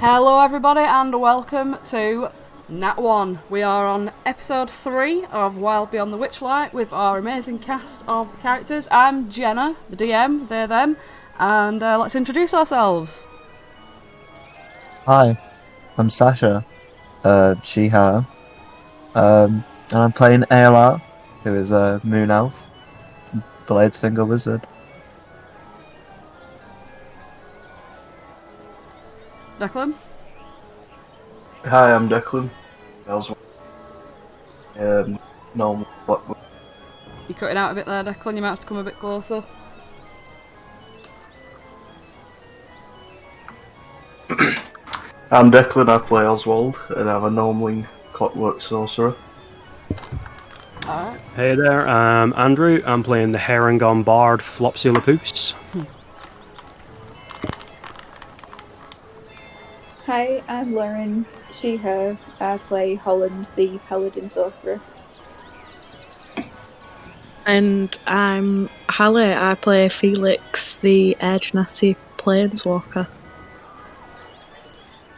Hello everybody and welcome to Nat 1. We are on episode 3 of Wild Beyond the Witchlight with our amazing cast of characters. I'm Jenna, the DM, they're them, and let's introduce ourselves. Hi, I'm Sasha, she, her, and I'm playing Aelar, who is a moon elf, Bladesinger wizard. Declan? Hi, I'm Declan. Oswald. Clockwork. You're cutting out a bit there, Declan, you might have to come a bit closer. I'm Declan, I play Oswald, and I'm a Gnomeling Clockwork Sorcerer. Alright. Hey there, I'm Andrew. I'm playing the Harengon bard Flopsy. Hi, I'm Lauren, she, her. I play Holland, the Paladin Sorcerer. And I'm Hallie, I play Felix, the Genasi Planeswalker.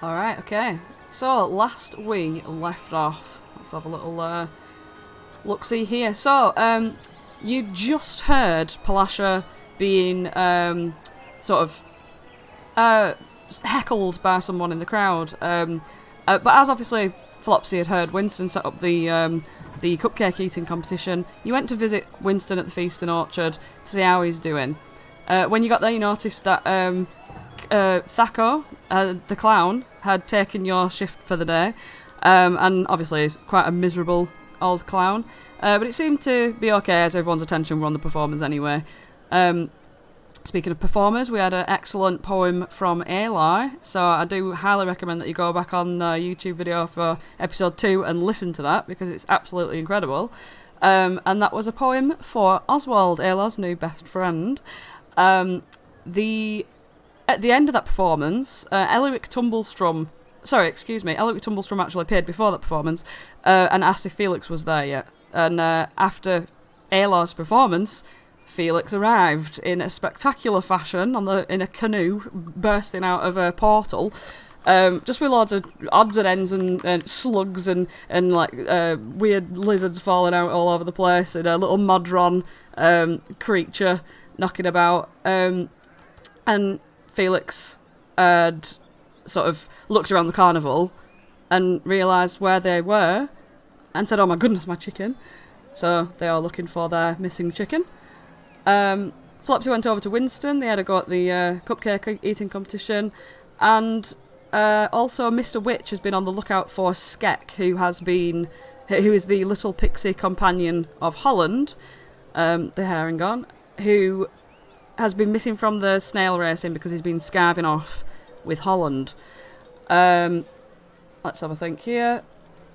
Alright, okay. So, last we left off, let's have a little look-see here. So, you just heard Palasha being sort of heckled by someone in the crowd. But as obviously Flopsy had heard Winston set up the cupcake eating competition, you went to visit Winston at the Feast and Orchard to see how he's doing. When you got there, you noticed that Thaco, the clown, had taken your shift for the day, and obviously he's quite a miserable old clown. But it seemed to be okay as everyone's attention were on the performers anyway. Speaking of performers, we had an excellent poem from Aelar, so I do highly recommend that you go back on the YouTube video for episode 2 and listen to that, because it's absolutely incredible. And that was a poem for Oswald, Aelar's new best friend. At the end of that performance, Eliwick Tumblestrum actually appeared before that performance and asked if Felix was there yet. And after Aelar's performance, Felix arrived in a spectacular fashion in a canoe bursting out of a portal, just with loads of odds and ends and slugs and like weird lizards falling out all over the place, and a little Modron creature knocking about. And Felix had sort of looked around the carnival and realised where they were and said, "Oh my goodness, my chicken." So they are looking for their missing chicken. Flopsy went over to Winston. They had a go at the cupcake eating competition, and also Mr. Witch has been on the lookout for Skek, who is the little pixie companion of Holland, the Harengon, who has been missing from the snail racing because he's been scarving off with Holland. Let's have a think here.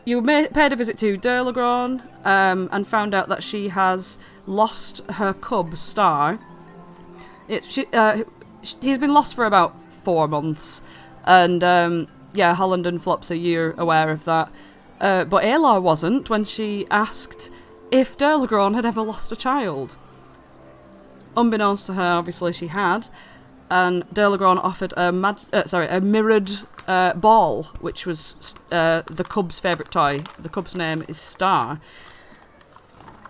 You paid a visit to Declan and found out that she has lost her cub, Star. He's been lost for about 4 months, and Holland and Flopsy, you're aware of that. But Aelar wasn't when she asked if Declan had ever lost a child. Unbeknownst to her, obviously she had, and Declan offered a mirrored ball, which was the cub's favourite toy. The cub's name is Star.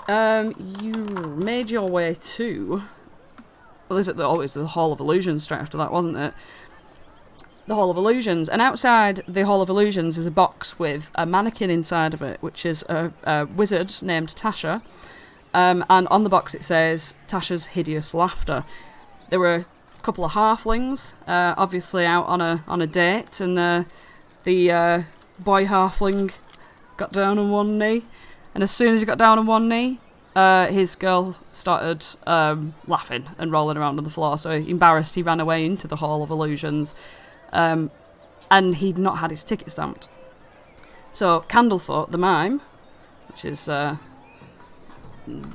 You made your way to... Well, is it always the Hall of Illusions straight after that, wasn't it? The Hall of Illusions. And outside the Hall of Illusions is a box with a mannequin inside of it, which is a wizard named Tasha. And on the box it says, Tasha's Hideous Laughter. There were a couple of halflings, obviously out on a date, and the boy halfling got down on one knee. And as soon as he got down on one knee, his girl started laughing and rolling around on the floor. So embarrassed, he ran away into the Hall of Illusions. And he'd not had his ticket stamped. So Candlefoot, the mime, which is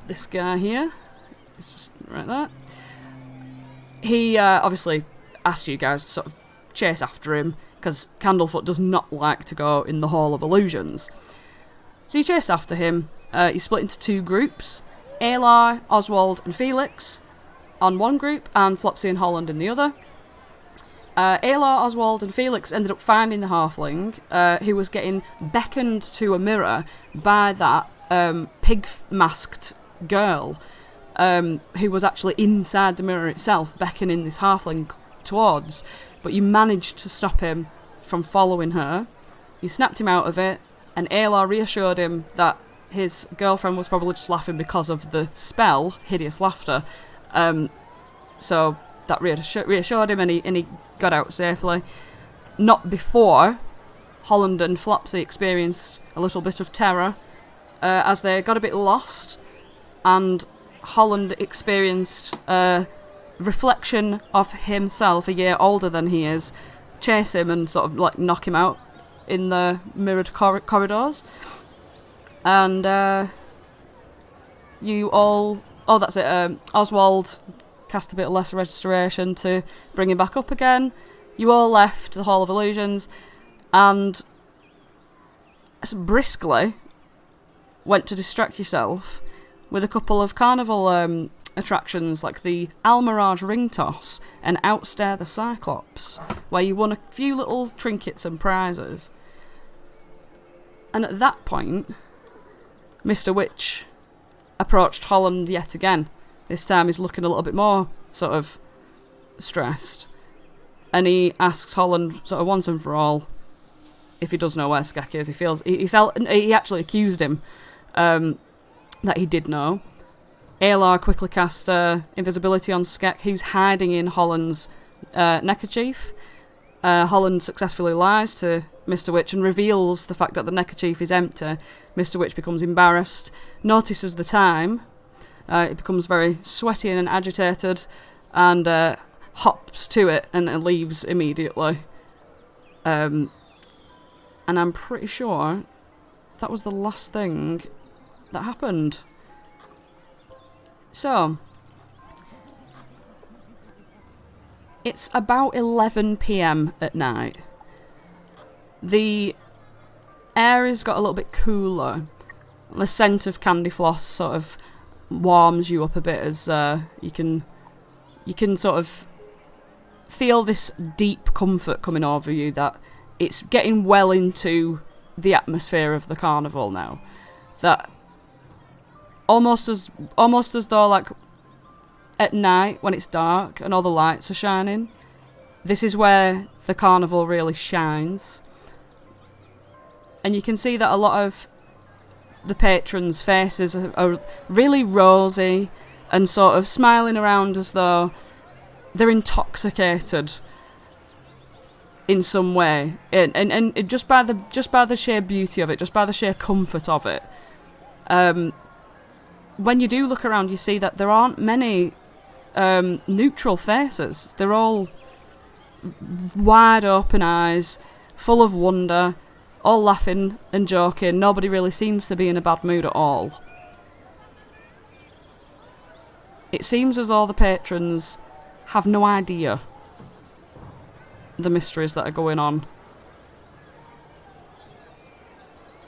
this guy here, it's just right there. He obviously asked you guys to sort of chase after him, because Candlefoot does not like to go in the Hall of Illusions. So you chase after him. You split into 2 groups. Aelar, Oswald and Felix on one group, and Flopsy and Holland in the other. Aelar, Oswald, and Felix ended up finding the halfling, who was getting beckoned to a mirror by that pig-masked girl, who was actually inside the mirror itself, beckoning this halfling towards. But you managed to stop him from following her. You snapped him out of it, and Aelar reassured him that his girlfriend was probably just laughing because of the spell, Hideous Laughter. So that reassured him, and he got out safely. Not before Holland and Flopsy experienced a little bit of terror as they got a bit lost, and Holland experienced a reflection of himself, a year older than he is, chase him and sort of like knock him out in the mirrored corridors. And you all... Oh, that's it. Oswald cast a bit of lesser restoration to bring him back up again. You all left the Hall of Illusions and briskly went to distract yourself with a couple of carnival attractions like the Almirage Ring Toss and Outstare the Cyclops, where you won a few little trinkets and prizes. And at that point, Mr. Witch approached Holland yet again. This time he's looking a little bit more sort of stressed. And he asks Holland sort of once and for all if he does know where Skek is. He actually accused him that he did know. Aelar quickly cast invisibility on Skek, who's hiding in Holland's neckerchief. Holland successfully lies to Mr. Witch and reveals the fact that the neckerchief is empty. Mr. Witch becomes embarrassed, notices the time. It becomes very sweaty and agitated, and hops to it and leaves immediately. And I'm pretty sure that was the last thing that happened. So, it's about 11 PM at night. The air has got a little bit cooler. The scent of candy floss sort of warms you up a bit as you can sort of feel this deep comfort coming over you that it's getting well into the atmosphere of the carnival now. That almost as though like at night when it's dark and all the lights are shining, this is where the carnival really shines. And you can see that a lot of the patrons' faces are really rosy and sort of smiling around as though they're intoxicated in some way, and just by the sheer beauty of it, just by the sheer comfort of it. When you do look around, you see that there aren't many neutral faces. They're all wide open eyes, full of wonder, all laughing and joking. Nobody really seems to be in a bad mood at all. It seems as though the patrons have no idea the mysteries that are going on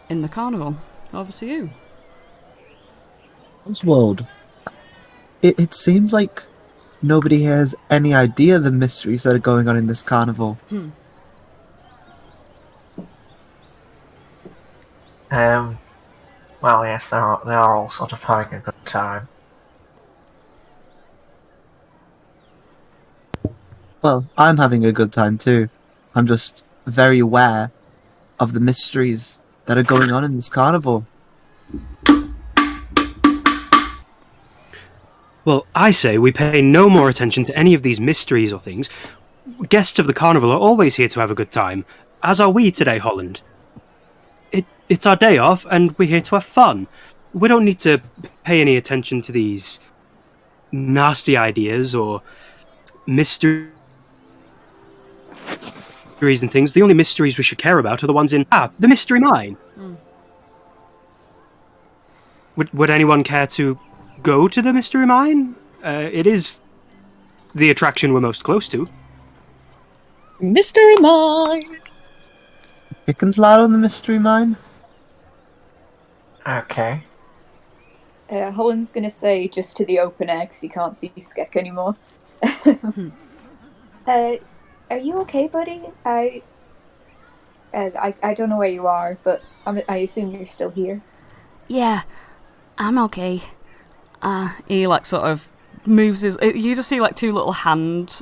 in the carnival. Over to you. Oswald, it seems like nobody has any idea the mysteries that are going on in this carnival. Well, yes, they are all sort of having a good time. Well, I'm having a good time too. I'm just very aware of the mysteries that are going on in this carnival. Well, I say we pay no more attention to any of these mysteries or things. Guests of the carnival are always here to have a good time, as are we today, Holland. It's our day off, and we're here to have fun. We don't need to pay any attention to these nasty ideas or mysteries and things. The only mysteries we should care about are the ones in the Mystery Mine. Would anyone care to go to the Mystery Mine? It is the attraction we're most close to. Mystery Mine! Chickens loud on the Mystery Mine? Okay. Holland's going to say just to the open air because he can't see Skek anymore. Are Are you okay, buddy? I don't know where you are, but I assume you're still here. Yeah, I'm okay. He like sort of moves his. You just see like two little hand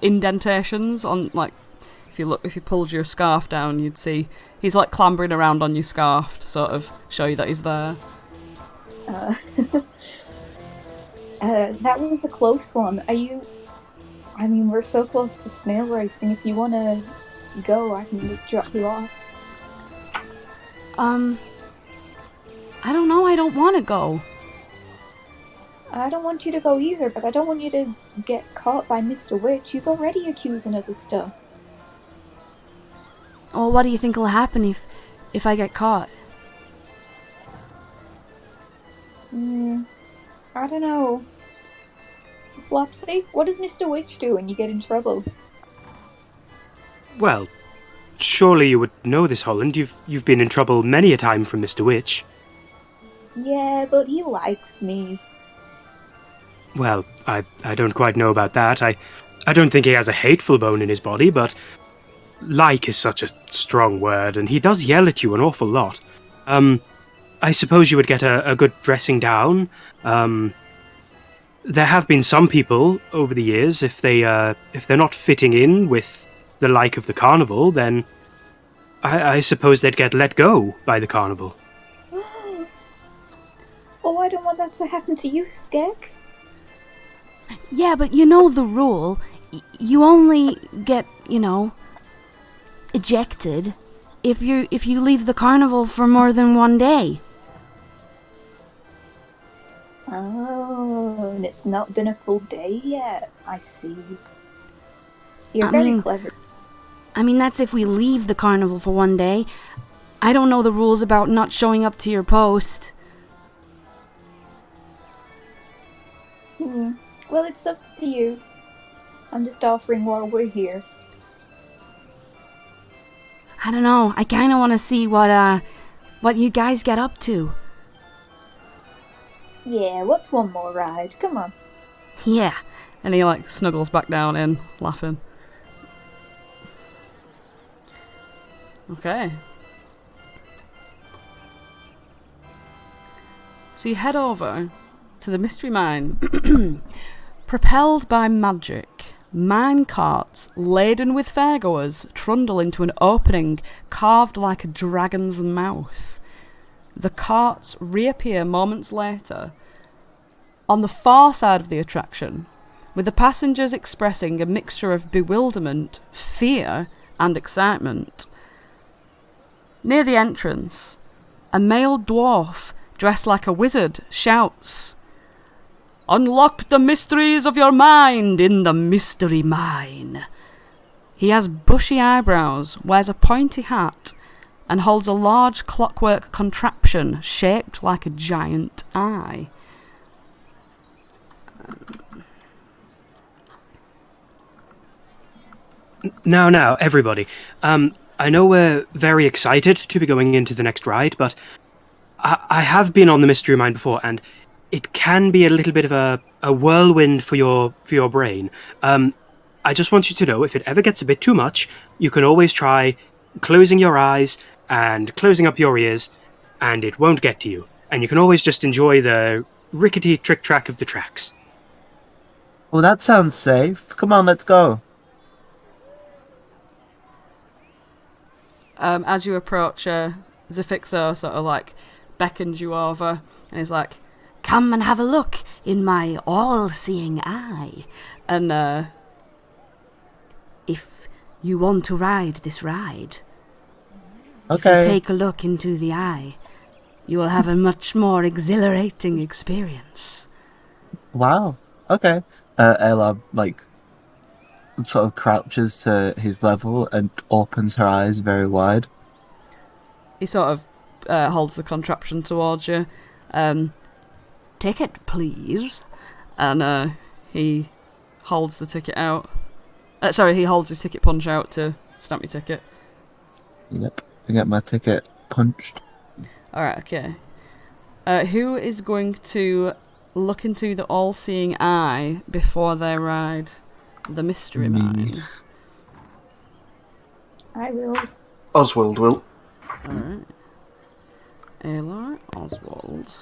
indentations on like. If you pulled your scarf down, you'd see he's like clambering around on your scarf to sort of show you that he's there. That was a close one. Are you? I mean, we're so close to snail racing. If you want to go, I can just drop you off. I don't know. I don't want to go. I don't want you to go either, but I don't want you to get caught by Mr. Witch. He's already accusing us of stuff. Well, what do you think will happen if I get caught? I don't know. Flopsy, what does Mr. Witch do when you get in trouble? Well, surely you would know this, Holland. You've been in trouble many a time from Mr. Witch. Yeah, but he likes me. Well, I don't quite know about that. I don't think he has a hateful bone in his body, but like is such a strong word, and he does yell at you an awful lot. I suppose you would get a good dressing down. There have been some people over the years, if they're not fitting in with the like of the carnival, then I suppose they'd get let go by the carnival. Oh, I don't want that to happen to you, Skek. Yeah, but you know the rule. You only get, ejected if you leave the carnival for more than one day. Oh, and it's not been a full day yet. I see. You're very clever. I mean, that's if we leave the carnival for one day. I don't know the rules about not showing up to your post. Well, it's up to you. I'm just offering while we're here. I don't know. I kind of want to see what you guys get up to. Yeah, what's one more ride? Come on. Yeah. And he like snuggles back down in, laughing. Okay. So you head over to the mystery mine. Propelled by magic, mine carts laden with fairgoers trundle into an opening carved like a dragon's mouth. The carts reappear moments later on the far side of the attraction, with the passengers expressing a mixture of bewilderment, fear, and excitement. Near the entrance, a male dwarf dressed like a wizard shouts, "Unlock the mysteries of your mind in the mystery mine." He has bushy eyebrows, wears a pointy hat, and holds a large clockwork contraption shaped like a giant eye. Now, everybody. I know we're very excited to be going into the next ride, but I have been on the Mystery Mine before, and it can be a little bit of a whirlwind for your brain. I just want you to know, if it ever gets a bit too much, you can always try closing your eyes and closing up your ears, and it won't get to you. And you can always just enjoy the rickety trick-track of the tracks. Well, that sounds safe. Come on, let's go. As you approach, Zafixo sort of like beckons you over, and he's like, "Come and have a look in my all-seeing eye. And if you want to ride this ride, Okay. if you take a look into the eye, you will have a much more exhilarating experience." Wow. Okay. Aelar, sort of crouches to his level and opens her eyes very wide. He sort of holds the contraption towards you. "Ticket, please." And he holds the ticket out. He holds his ticket punch out to stamp your ticket. Yep. I get my ticket punched. Alright, okay. Who is going to look into the all-seeing eye before they ride the mystery mine? I will. Oswald will. Alright. Aelar, Oswald.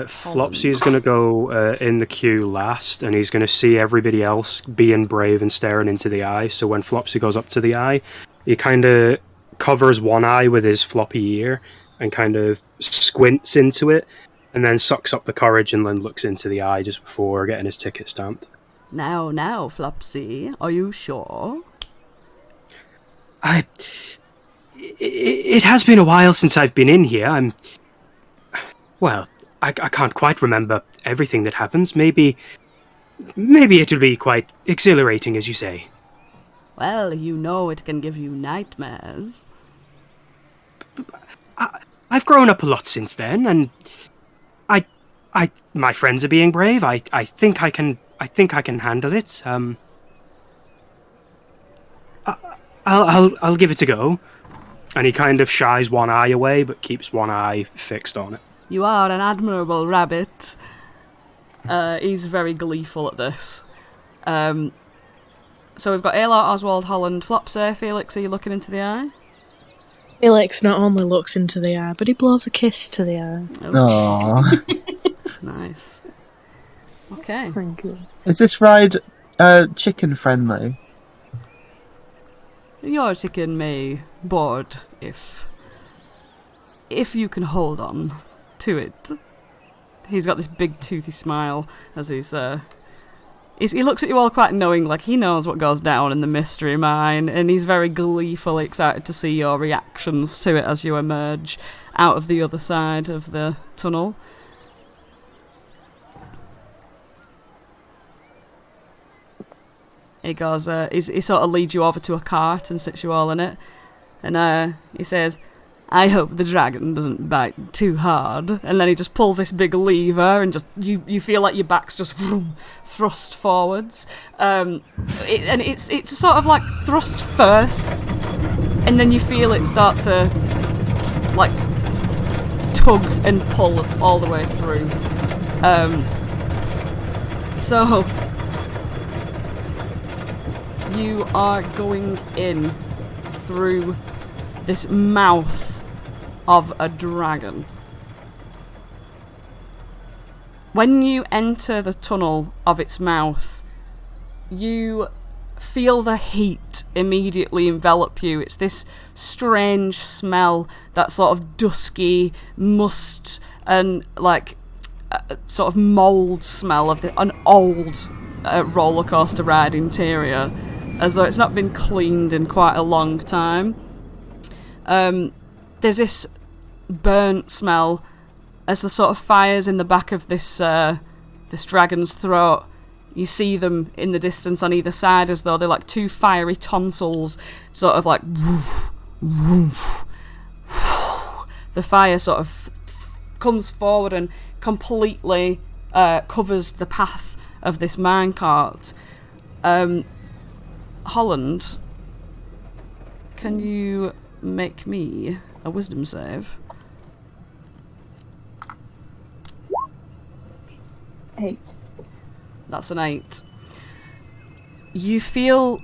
Flopsy is going to go in the queue last, and he's going to see everybody else being brave and staring into the eye. So when Flopsy goes up to the eye, he kind of covers one eye with his floppy ear and kind of squints into it, and then sucks up the courage and then looks into the eye just before getting his ticket stamped. Now, Flopsy, are you sure? It has been a while since I've been in here. I can't quite remember everything that happens. Maybe it'll be quite exhilarating, as you say. Well, you know it can give you nightmares. I've grown up a lot since then, and my friends are being brave. I think I can handle it. I'll give it a go. And he kind of shies one eye away, but keeps one eye fixed on it. You are an admirable rabbit. He's very gleeful at this. So we've got Aelar, Oswald, Holland, Flopsy. Felix, are you looking into the eye? Felix not only looks into the eye, but he blows a kiss to the eye. Aww. Nice. Okay. Thank you. Is this ride chicken friendly? Your chicken may board if you can hold on to it. He's got this big toothy smile as he looks at you all quite knowing, like he knows what goes down in the mystery mine, and he's very gleefully excited to see your reactions to it as you emerge out of the other side of the tunnel. He goes, he sort of leads you over to a cart and sits you all in it, and he says, I hope the dragon doesn't bite too hard. And then he just pulls this big lever, and just you feel like your back's just thrust forwards. And it's sort of like thrust first, and then you feel it start to like tug and pull all the way through. So you are going in through this mouth of a dragon. When you enter the tunnel of its mouth, you feel the heat immediately envelop you. It's this strange smell, that sort of dusky must and like sort of mould smell of an old roller coaster ride interior, as though it's not been cleaned in quite a long time. There's this burnt smell as the sort of fires in the back of this dragon's throat. You see them in the distance on either side, as though they're like two fiery tonsils, sort of like woof, woof, woof. The fire sort of comes forward and completely covers the path of this minecart. Holland, can you make me a wisdom save? 8. That's an 8. You feel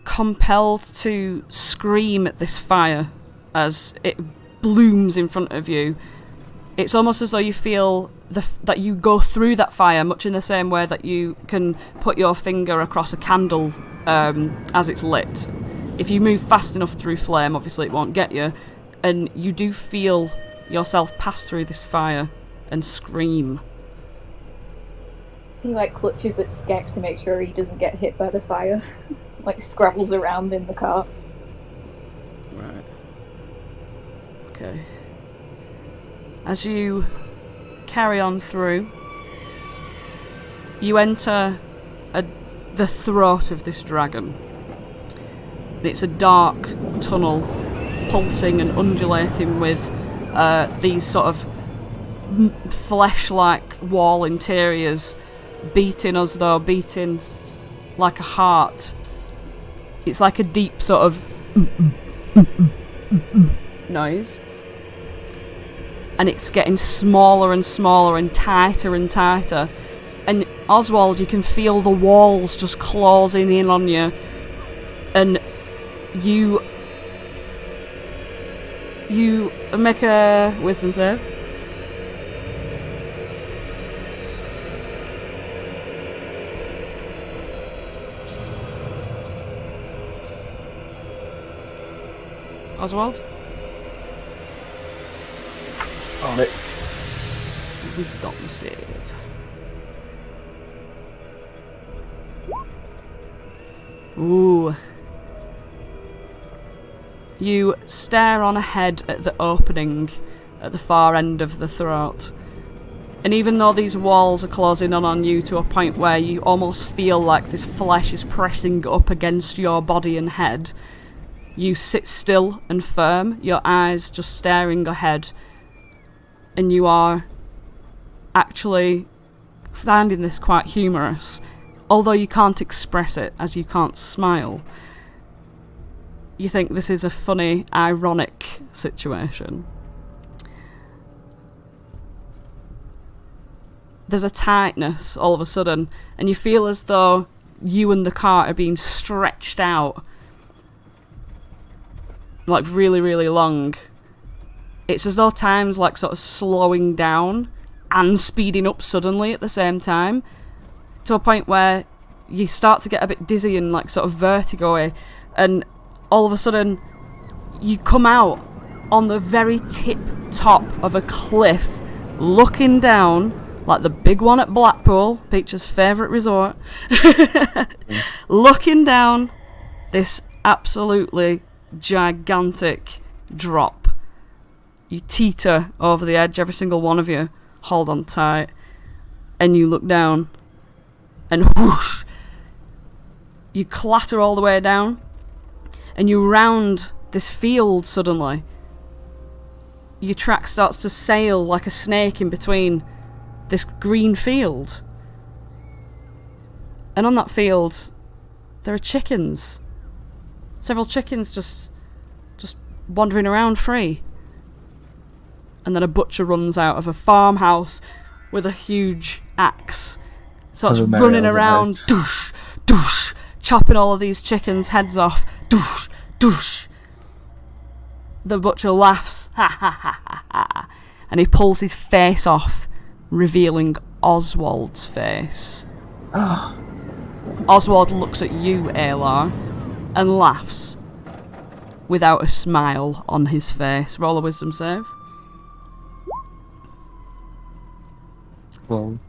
compelled to scream at this fire as it blooms in front of you. It's almost as though you feel that you go through that fire, much in the same way that you can put your finger across a candle as it's lit. If you move fast enough through flame, obviously it won't get you, and you do feel yourself pass through this fire and scream. He like clutches at Skek to make sure he doesn't get hit by the fire. Like scrabbles around in the cart. Right. Okay. As you carry on through, you enter the throat of this dragon. It's a dark tunnel, pulsing and undulating with these sort of flesh-like wall interiors beating like a heart. It's like a deep sort of noise. And it's getting smaller and smaller and tighter and tighter. And Oswald, you can feel the walls just closing in on you. And You make a wisdom save. Oswald? On it. Wisdom save. Ooh. You stare on ahead at the opening at the far end of the throat. And even though these walls are closing in on you to a point where you almost feel like this flesh is pressing up against your body and head, you sit still and firm, your eyes just staring ahead, and you are actually finding this quite humorous, although you can't express it as you can't smile. You think this is a funny, ironic situation. There's a tightness all of a sudden, and you feel as though you and the cart are being stretched out, like really, really long. It's as though time's like sort of slowing down and speeding up suddenly at the same time, to a point where you start to get a bit dizzy and like sort of vertigo-y, and all of a sudden you come out on the very tip top of a cliff, looking down like the big one at Blackpool, Peach's favourite resort, looking down this absolutely gigantic drop. You teeter over the edge, every single one of you. Hold on tight. And you look down. And whoosh! You clatter all the way down. And you round this field suddenly. Your track starts to sail like a snake in between this green field. And on that field, there are chickens. Several chickens just wandering around free. And then a butcher runs out of a farmhouse with a huge axe. Starts running around, doosh, doosh, chopping all of these chickens' heads off, doosh, doosh. The butcher laughs, ha ha ha ha ha, and he pulls his face off, revealing Oswald's face. Oswald looks at you, Aelar, and laughs, without a smile on his face. Roll a wisdom save. Well,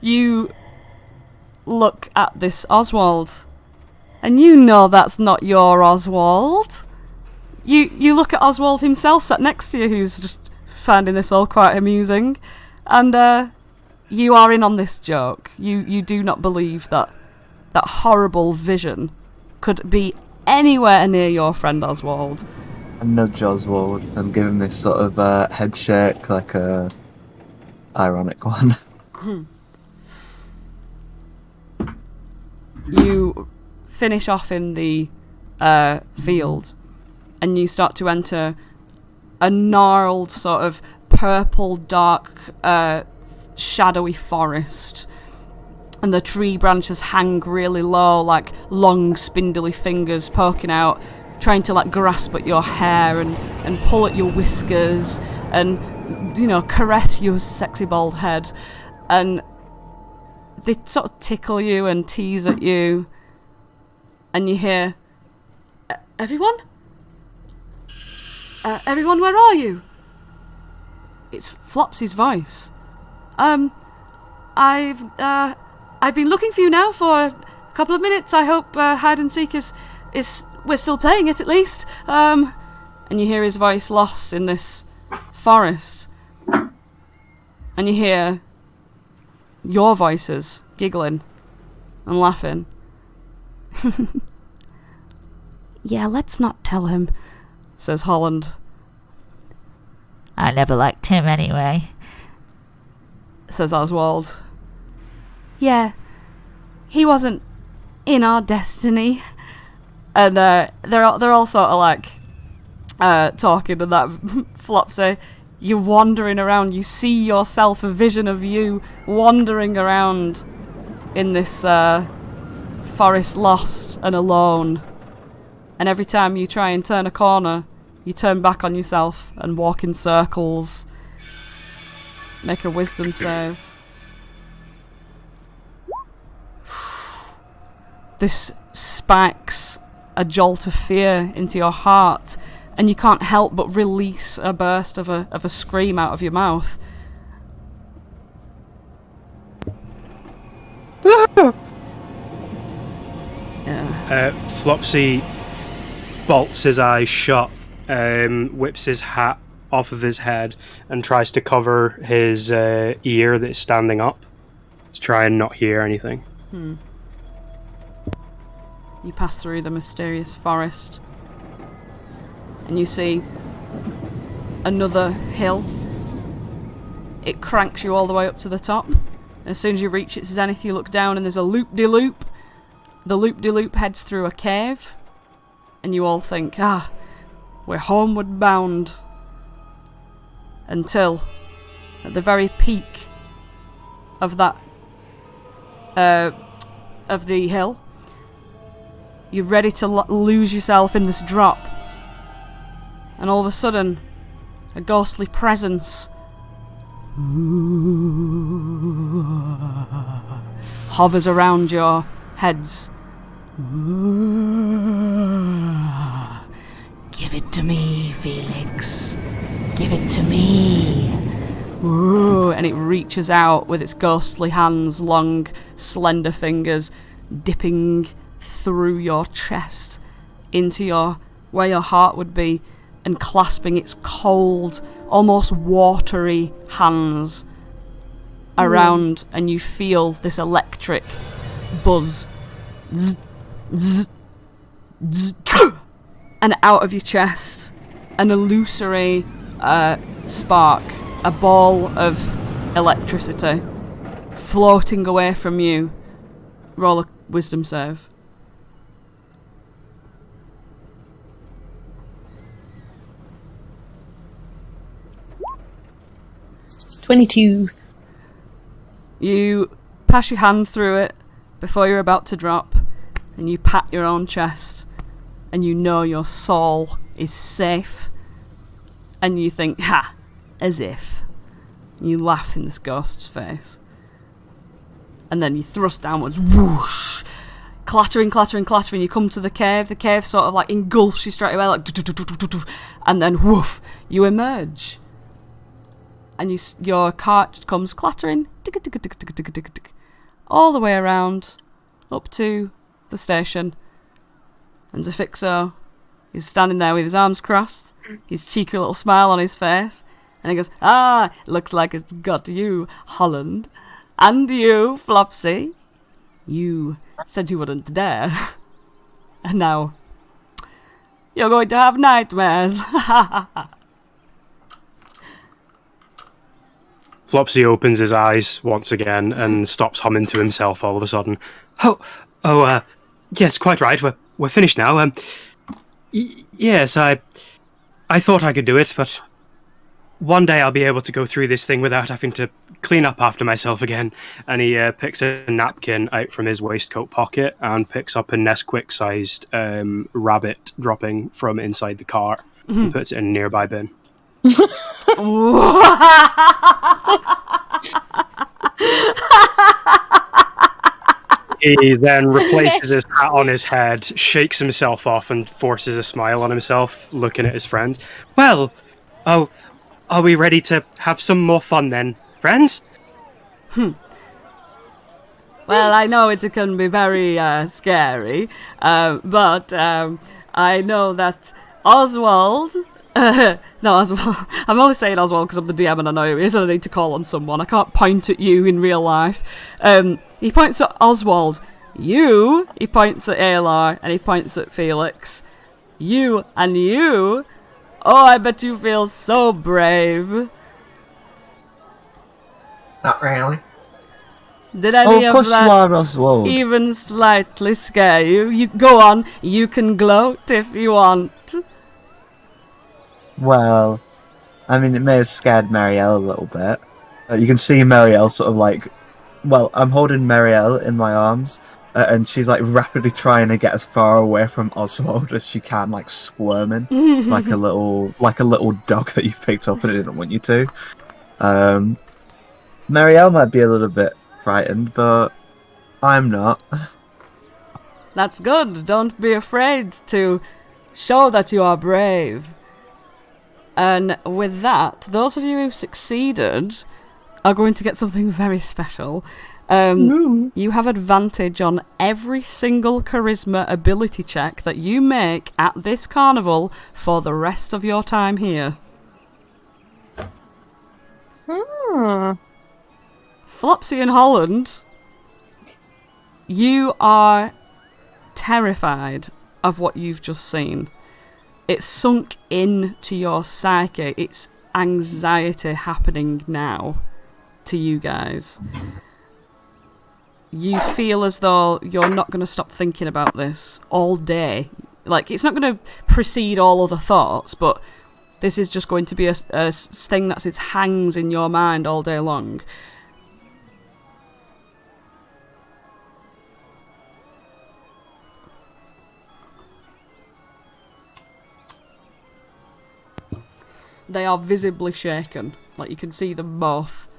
you look at this Oswald, and you know that's not your Oswald. You look at Oswald himself sat next to you, who's just finding this all quite amusing, and you are in on this joke. You do not believe that horrible vision could be anywhere near your friend Oswald. I nudge Oswald and give him this sort of head shake, like a ironic one. You finish off in the field, and you start to enter a gnarled sort of purple, dark, shadowy forest. And the tree branches hang really low, like long, spindly fingers poking out, trying to like grasp at your hair and pull at your whiskers and, you know, caress your sexy bald head. And they sort of tickle you and tease at you. And you hear, everyone? Everyone, where are you? It's Flopsy's voice. I've been looking for you now for a couple of minutes. I hope hide and seek is we're still playing it at least. And you hear his voice lost in this forest. And you hear your voices giggling and laughing. Yeah, let's not tell him, says Holland. I never liked him anyway, says Oswald. Yeah, he wasn't in our destiny. And they're all sort of like talking, and that Flopsy, you're wandering around, you see yourself, a vision of you wandering around in this forest lost and alone. And every time you try and turn a corner, you turn back on yourself and walk in circles. Make a wisdom save. This spikes a jolt of fear into your heart, and you can't help but release a burst of a scream out of your mouth. Yeah. Flopsy bolts his eyes shut, whips his hat off of his head, and tries to cover his ear that's standing up to try and not hear anything. You pass through the mysterious forest, and you see another hill. It cranks you all the way up to the top. And as soon as you reach its zenith, you look down and there's a loop-de-loop. The loop-de-loop heads through a cave, and you all think, we're homeward bound. Until, at the very peak of that, of the hill, you're ready to lose yourself in this drop. And all of a sudden, a ghostly presence hovers around your heads. Give it to me, Felix. Give it to me. And it reaches out with its ghostly hands, long, slender fingers, dipping through your chest into where your heart would be, and clasping its cold, almost watery hands around, and you feel this electric buzz. Zzz, zzz, zzz, and out of your chest, an illusory spark, a ball of electricity floating away from you. Roll a wisdom save. $22. You pass your hand through it before you're about to drop, and you pat your own chest, and you know your soul is safe, and you think, as if. You laugh in this ghost's face, and then you thrust downwards, whoosh, clattering, clattering, clattering. You come to the cave sort of like engulfs you straight away, like, and then woof, you emerge. And your cart comes clattering all the way around up to the station. And Zafixo is standing there with his arms crossed, his cheeky little smile on his face, and he goes, looks like it's got you, Holland, and you, Flopsy. You said you wouldn't dare, and now you're going to have nightmares. Flopsy opens his eyes once again and stops humming to himself all of a sudden. Yes, quite right. We're finished now. Yes, I thought I could do it, but one day I'll be able to go through this thing without having to clean up after myself again. And he picks a napkin out from his waistcoat pocket and picks up a Nesquik-sized rabbit dropping from inside the car and puts it in a nearby bin. He then replaces his hat on his head, shakes himself off, and forces a smile on himself, looking at his friends. Well, are we ready to have some more fun then, friends? Well, I know it can be very scary, but I know that Oswald... no, Oswald. I'm only saying Oswald because I'm the DM and I know who he is and I need to call on someone. I can't point at you in real life. He points at Oswald. You, he points at Aelar, and he points at Felix. You and you. Oh, I bet you feel so brave. Not really. Did any of course that you are, Oswald. even slightly scare you? You go on. You can gloat if you want. Well, I mean, it may have scared Marielle a little bit. You can see Marielle sort of like... Well, I'm holding Marielle in my arms, and she's like rapidly trying to get as far away from Oswald as she can, like squirming, like a little dog that you've picked up and it didn't want you to. Marielle might be a little bit frightened, but I'm not. That's good. Don't be afraid to show that you are brave. And with that, those of you who succeeded are going to get something very special. You have advantage on every single charisma ability check that you make at this carnival for the rest of your time here. Flopsy and Holland, you are terrified of what you've just seen. It's sunk into your psyche. It's anxiety happening now to you guys. You feel as though you're not going to stop thinking about this all day. Like, it's not going to precede all other thoughts, but this is just going to be a thing that hangs in your mind all day long. They are visibly shaken. Like, you can see them both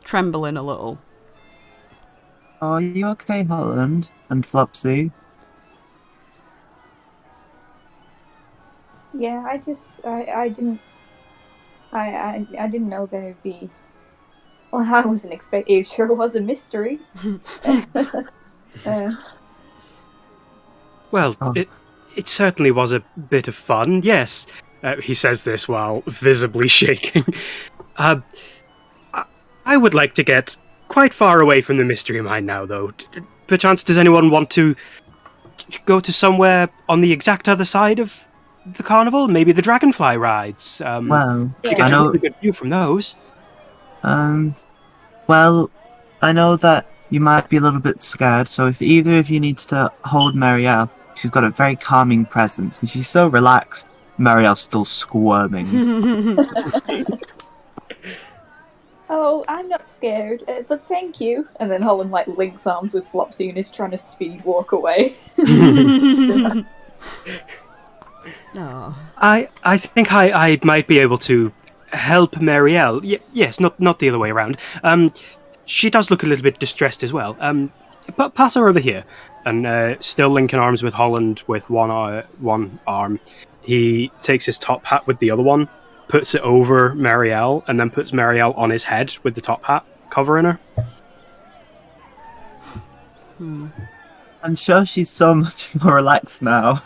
trembling a little. Are you okay, Holland and Flopsy? Yeah, I didn't know there'd be. Well, I wasn't expecting. It sure was a mystery. Well, it certainly was a bit of fun, yes. He says this while visibly shaking. I would like to get quite far away from the mystery mine now, though. Perchance, does anyone want to go to somewhere on the exact other side of the carnival? Maybe the dragonfly rides. Well, you get a really good view from those. Well, I know that you might be a little bit scared, so if either of you needs to hold Marielle, she's got a very calming presence, and she's so relaxed. Marielle's still squirming. Oh, I'm not scared, but thank you. And then Holland links arms with Flopsy and is trying to speed walk away. No. I think I might be able to help Marielle. Yes, not the other way around. She does look a little bit distressed as well. But pass her over here. And still linking arms with Holland with one arm, he takes his top hat with the other one, puts it over Marielle, and then puts Marielle on his head with the top hat covering her. I'm sure she's so much more relaxed now.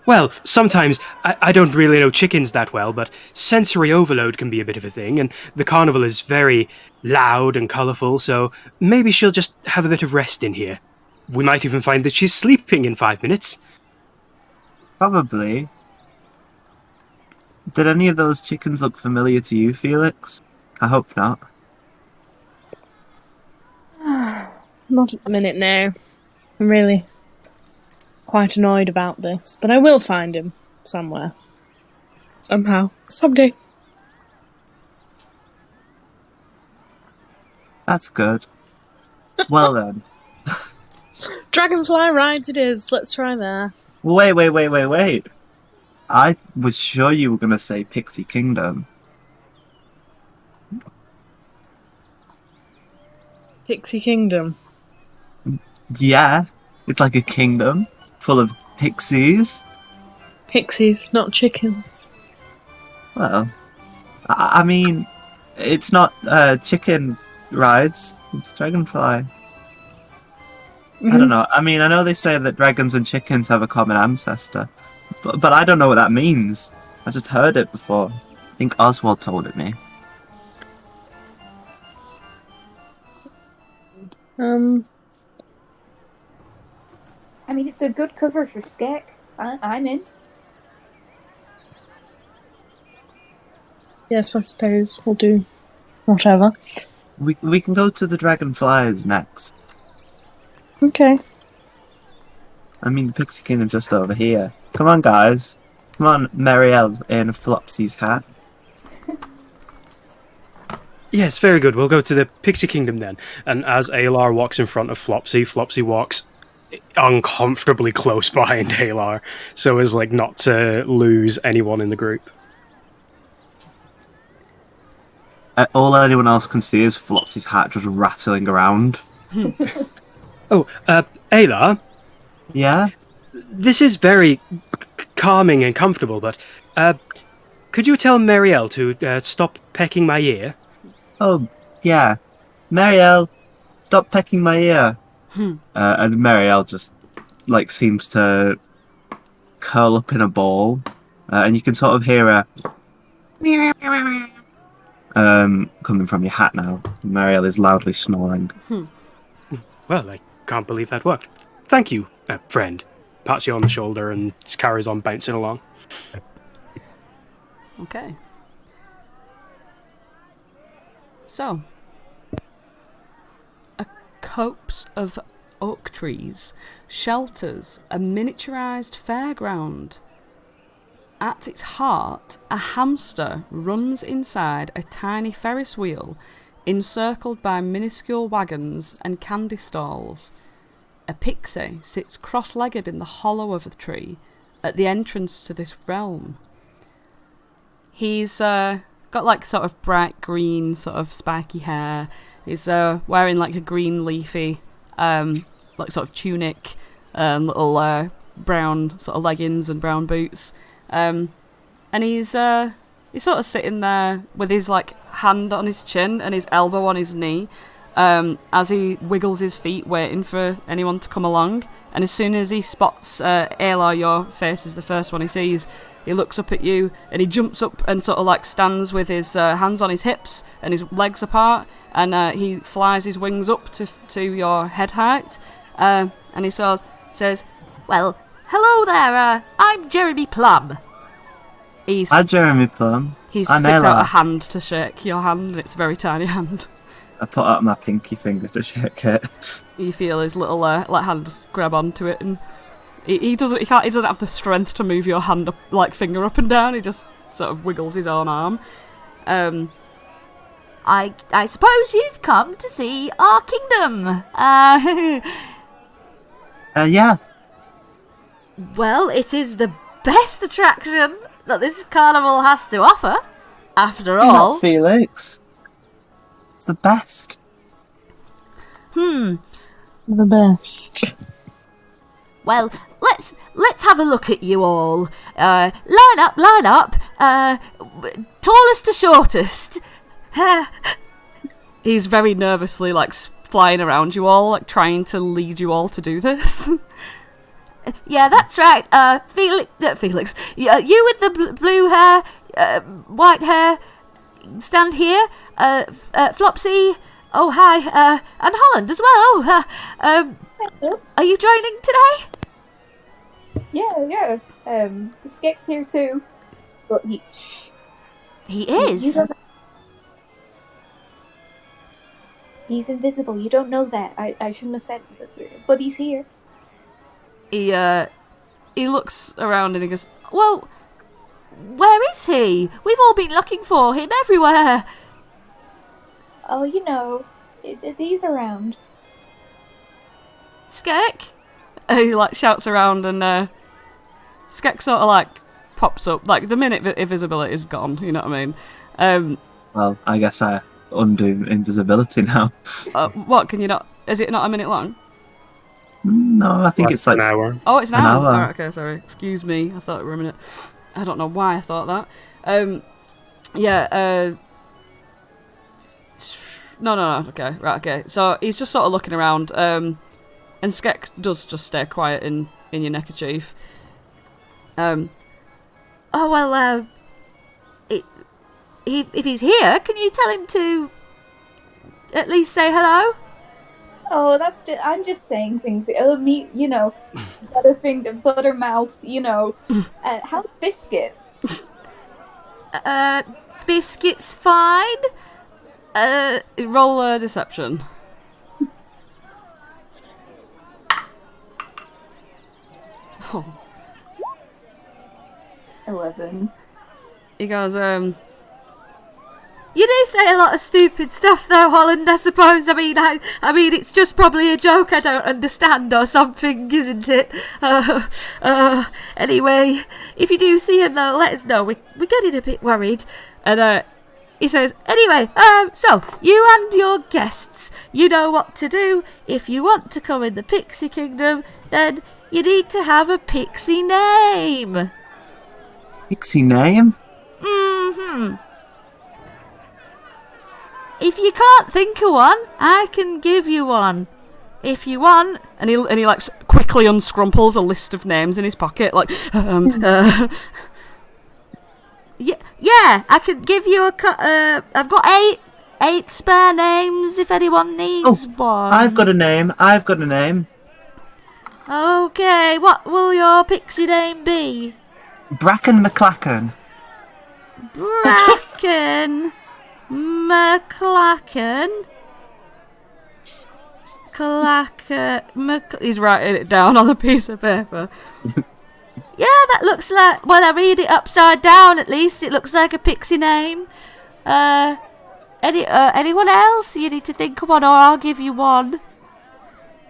Well, sometimes I don't really know chickens that well, but sensory overload can be a bit of a thing, and the carnival is very loud and colourful, so maybe she'll just have a bit of rest in here. We might even find that she's sleeping in 5 minutes. Probably. Did any of those chickens look familiar to you, Felix? I hope not. Not at the minute, no. I'm really quite annoyed about this, but I will find him somewhere. Somehow. Someday. That's good. Well then. Dragonfly rides it is. Let's try there. Wait. I was sure you were going to say Pixie Kingdom. Pixie Kingdom. Yeah, it's like a kingdom full of pixies. Pixies, not chickens. Well, I mean, it's not chicken rides, it's dragonfly. I don't know. I mean, I know they say that dragons and chickens have a common ancestor, but I don't know what that means. I just heard it before. I think Oswald told it me. I mean, it's a good cover for Skek. I'm in. Yes, I suppose we'll do whatever. We can go to the dragonflies next. Okay. I mean, the Pixie Kingdom's just over here. Come on, guys. Come on, Marielle in Flopsy's hat. Yes, very good. We'll go to the Pixie Kingdom then. And as Aelar walks in front of Flopsy, Flopsy walks uncomfortably close behind Aelar, so as like not to lose anyone in the group. All anyone else can see is Flopsy's hat just rattling around. Aelar, Yeah? this is very calming and comfortable, but could you tell Marielle to stop pecking my ear? Oh, yeah. Marielle, stop pecking my ear. And Marielle just, seems to curl up in a ball. And you can sort of hear her coming from your hat now. Marielle is loudly snoring. Well, I can't believe that worked. Thank you, friend. Pats you on the shoulder and just carries on bouncing along. Okay. So, a copse of oak trees shelters a miniaturized fairground. At its heart, a hamster runs inside a tiny Ferris wheel, encircled by minuscule wagons and candy stalls. A pixie sits cross-legged in the hollow of the tree at the entrance to this realm. He's got sort of bright green, sort of spiky hair. He's wearing a green leafy, sort of tunic, little brown sort of leggings and brown boots. And he's sort of sitting there with his hand on his chin and his elbow on his knee, as he wiggles his feet, waiting for anyone to come along. And as soon as he spots Aelar, your face is the first one he sees. He looks up at you and he jumps up and sort of stands with his hands on his hips and his legs apart, and he flies his wings up to your head height, and he says, Well, hello there, I'm Jeremy Plum. Hi, Jeremy Plum. He I'm sticks Aelar. out a hand to shake your hand, and it's a very tiny hand. I put out my pinky finger to shake it. You feel his little hand just grab onto it, and he doesn't have the strength to move your hand up, finger up and down. He just sort of wiggles his own arm. I suppose you've come to see our kingdom. Yeah. Well, it is the best attraction that this carnival has to offer, after You're all. not Felix. It's the best. The best. Well, let's have a look at you all. Line up. Tallest to shortest. He's very nervously flying around you all, trying to lead you all to do this. Yeah, that's right. Felix. You with the blue hair, white hair, stand here. Flopsy. Oh, hi. And Holland as well. Are you joining today? Yeah. Skek's here too. But He is. He's invisible. You don't know that. I shouldn't have said that. But he's here. He looks around and he goes, Well, where is he? We've all been looking for him everywhere. Oh, he's around. Skek? He shouts around, and Skek sort of pops up. The minute invisibility is gone, you know what I mean? Well, I guess I undo invisibility now. What, can you not? Is it not a minute long? No, I think it's an hour. Oh, it's an An hour. hour. Alright, okay, sorry. Excuse me. I thought it were a minute. I don't know why I thought that. No. Okay, right, okay. So he's just sort of looking around, and Skek does just stay quiet in your neckerchief. If he's here, can you tell him to at least say hello? Oh, I'm just saying things. Oh, me, buttermouth, how's Biscuit? Biscuit's fine. Roll a deception. Oh. 11. He goes, You do say a lot of stupid stuff, though, Holland, I suppose. I mean, it's just probably a joke I don't understand or something, isn't it? Anyway, if you do see him, though, let us know. We're getting a bit worried. And he says, anyway, so, you and your guests, you know what to do. If you want to come in the Pixie Kingdom, then you need to have a pixie name. Pixie name? Mm-hmm. If you can't think of one, I can give you one. If you want. And he like quickly unscrumples a list of names in his pocket, like Yeah, I could give you I've got eight spare names if anyone needs one. I've got a name. Okay, what will your pixie name be? Bracken McClacken. Bracken McClacken. he's writing it down on a piece of paper. Yeah, that looks like... Well, I read it upside down, at least. It looks like a pixie name. Anyone else? You need to think of one, or I'll give you one.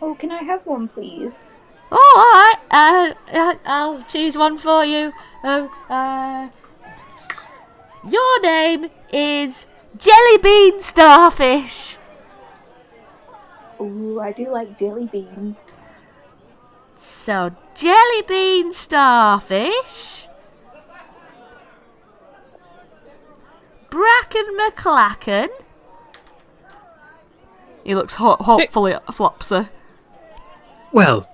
Oh, can I have one, please? Oh, alright. I'll choose one for you. Your name is Jelly Bean Starfish. Ooh, I do like jelly beans. So, Jelly Bean Starfish, Bracken McClacken. He looks hopefully at Flopsy. Well,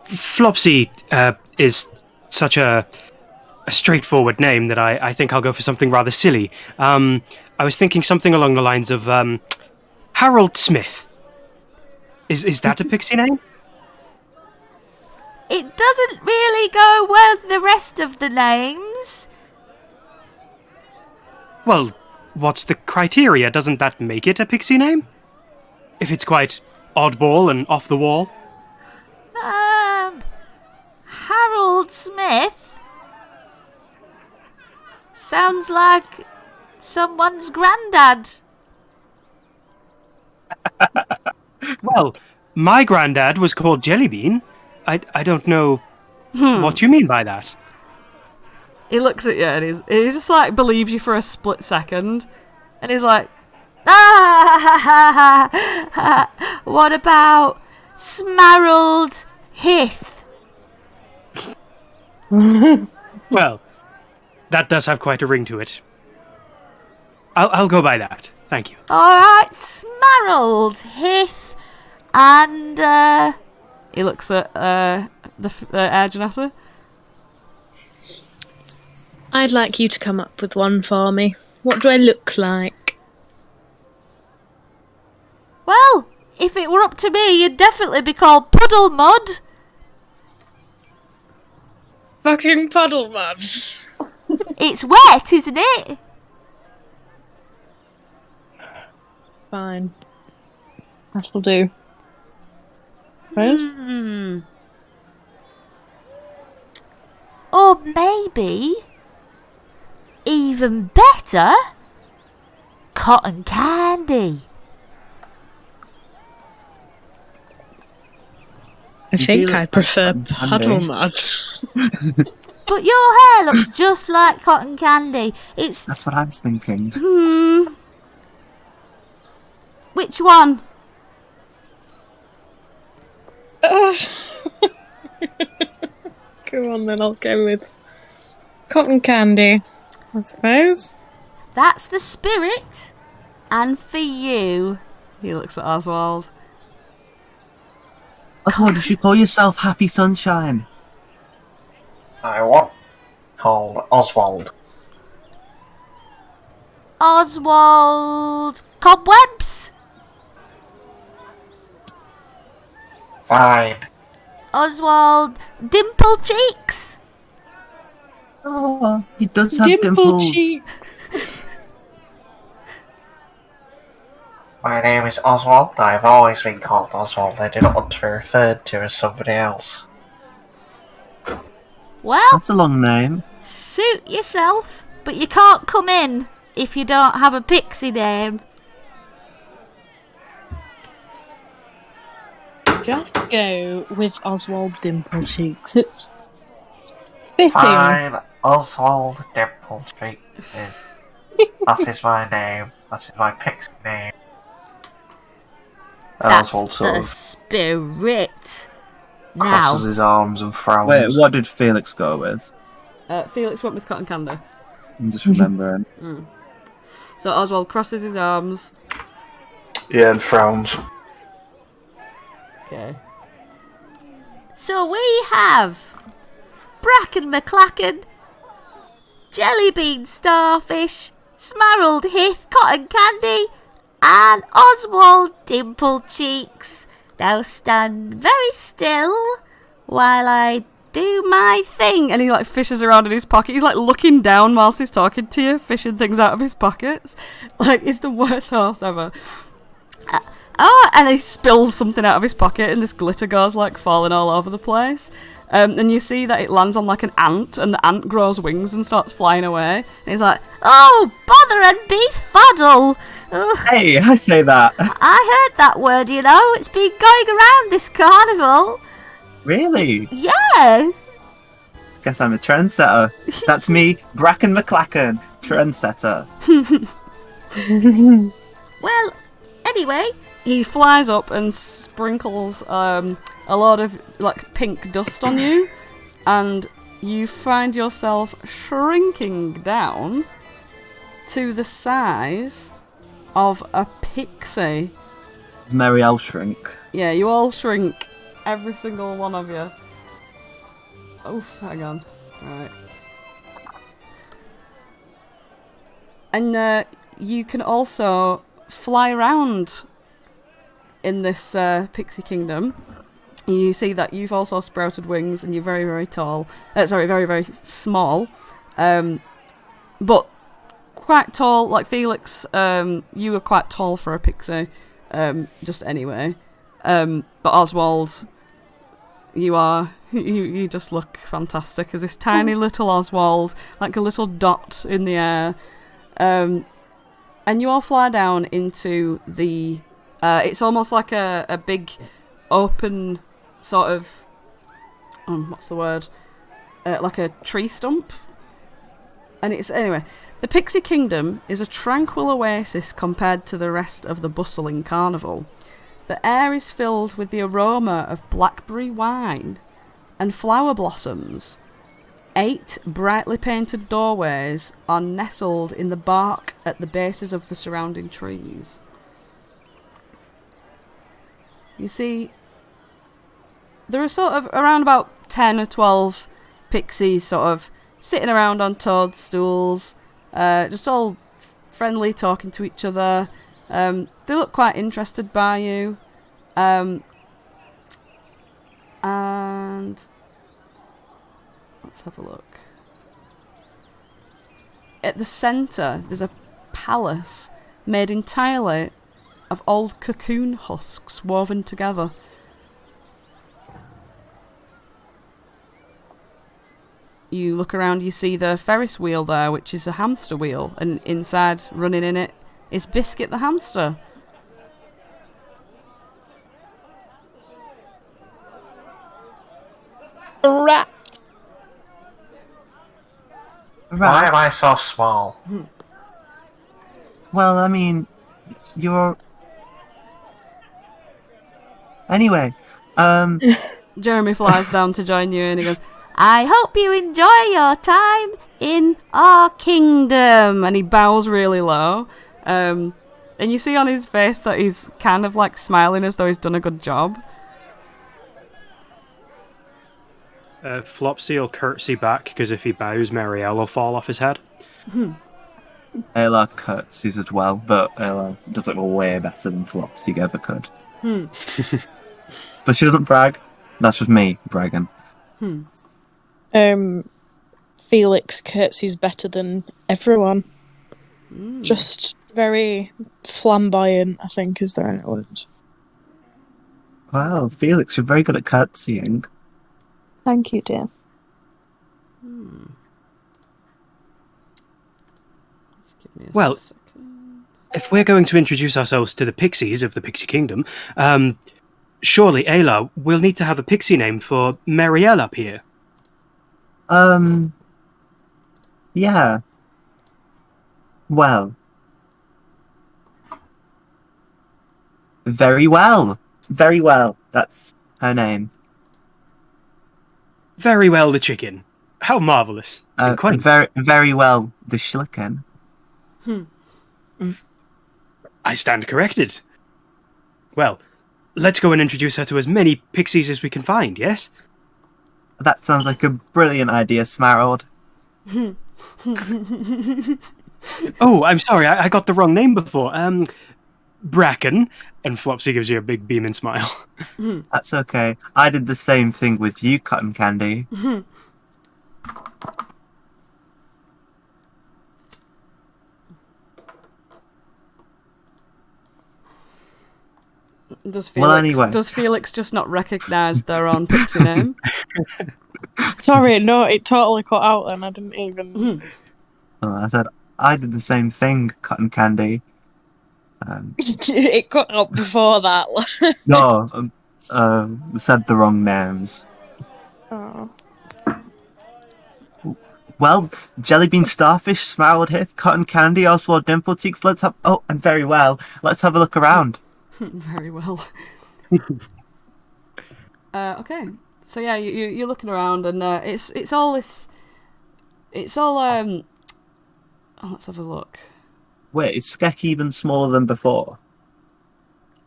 Flopsy is such a straightforward name that I think I'll go for something rather silly. I was thinking something along the lines of Harold Smith. Is that a pixie name? It doesn't really go well with the rest of the names. Well, what's the criteria? Doesn't that make it a pixie name? If it's quite oddball and off the wall? Harold Smith? Sounds like someone's granddad. Well, my granddad was called Jellybean. I don't know what you mean by that. He looks at you and he just like believes you for a split second, and he's like, what about Smarald Hith? Well, that does have quite a ring to it. I'll go by that. Thank you. Alright, Smarald Hith. And, he looks at the air Genasi. I'd like you to come up with one for me. What do I look like? Well, if it were up to me, you'd definitely be called Puddle Mud. Fucking puddle mud. It's wet, isn't it? Fine. That'll do. Rose? Or maybe, even better, Cotton Candy. I think I prefer puddle mud. But your hair looks just like cotton candy. That's what I was thinking. Which one? Go on then, I'll go with cotton candy, I suppose. That's the spirit. And for you. He looks at Oswald. Oswald, you should call yourself Happy Sunshine. I want called Oswald. Oswald Cobwebs. Fine. Oswald Dimple Cheeks. Oh, he does have dimples. Cheeks. My name is Oswald. I've always been called Oswald. I do not want to be referred to as somebody else. Well, That's a long name. suit yourself, but you can't come in. if you don't have a pixie name. Just go with Oswald Dimple Cheeks. It's fitting. Fine, Oswald Dimple Street. That is my name. That is my pixie name. And That's Oswald sort the of spirit. Now, crosses his arms and frowns. Wait, what did Felix go with? Felix went with cotton candy. I'm just remembering. So Oswald crosses his arms. Yeah, and frowns. Okay. so we have Bracken McClacken, Jellybean Starfish, Smarald Hith Cotton Candy, and Oswald Dimple Cheeks. Now stand very still while I do my thing. And he like fishes around in his pocket. He's like looking down whilst he's talking to you, fishing things out of his pockets. Like, he's the worst host ever. And he spills something out of his pocket, and this glitter goes like falling all over the place. And you see that it lands on like an ant, and the ant grows wings and starts flying away. And he's like, Oh, bother and befuddle! Ugh, Hey, I say that. I heard that word, you know. It's been going around this carnival. Really? Yes. Guess I'm a trendsetter. That's me, Bracken McClacken, trendsetter. Well, anyway, he flies up and sprinkles a lot of like pink dust on you, and you find yourself shrinking down to the size of a pixie. Mary L. shrink. Yeah, you all shrink. Every single one of you. Oof, hang on. Alright. And you can also fly around in this pixie kingdom. You see that you've also sprouted wings, and you're very, very tall. Sorry, very, very small. But quite tall, like Felix. You were quite tall for a pixie. Just anyway. But Oswald, you just look fantastic as this tiny little Oswald, like a little dot in the air. And you all fly down into the... it's almost like a big open sort of... what's the word? Like a tree stump. And it's... Anyway, the Pixie Kingdom is a tranquil oasis compared to the rest of the bustling carnival. The air is filled with the aroma of blackberry wine and flower blossoms. 8 brightly painted doorways are nestled in the bark at the bases of the surrounding trees. You see, there are sort of around about 10 or 12 pixies sort of sitting around on toadstools, just all friendly, talking to each other. They look quite interested by you. And let's have a look. At the centre, there's a palace made entirely of old cocoon husks woven together. You look around, you see the Ferris wheel there, which is a hamster wheel, and inside, running in it, is Biscuit the hamster. Rat. Why am I so small? Well, I mean, you're... Anyway, Jeremy flies down to join you and he goes, I hope you enjoy your time in our kingdom. And he bows really low. And you see on his face that he's kind of like smiling as though he's done a good job. Flopsy will curtsy back, because if he bows, Marielle will fall off his head. Aelar curtsies as well, but Aelar does it way better than Flopsy ever could. But she doesn't brag. That's just me bragging. Felix curtsies better than everyone. Just very flamboyant, I think, is the right word. Wow, Felix, you're very good at curtsying. Thank you, dear. Just give Well, if we're going to introduce ourselves to the pixies of the Pixie Kingdom, surely, Aelar, we'll need to have a pixie name for Marielle up here. Yeah. Well. Very well. Very well. That's her name. Very well, the chicken. How marvellous. And quaint. Very well, the schlicken. I stand corrected. Well, let's go and introduce her to as many pixies as we can find, yes? That sounds like a brilliant idea, Smarald. Oh, I'm sorry, I got the wrong name before. Bracken. And Flopsy gives you a big beaming smile. That's okay. I did the same thing with you, Cotton Candy. Does Felix just not recognise their own pixie name? Sorry, no, it totally cut out then. I didn't even... I said, I did the same thing, Cotton Candy. It cut out before that. No, said the wrong names. Oh. Well, Jellybean Starfish, Smarald Hith, Cotton Candy, Oswald Dimple Cheeks, let's have... Oh, and very well. Let's have a look around. Very well. Okay. So yeah, you're looking around and it's all this... It's all... Oh, let's have a look. Wait, is Skek even smaller than before?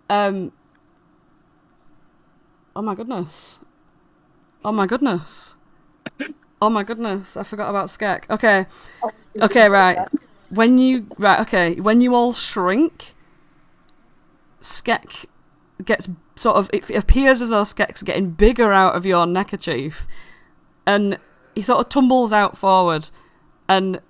Oh my goodness. Oh my goodness. Oh my goodness, I forgot about Skek. Okay. Okay, right. When you all shrink, Skek gets sort of... It appears as though Skek's getting bigger out of your neckerchief. And he sort of tumbles out forward. And...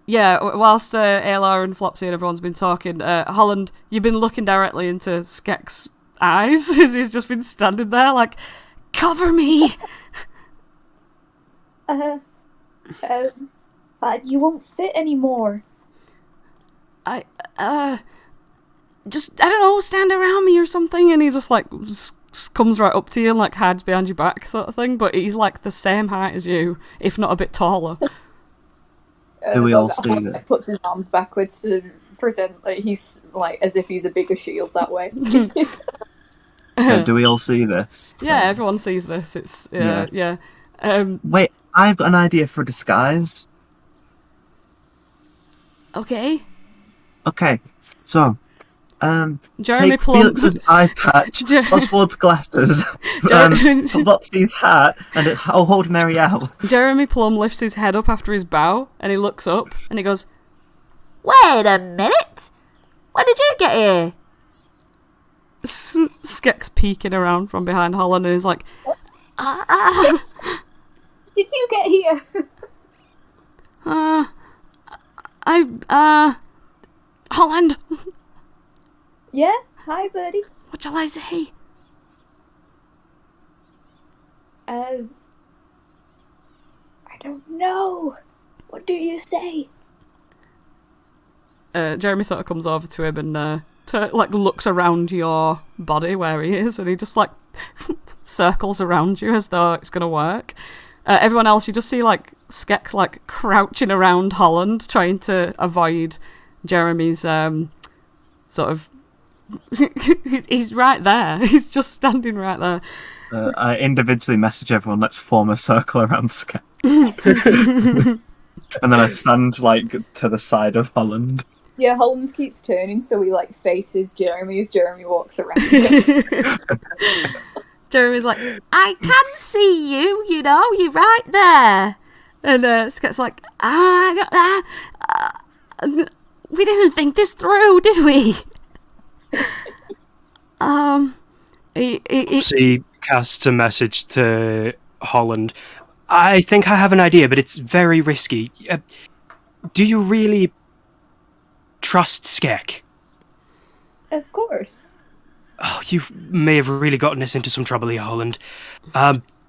yeah, whilst Aelar and Flopsy and everyone's been talking, Holland, you've been looking directly into Skek's eyes as he's just been standing there like, cover me! You won't fit anymore. Just, I don't know, stand around me or something, and he just like just comes right up to you and like hides behind your back sort of thing, but he's like the same height as you, if not a bit taller. Do we all see that? Puts his arms backwards to pretend like he's like as if he's a bigger shield that way. Do we all see this? Yeah, everyone sees this. It's yeah. Wait, I've got an idea for a disguise. Okay. Okay, so Jeremy take Plum. Felix's eye patch, Oswald's glasses, Flopsy's hat, and I'll hold Marielle. Jeremy Plum lifts his head up after his bow, and he looks up, and he goes, Wait a minute! When did you get here? Skek's peeking around from behind Holland, and he's like, Did you get here? Holland! Yeah? Hi, buddy. What shall I say? I don't know. What do you say? Jeremy sort of comes over to him and looks around your body where he is, and he just like circles around you as though it's gonna work. Everyone else, you just see like Skek's like crouching around Holland, trying to avoid Jeremy's sort of. He's right there. He's just standing right there. I individually message everyone, let's form a circle around Skek. And then I stand like to the side of Holland. Yeah, Holland keeps turning so he like faces Jeremy as Jeremy walks around. Jeremy's like, I can see you, you know, you're right there. And Skek's like, we didn't think this through, did we? She casts a message to Holland. I think I have an idea, but it's very risky. Do you really trust Skek? Of course. Oh, you may have really gotten us into some trouble here, Holland.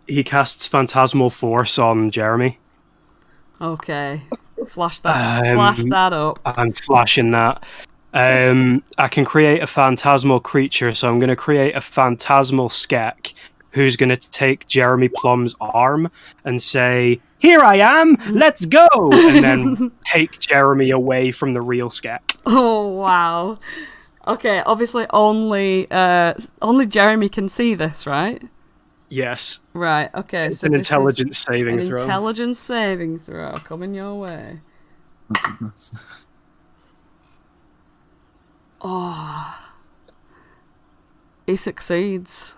He casts Phantasmal Force on Jeremy. okay. Flash that up. I'm flashing that. I can create a phantasmal creature, so I'm going to create a phantasmal skek who's going to take Jeremy Plum's arm and say, "Here I am, let's go!" and then take Jeremy away from the real skek. Oh, wow. Okay, obviously only Jeremy can see this, right? Yes. Right, okay. It's so an this intelligence is saving an throw. intelligence saving throw coming your way. Oh, goodness. Oh. He succeeds.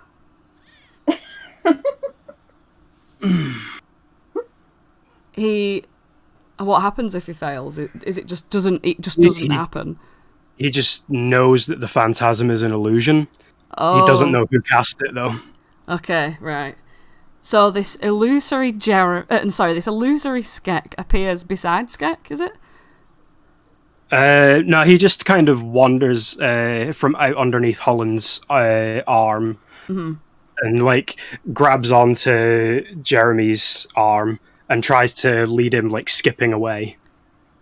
What happens if he fails? It just doesn't happen? He just knows that the phantasm is an illusion. Oh. He doesn't know who cast it, though. Okay, right. So this illusory skek appears beside skek, is it? No, he just kind of wanders from out underneath Holland's arm and like grabs onto Jeremy's arm and tries to lead him like skipping away.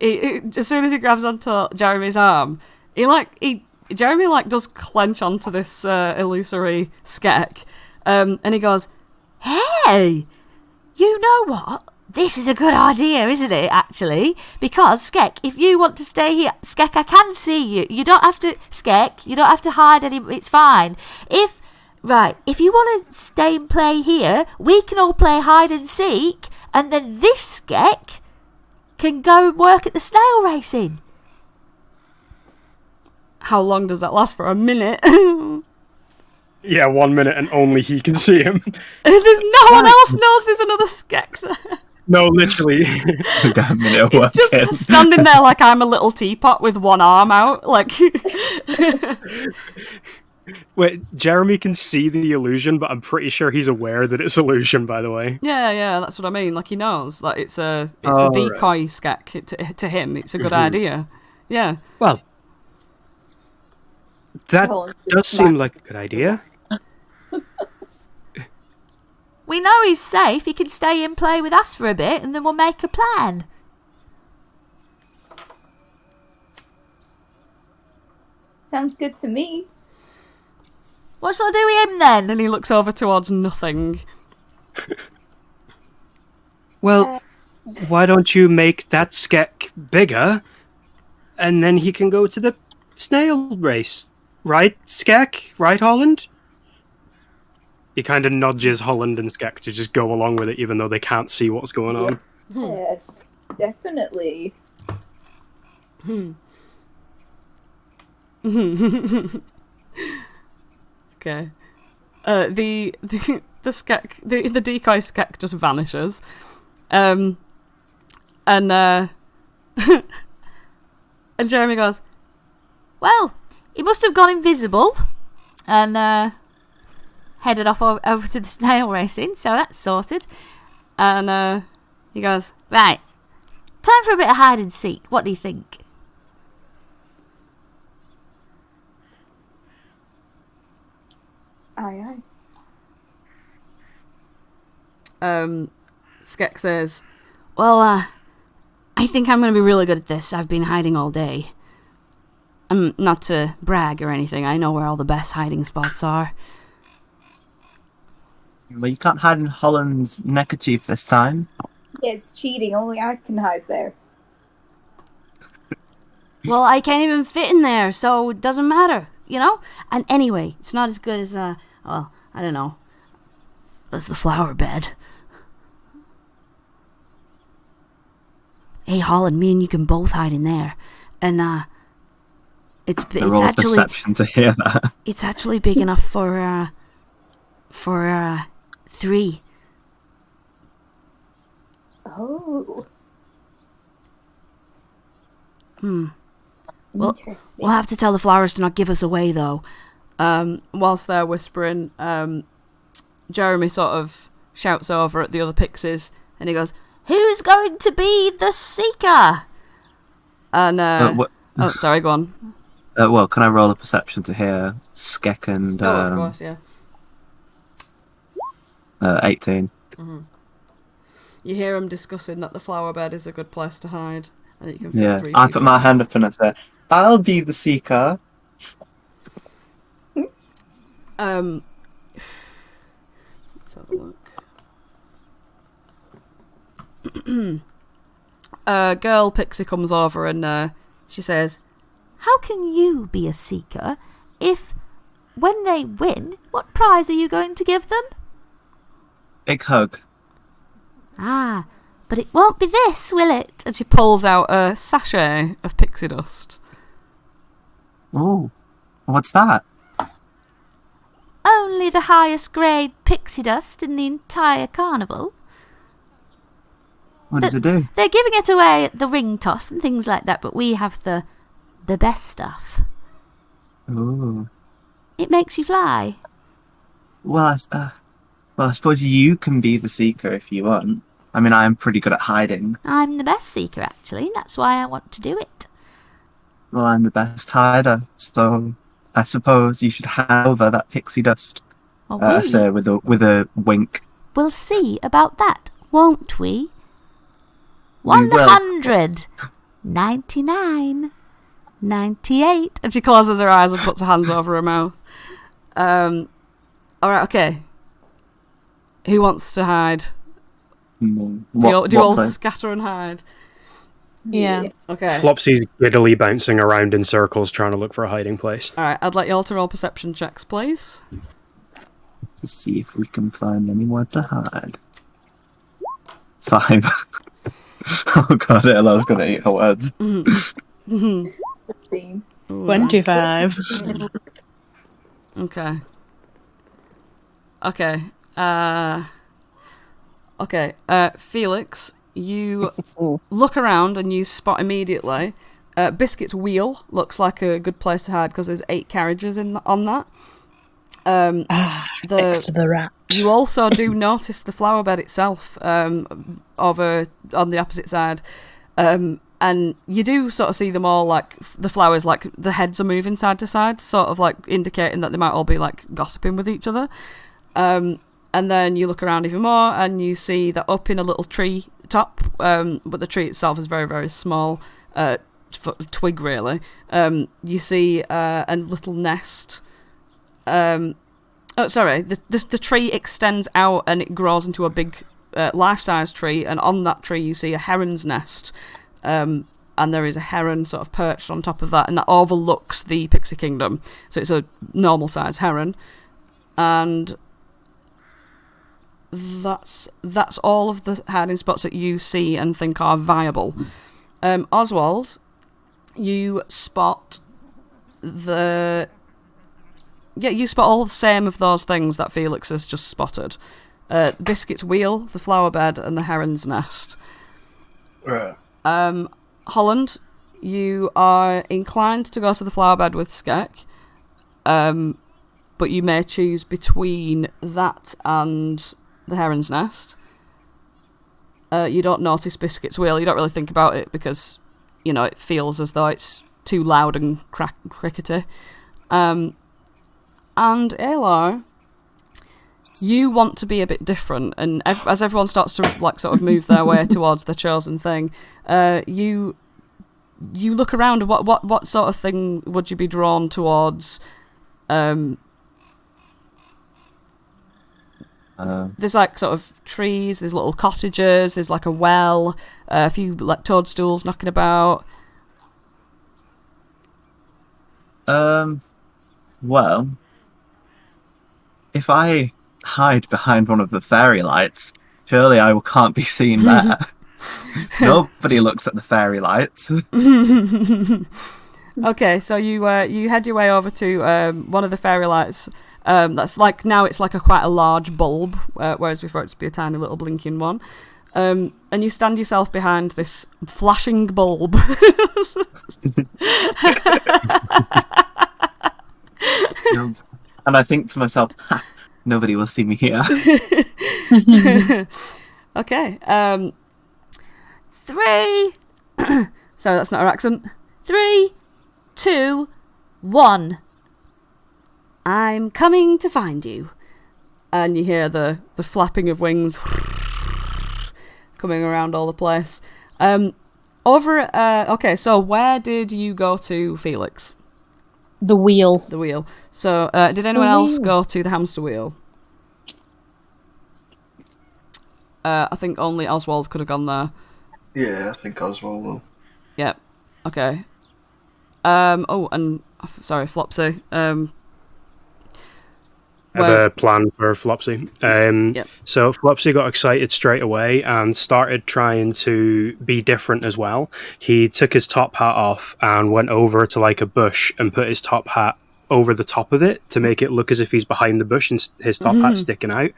As soon as he grabs onto Jeremy's arm, Jeremy does clench onto this illusory skek, and he goes, Hey, you know what? This is a good idea, isn't it, actually? Because, Skek, if you want to stay here... Skek, I can see you. You don't have to... Skek, you don't have to hide any... It's fine. If you want to stay and play here, we can all play hide and seek, and then this Skek can go and work at the snail racing. How long does that last for? A minute? Yeah, 1 minute, and only he can see him. There's no one else knows there's another skek there. No, literally. It's just standing there like I'm a little teapot with one arm out. Like. Wait, Jeremy can see the illusion, but I'm pretty sure he's aware that it's illusion, by the way. Yeah, that's what I mean. Like, he knows that it's a decoy skek. To him, it's a good idea. Yeah. Well, that does seem like a good idea. We know he's safe. He can stay and play with us for a bit, and then we'll make a plan. Sounds good to me. What shall I do with him then? And he looks over towards nothing. Well, why don't you make that skek bigger, and then he can go to the snail race? Right, Skek? Right, Holland? He kind of nudges Holland and Skek to just go along with it, even though they can't see what's going on. Yes, definitely. Okay. The skek, the decoy skek just vanishes. And and Jeremy goes, well, he must have gone invisible and headed off over to the snail racing, so that's sorted. And he goes, right, time for a bit of hide and seek. What do you think? Aye. Skek says, well, I think I'm going to be really good at this. I've been hiding all day. Not to brag or anything, I know where all the best hiding spots are. Well, you can't hide in Holland's neckerchief this time. Yeah, it's cheating. Only I can hide there. Well, I can't even fit in there, so it doesn't matter, you know? And anyway, it's not as good as, well, I don't know, as the flower bed. Hey, Holland, me and you can both hide in there. And, it's roll actually perception to hear that. It's actually big enough for 3. Oh. Well, Interesting. we'll have to tell the flowers to not give us away, though. whilst they're whispering, Jeremy sort of shouts over at the other pixies, and he goes, "Who's going to be the seeker?" And oh, sorry, go on. Well, can I roll a perception to hear Skek and of course, yeah. 18. Mm-hmm. you hear them discussing that the flower bed is a good place to hide. And that you can fit Yeah, 3 I people put my in. hand up and I say, I'll be the seeker. Let's have a look. A girl Pixie comes over and she says, How can you be a seeker if, when they win, what prize are you going to give them? Big hug. Ah, but it won't be this, will it? and she pulls out a sachet of pixie dust. Ooh, what's that? Only the highest grade pixie dust in the entire carnival. What does it do? They're giving it away at the ring toss and things like that, but we have the best stuff. Ooh. It makes you fly. Well, I suppose you can be the seeker if you want. I mean, I am pretty good at hiding. I'm the best seeker, actually, and that's why I want to do it. Well, I'm the best hider, so I suppose you should hand over that pixie dust. Well, I say with a wink. we'll see about that, won't we? We will. 100, 99, 98. And she closes her eyes and puts her hands over her mouth. Alright, okay. Who wants to hide? Do you all scatter and hide? Yeah. Okay. Flopsy's giddily bouncing around in circles trying to look for a hiding place. Alright, I'd like you all to roll perception checks, please. To see if we can find anywhere to hide. 5. Oh god, Aelar's gonna eat her words. 15. 25. Okay. Felix, you look around and you spot immediately. Biscuit's wheel looks like a good place to hide because there's 8 carriages on that. Next to the rat. You also do notice the flower bed itself over on the opposite side. And you do sort of see them all, like, the flowers, like, the heads are moving side to side, sort of, like, indicating that they might all be, like, gossiping with each other. And then you look around even more, and you see that up in a little tree top, but the tree itself is very, very small, twig, really. You see a little nest. The tree extends out, and it grows into a big, life-size tree, and on that tree you see a heron's nest. And there is a heron sort of perched on top of that, and that overlooks the Pixie Kingdom. So it's a normal-sized heron. And that's all of the hiding spots that you see and think are viable. Oswald, you spot you spot all the same of those things that Felix has just spotted. Biscuit's wheel, the flower bed, and the heron's nest. Holland, you are inclined to go to the flower bed with Skek, but you may choose between that and the heron's nest. You don't notice Biscuit's wheel. You don't really think about it because, you know, it feels as though it's too loud and crickety. And Aelar, you want to be a bit different, and as everyone starts to like sort of move their way towards the chosen thing, you look around. And what sort of thing would you be drawn towards? There's like sort of trees. There's little cottages. There's like a well. A few like toadstools knocking about. Well, if I hide behind one of the fairy lights, surely I can't be seen there. Nobody looks at the fairy lights. Okay, so you head your way over to one of the fairy lights. That's like now it's like quite a large bulb, whereas before it used to be a tiny little blinking one. And you stand yourself behind this flashing bulb. And I think to myself, nobody will see me here. Okay. 3. Sorry, that's not her accent. 3, 2, 1. I'm coming to find you. And you hear the flapping of wings coming around all the place. Okay, so where did you go to, Felix? The wheel. The wheel. So, did anyone else go to the hamster wheel? I think only Oswald could have gone there. Yeah, I think Oswald will. Yep. Okay. Sorry, Flopsy. I have a plan for Flopsy. Yep. So Flopsy got excited straight away and started trying to be different as well. He took his top hat off and went over to like a bush and put his top hat over the top of it to make it look as if he's behind the bush and his top hat's sticking out.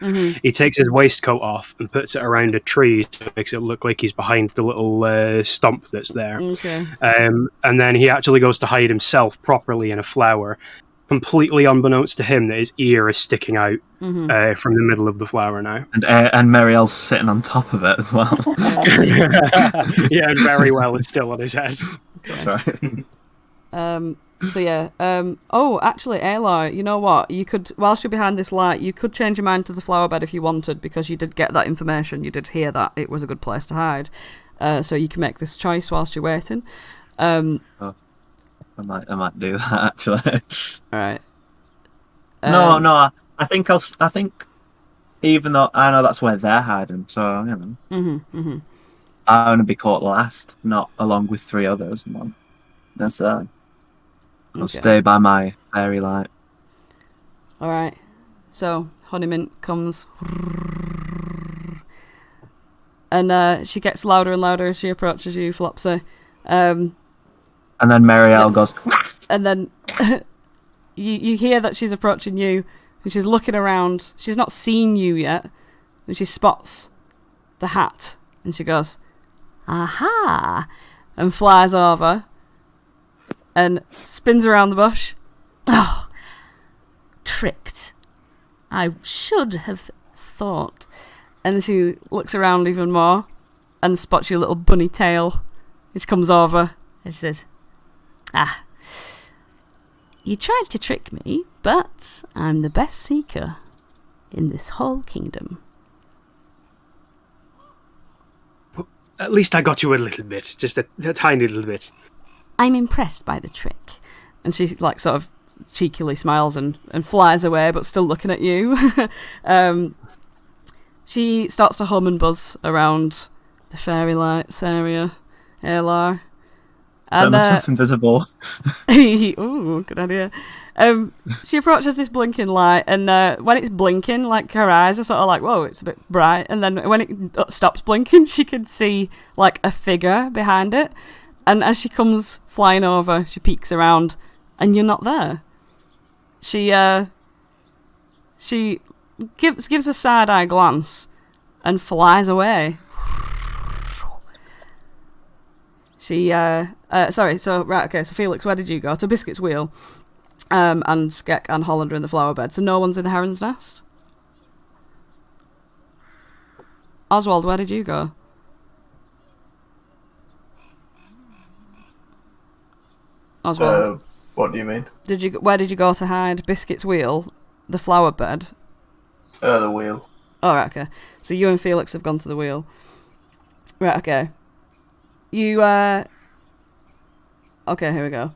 He takes his waistcoat off and puts it around a tree so it makes it look like he's behind the little stump that's there. Okay. And then he actually goes to hide himself properly in a flower, completely unbeknownst to him that his ear is sticking out from the middle of the flower now. And Marielle's sitting on top of it as well. Yeah, and very well it's still on his head. That's right. So yeah. Actually, Aelar, you know what? You could, whilst you're behind this light, you could change your mind to the flower bed if you wanted, because you did get that information. You did hear that it was a good place to hide. So you can make this choice whilst you're waiting. I might do that actually. All right. No. I think even though I know that's where they're hiding, so you know, I want to be caught last, not along with 3 others. That's I'll stay by my fairy light. All right. So Honeymint comes, and she gets louder and louder as she approaches you, Flopsy. And then Marielle goes, and then you hear that she's approaching you, and she's looking around. She's not seen you yet, and she spots the hat, and she goes, "Aha!" and flies over, and spins around the bush. Oh, tricked. I should have thought. And she looks around even more, and spots your little bunny tail, which comes over, and she says, "Ah, you tried to trick me, but I'm the best seeker in this whole kingdom." At least I got you a little bit, just a tiny little bit. I'm impressed by the trick. And she like sort of cheekily smiles and flies away, but still looking at you. She starts to hum and buzz around the fairy lights area, Aelar. Put myself invisible. Ooh, good idea. She approaches this blinking light, and when it's blinking, like her eyes are sort of like, whoa, it's a bit bright. And then when it stops blinking, she can see like a figure behind it. And as she comes flying over, she peeks around, and you're not there. She gives a side-eye glance and flies away. So Felix, where did you go? To Biscuit's Wheel, and Skek and Holland are in the flower bed, so no one's in the Heron's Nest? Oswald, where did you go? Oswald, What do you mean? Where did you go to hide? Biscuit's Wheel, the flower bed? The wheel. Oh, right, okay. So you and Felix have gone to the wheel. Right, okay. You, okay, here we go.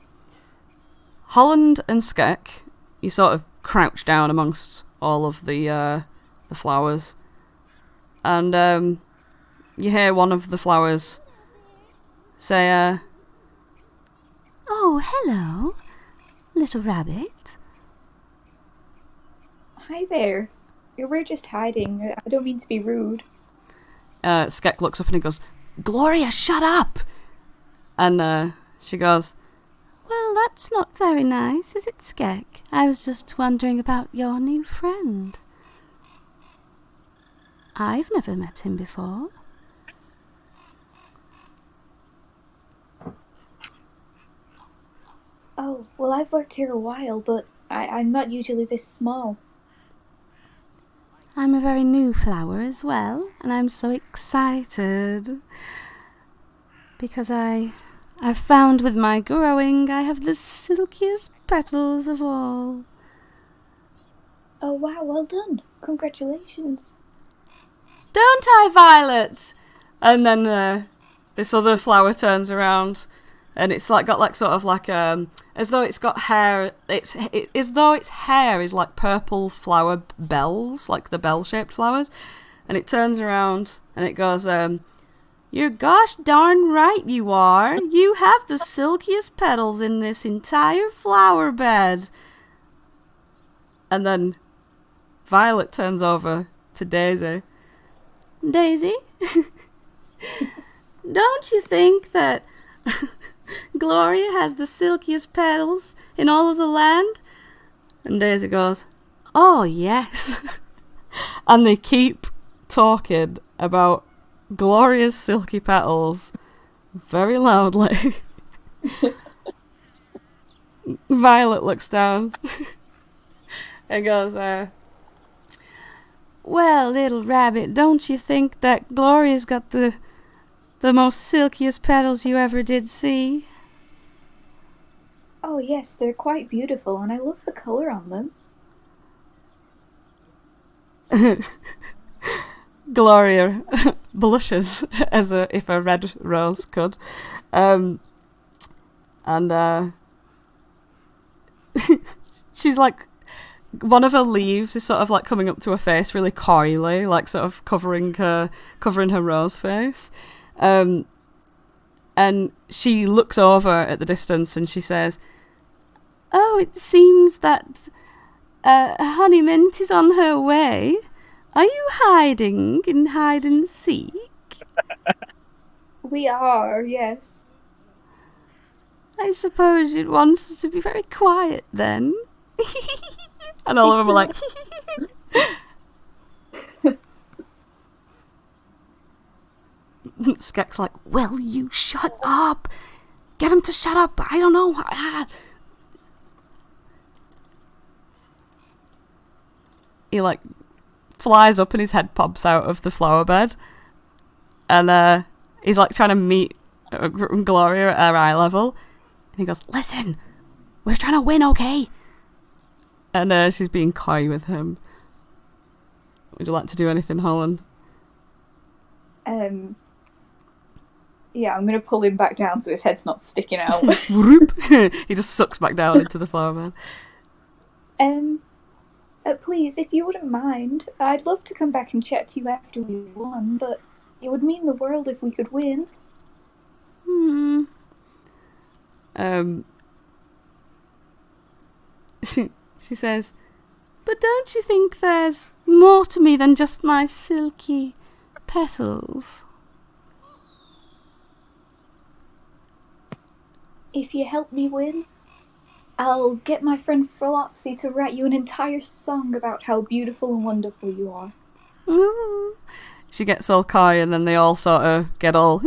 Holland and Skek, you sort of crouch down amongst all of the flowers. And, you hear one of the flowers say, "Oh, hello, little rabbit." Hi there. We're just hiding. I don't mean to be rude. Skek looks up and he goes, "Gloria, shut up!" And she goes, "Well, that's not very nice, is it, Skek? I was just wondering about your new friend. I've never met him before." Oh, well, I've worked here a while, but I'm not usually this small. I'm a very new flower as well, and I'm so excited. Because I've found with my growing, I have the silkiest petals of all. Oh, wow, well done. Congratulations. "Don't I, Violet?" And then this other flower turns around, and it's like got like sort of like as though it's got hair. As though its hair is like purple flower bells, like the bell-shaped flowers. And it turns around and it goes, "You're gosh darn right you are. You have the silkiest petals in this entire flower bed." And then Violet turns over to Daisy. "Daisy, don't you think that Gloria has the silkiest petals in all of the land?" And Daisy goes, "Oh, yes." And they keep talking about Gloria's silky petals very loudly. Violet looks down and goes, "Well, little rabbit, don't you think that Gloria's got the most silkiest petals you ever did see?" Oh yes, they're quite beautiful, and I love the colour on them. Gloria blushes as if a red rose could. And she's like, one of her leaves is sort of like coming up to her face really coyly, like sort of covering her rose face. And she looks over at the distance and she says, "Oh, it seems that Honeymint is on her way. Are you hiding in hide and seek?" We are, yes. "I suppose you'd want us to be very quiet then." And all of them are like, Skek's like, "Will you shut up? Get him to shut up. I don't know." He like flies up and his head pops out of the flower bed. And he's like trying to meet Gloria at her eye level. And he goes, "Listen, we're trying to win, okay?" And she's being coy with him. Would you like to do anything, Holland? Yeah, I'm gonna pull him back down so his head's not sticking out. He just sucks back down into the flower bed. Please, if you wouldn't mind, I'd love to come back and chat to you after we won, but it would mean the world if we could win. She says, "But don't you think there's more to me than just my silky petals?" If you help me win, I'll get my friend Flopsy to write you an entire song about how beautiful and wonderful you are. Ooh. She gets all coy and then they all sort of get all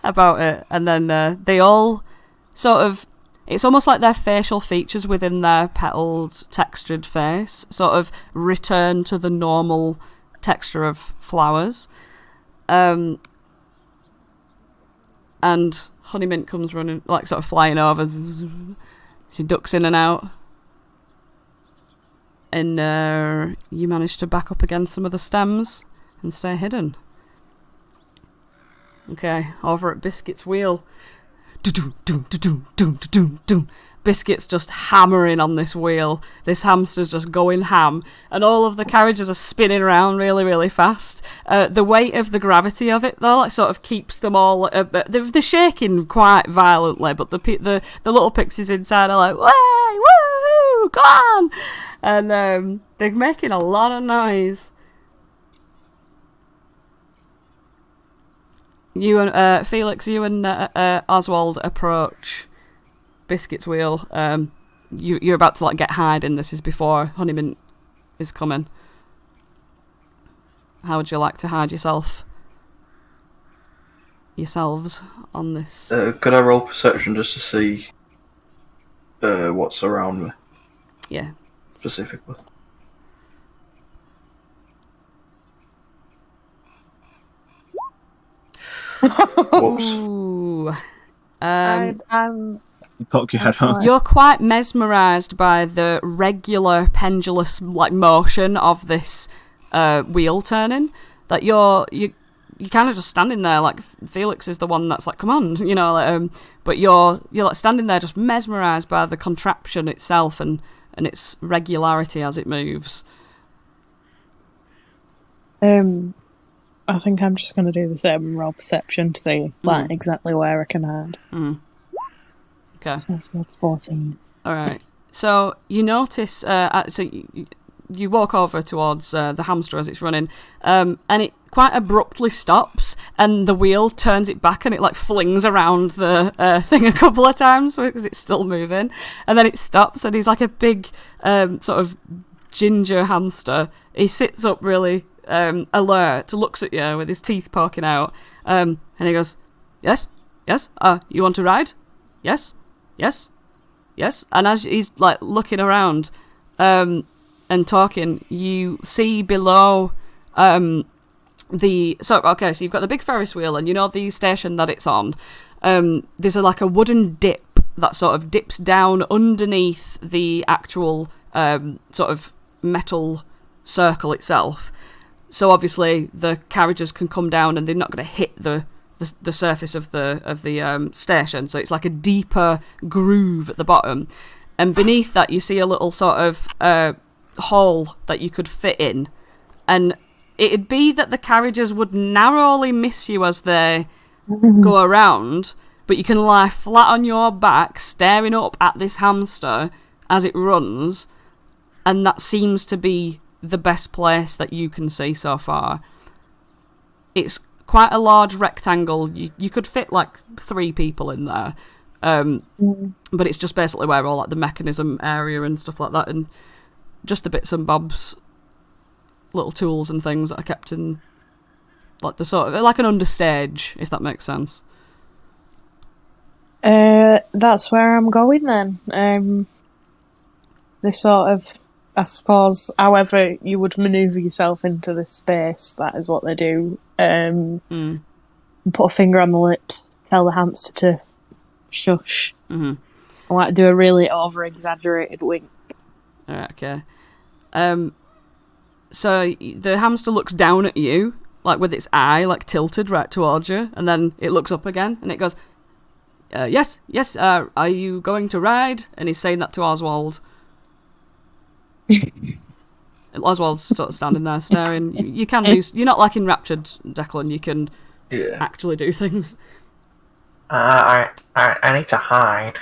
about it. And then they all sort of... It's almost like their facial features within their petaled, textured face sort of return to the normal texture of flowers. And Honeymint comes running, like sort of flying over. She ducks in and out. And you manage to back up against some of the stems and stay hidden. Okay, over at Biscuit's wheel. Biscuit's just hammering on this wheel. This hamster's just going ham. And all of the carriages are spinning around really, really fast. The weight of the gravity of it, though, like, sort of keeps them all... they're shaking quite violently, but the little pixies inside are like, "Way, woo, go on!" And they're making a lot of noise. You and Felix, you and Oswald approach Biscuit's wheel. You're about to like get hiding. This is before Honeymint is coming. How would you like to hide yourselves on this? Could I roll perception just to see what's around me? Yeah. Specifically. Whoops. Ooh. I'm You poke your head on. You're quite mesmerised by the regular pendulous like motion of this wheel turning. That you're kind of just standing there, like, Felix is the one that's like, come on, you know, like, but you're like standing there just mesmerised by the contraption itself and its regularity as it moves. I think I'm just going to do the same and roll perception to see like exactly where I can hide. Okay. So that's 14. Alright. So you notice, you walk over towards the hamster as it's running, and it quite abruptly stops, and the wheel turns it back, and it like flings around the thing a couple of times because it's still moving, and then it stops, and he's like a big sort of ginger hamster. He sits up really alert, looks at you with his teeth poking out, and he goes, yes, you want to ride? Yes, and as he's like looking around and talking, you see below so you've got the big Ferris wheel, and you know the station that it's on. There's like a wooden dip that sort of dips down underneath the actual sort of metal circle itself. So obviously the carriages can come down and they're not going to hit the surface of the station. So it's like a deeper groove at the bottom, and beneath that you see a little sort of hole that you could fit in, and it'd be that the carriages would narrowly miss you as they go around, but you can lie flat on your back staring up at this hamster as it runs, and that seems to be the best place that you can see so far. It's quite a large rectangle. You could fit like 3 people in there, but it's just basically where all like the mechanism area and stuff like that, and just the bits and bobs, little tools and things that are kept in like the sort of like an understage, if that makes sense. That's where I'm going then. They sort of, I suppose, however you would manoeuvre yourself into this space, that is what they do. Put a finger on the lips, tell the hamster to shush. I want to do a really over-exaggerated wink. Alright, okay. So the hamster looks down at you, like with its eye like tilted right towards you, and then it looks up again, and it goes, yes, are you going to ride? And he's saying that to Oswald. Oswald's sort of standing there staring. You can do. You're not like enraptured, Declan. You can actually do things. I need to hide.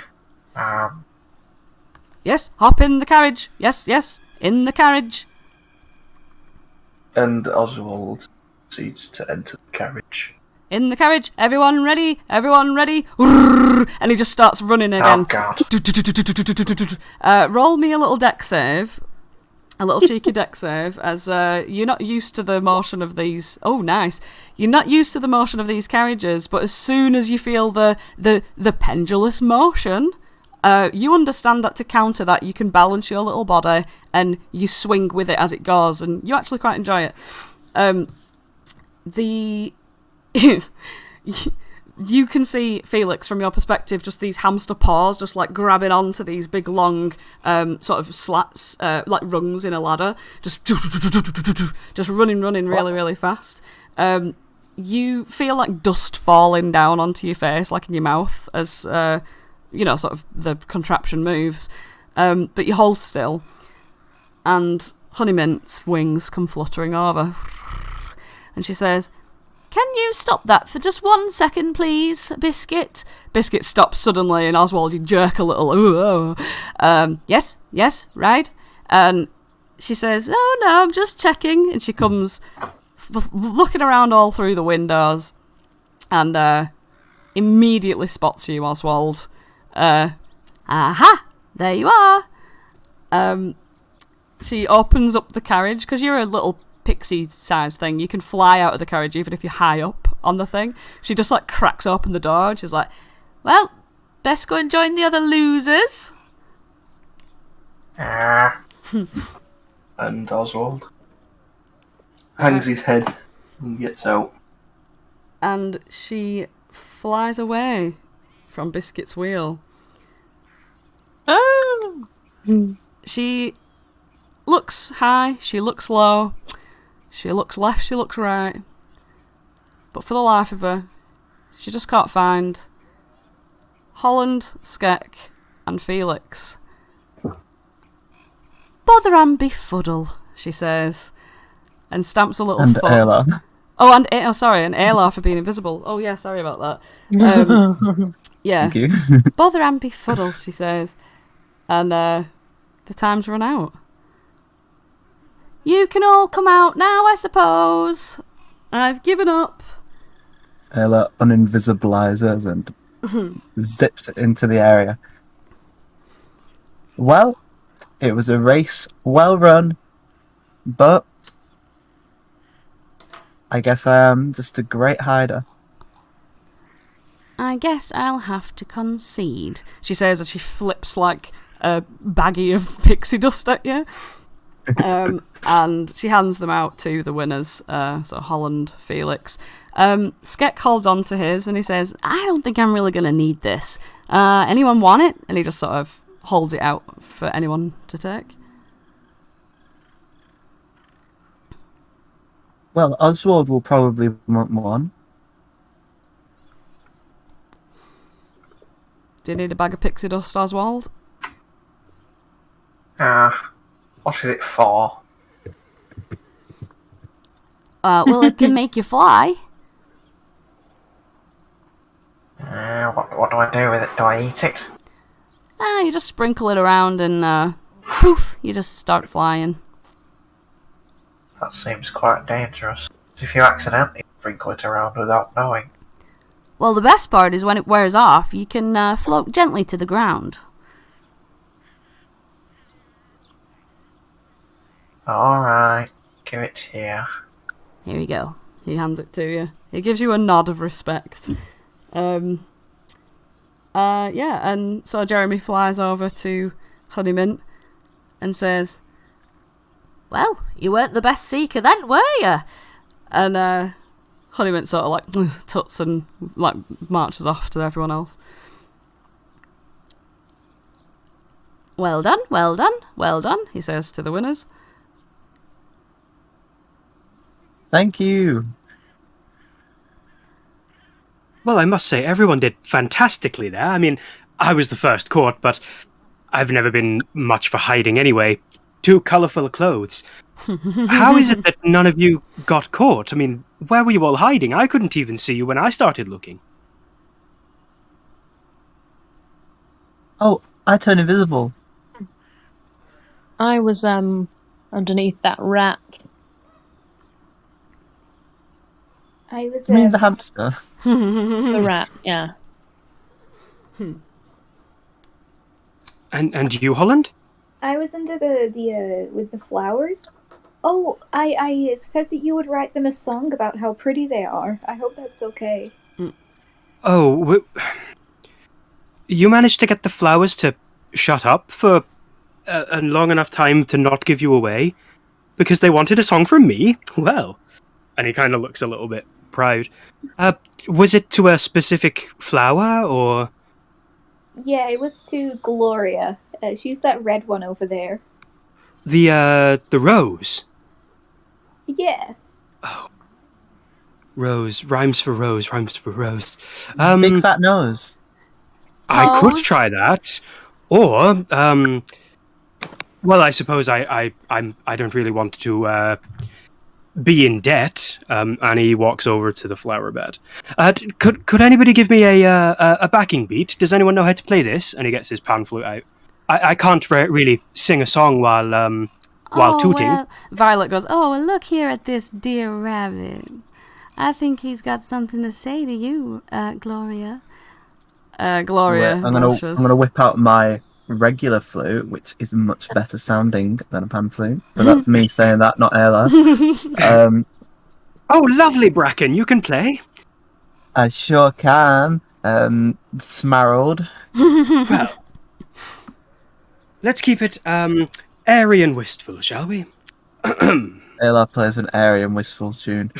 Yes, hop in the carriage. Yes, in the carriage. And Oswald proceeds to enter the carriage. In the carriage. Everyone ready? And he just starts running again. Oh, God. Roll me a little deck save. A little cheeky deck save, as you're not used to the motion of these. Oh, nice! You're not used to the motion of these carriages, but as soon as you feel the pendulous motion, you understand that to counter that, you can balance your little body and you swing with it as it goes, and you actually quite enjoy it. You can see, Felix, from your perspective, just these hamster paws just like grabbing onto these big long sort of slats, like rungs in a ladder, just running really, really fast. You feel like dust falling down onto your face, like in your mouth, as sort of the contraption moves. But you hold still, and Honeymint's wings come fluttering over, and she says, "Can you stop that for just 1 second, please, Biscuit?" Biscuit stops suddenly, and Oswald, you jerk a little. Ooh, oh. Yes, right. And she says, "Oh no, I'm just checking." And she comes looking around all through the windows, and immediately spots you, Oswald. Aha! There you are. She opens up the carriage, because you're a little pixie-sized thing. You can fly out of the carriage even if you're high up on the thing. She just like cracks open the door, and she's like, "Well, best go and join the other losers." And Oswald hangs his head and gets out. And she flies away from Biscuit's wheel. Oh! She looks high, she looks low, she looks left, she looks right. but for the life of her, she just can't find Holland, Skek, and Felix. Bother and befuddle, she says, and stamps a little And foot. Aelar. Oh, and Aelar for being invisible. Oh, yeah, sorry about that. Yeah. Thank you. Bother and befuddle, she says. And the time's run out. You can all come out now, I suppose. I've given up. Aelar uninvisibilizes and zips into the area. Well, it was a race well run, but I guess I am just a great hider. I guess I'll have to concede, she says as she flips like a baggie of pixie dust at you. And she hands them out to the winners, so Holland, Felix. Skek holds on to his and he says, I don't think I'm really going to need this. Anyone want it? And he just sort of holds it out for anyone to take. Well, Oswald will probably want one. Do you need a bag of pixie dust, Oswald? What is it for? Well, it can make you fly. What do I do with it? Do I eat it? You just sprinkle it around and poof, you just start flying. That seems quite dangerous. If you accidentally sprinkle it around without knowing. Well, the best part is when it wears off, you can float gently to the ground. Alright, give it here. Here you go. He hands it to you. He gives you a nod of respect. Yeah, and so Jeremy flies over to Honeymint and says, Well, you weren't the best seeker then, were you? and Honeymint sort of like tuts and like marches off to everyone else. Well done, well done, well done, he says to the winners. Thank you. Well, I must say, everyone did fantastically there. I mean, I was the first caught, but I've never been much for hiding anyway. Too colourful clothes. How is it that none of you got caught? I mean, where were you all hiding? I couldn't even see you when I started looking. Oh, I turned invisible. I was underneath that rat. I was I mean, the hamster. The rat, yeah. And you, Holland? I was under the with the flowers. Oh, I said that you would write them a song about how pretty they are. I hope that's okay. Oh, you managed to get the flowers to shut up for a long enough time to not give you away? Because they wanted a song from me? Well, and he kind of looks a little bit proud. Was it to a specific flower, or...? Yeah, it was to Gloria. She's that red one over there. The rose? Yeah. Oh. Rose. Rhymes for rose, rhymes for rose. Big fat nose. I could Toes? try that. Or, well, I suppose I don't really want to, be in debt. And he walks over to the flower bed. Could anybody give me a backing beat? Does anyone know how to play this? And he gets his pan flute out. I can't really sing a song while tooting. Well, Violet goes, oh, well, look here at this dear rabbit. I think he's got something to say to you, Gloria. Gloria I'm gonna whip out my regular flute, which is much better sounding than a pan flute. But that's me saying that, not Aelar. Oh, lovely, Bracken. You can play. I sure can. Smarled. Well, let's keep it airy and wistful, shall we? Aelar plays an airy and wistful tune.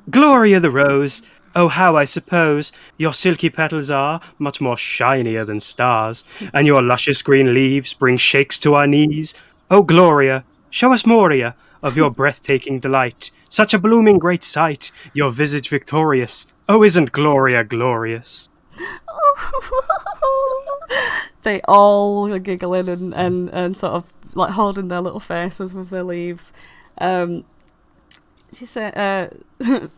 Gloria the rose, oh how I suppose your silky petals are much more shinier than stars, and your luscious green leaves bring shakes to our knees. Oh Gloria, show us Moria, of your breathtaking delight. Such a blooming great sight, your visage victorious. Oh, isn't Gloria glorious? They all are giggling and sort of like holding their little faces with their leaves. She said,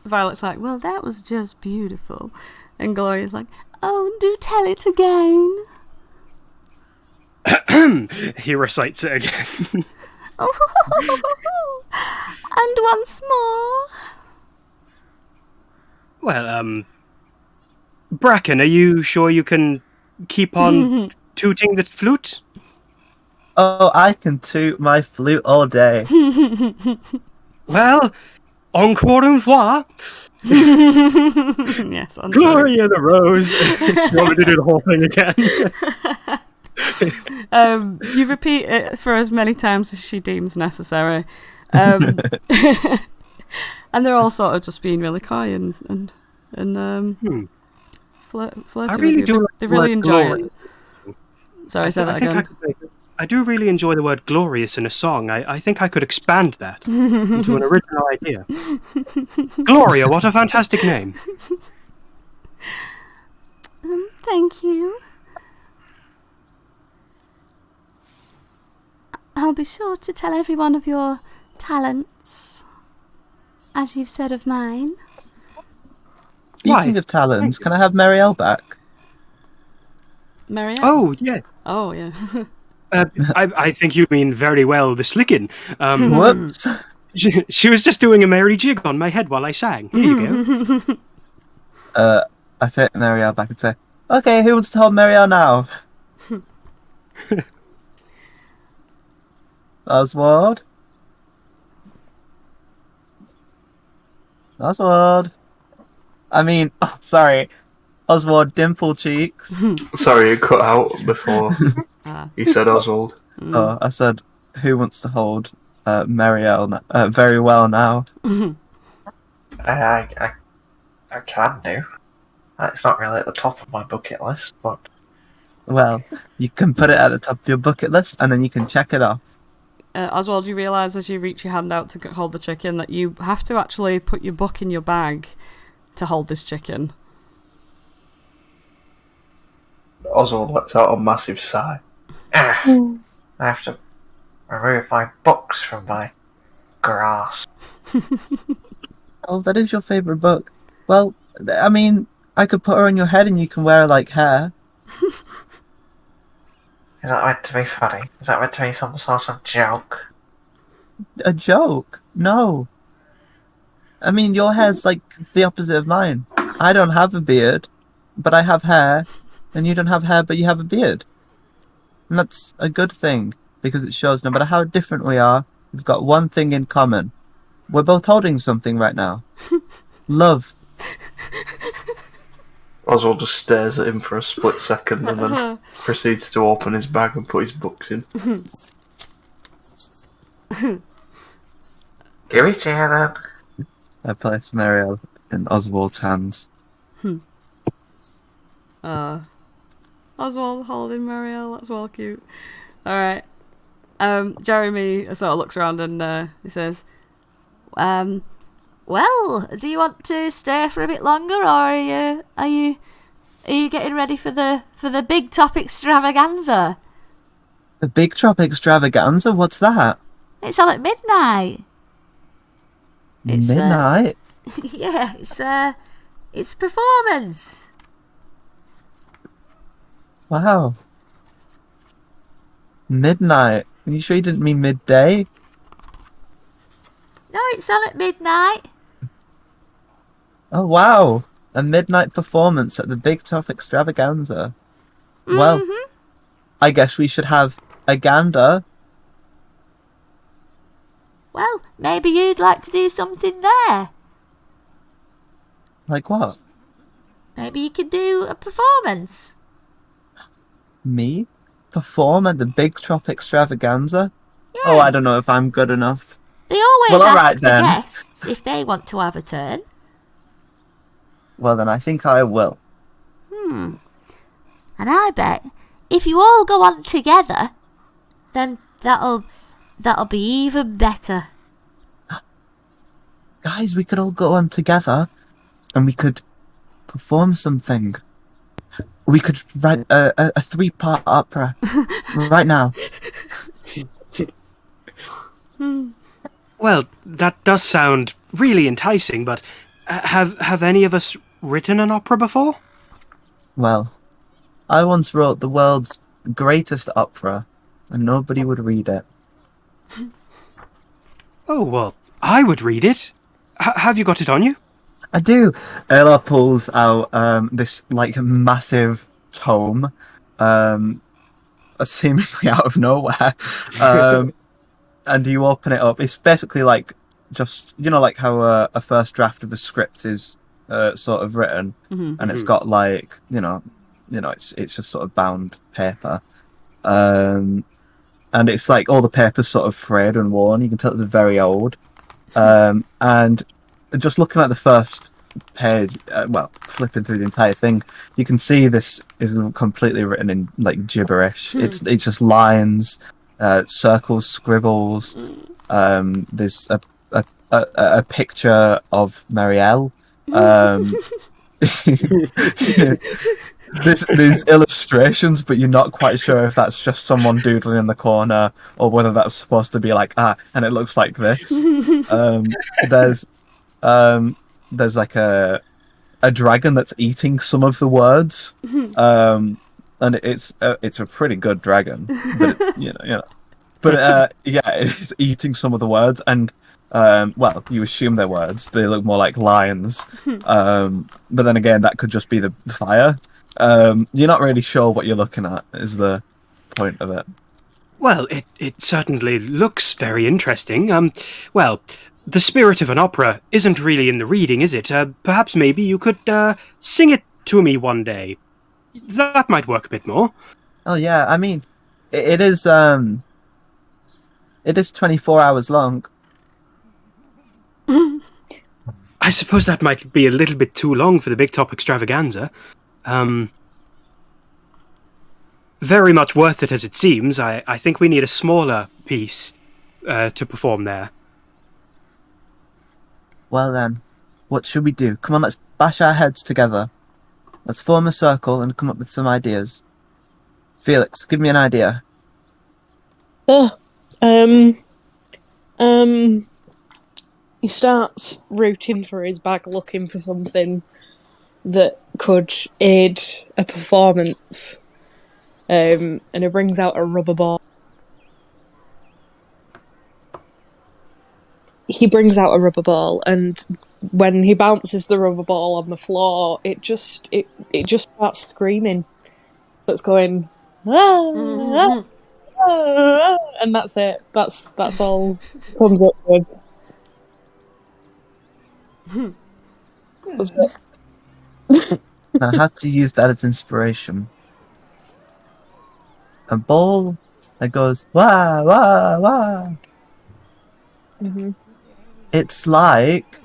Violet's like, well, that was just beautiful. And Gloria's like, oh, do tell it again. He recites it again. And once more. Well, Bracken, are you sure you can keep on tooting the flute? Oh, I can toot my flute all day. Well, encore une fois. Yes, I'm Gloria the Rose. You want me to do the whole thing again? You repeat it for as many times as she deems necessary. And they're all sort of just being really coy and flirting. I really with you. do. They really enjoy glorious. it. Sorry, say that again. I do really enjoy the word glorious in a song. I think I could expand that into an original idea. Gloria, what a fantastic name. Thank you. I'll be sure to tell everyone of your talents, as you've said of mine. Speaking of talents, can I have Marielle back? Marielle? Oh, yeah. Oh, yeah. I think you mean very well the slickin'. Whoops. She was just doing a merry jig on my head while I sang. Here you go. I take Marielle back and say, okay, who wants to hold Marielle now? Oswald? Oswald? I mean, oh, sorry. Oswald Dimple Cheeks. Sorry, it cut out before you said Oswald. Oh, I said, who wants to hold Marielle very well now? I can do. It's not really at the top of my bucket list, but Well, you can put it at the top of your bucket list and then you can check it off. Oswald, you realise as you reach your hand out to hold the chicken that you have to actually put your book in your bag to hold this chicken. Oswald lets out a massive sigh. I have to remove my books from my grasp. Oh, that is your favourite book. Well, I mean, I could put her on your head and you can wear her like hair. Is that meant to be funny? Is that meant to be some sort of joke? A joke? No. I mean, your hair's like the opposite of mine. I don't have a beard, but I have hair, and you don't have hair, but you have a beard. And that's a good thing, because it shows no matter how different we are, we've got one thing in common. We're both holding something right now. Love. Oswald just stares at him for a split second and then proceeds to open his bag and put his books in. Give it here then. I place Marielle in Oswald's hands. Oswald holding Marielle, that's well cute. Alright. Jeremy sort of looks around and he says, Well, do you want to stay for a bit longer, or are you getting ready for the big top extravaganza? The Big Trop Extravaganza? What's that? It's on at midnight. It's, Midnight? Yeah, it's performance. Wow. Midnight? Are you sure you didn't mean midday? No, it's on at midnight. Oh, wow. A midnight performance at the Big Top Extravaganza. Well, I guess we should have a gander. Well, maybe you'd like to do something there. Like what? Maybe you could do a performance. Me? Perform at the Big Trop Extravaganza? Yeah. Oh, I don't know if I'm good enough. They always Well, ask alright the then. guests if they want to have a turn. Well, then I think I will. And I bet if you all go on together, then that'll be even better. guys, we could all go on together, and we could perform something. We could write a 3-part opera right now. Well, that does sound really enticing, but have any of us written an opera before? Well, I once wrote the world's greatest opera, and nobody would read it. Oh, well, I would read it. Have you got it on you? I do. Aelar pulls out this like massive tome, seemingly out of nowhere, and you open it up. It's basically like just like how a first draft of a script is sort of written, and it's got like it's just sort of bound paper, and it's like all the paper's sort of frayed and worn. You can tell it's very old, and just looking at the first page, flipping through the entire thing, you can see this is completely written in like gibberish. It's just lines, circles, scribbles. There's a picture of Marielle. There's illustrations, but you're not quite sure if that's just someone doodling in the corner or whether that's supposed to be like and it looks like this. There's like a dragon that's eating some of the words, and it's a pretty good dragon, but it is eating some of the words, and you assume they're words. They look more like lines, but then again, that could just be the fire. You're not really sure what you're looking at. Is the point of it? Well, it certainly looks very interesting. The spirit of an opera isn't really in the reading, is it? Perhaps maybe you could sing it to me one day. That might work a bit more. Oh yeah, I mean, it is 24 hours long. I suppose that might be a little bit too long for the Big Top Extravaganza. Very much worth it as it seems. I think we need a smaller piece to perform there. Well then, what should we do? Come on, let's bash our heads together. Let's form a circle and come up with some ideas. Felix, give me an idea. He starts rooting through his bag looking for something that could aid a performance. And he brings out a rubber ball. And when he bounces the rubber ball on the floor, it just starts screaming. That's going, and that's it. That's all comes up with. That's it. Now, how to use that as inspiration? A ball that goes wah wah wah. It's like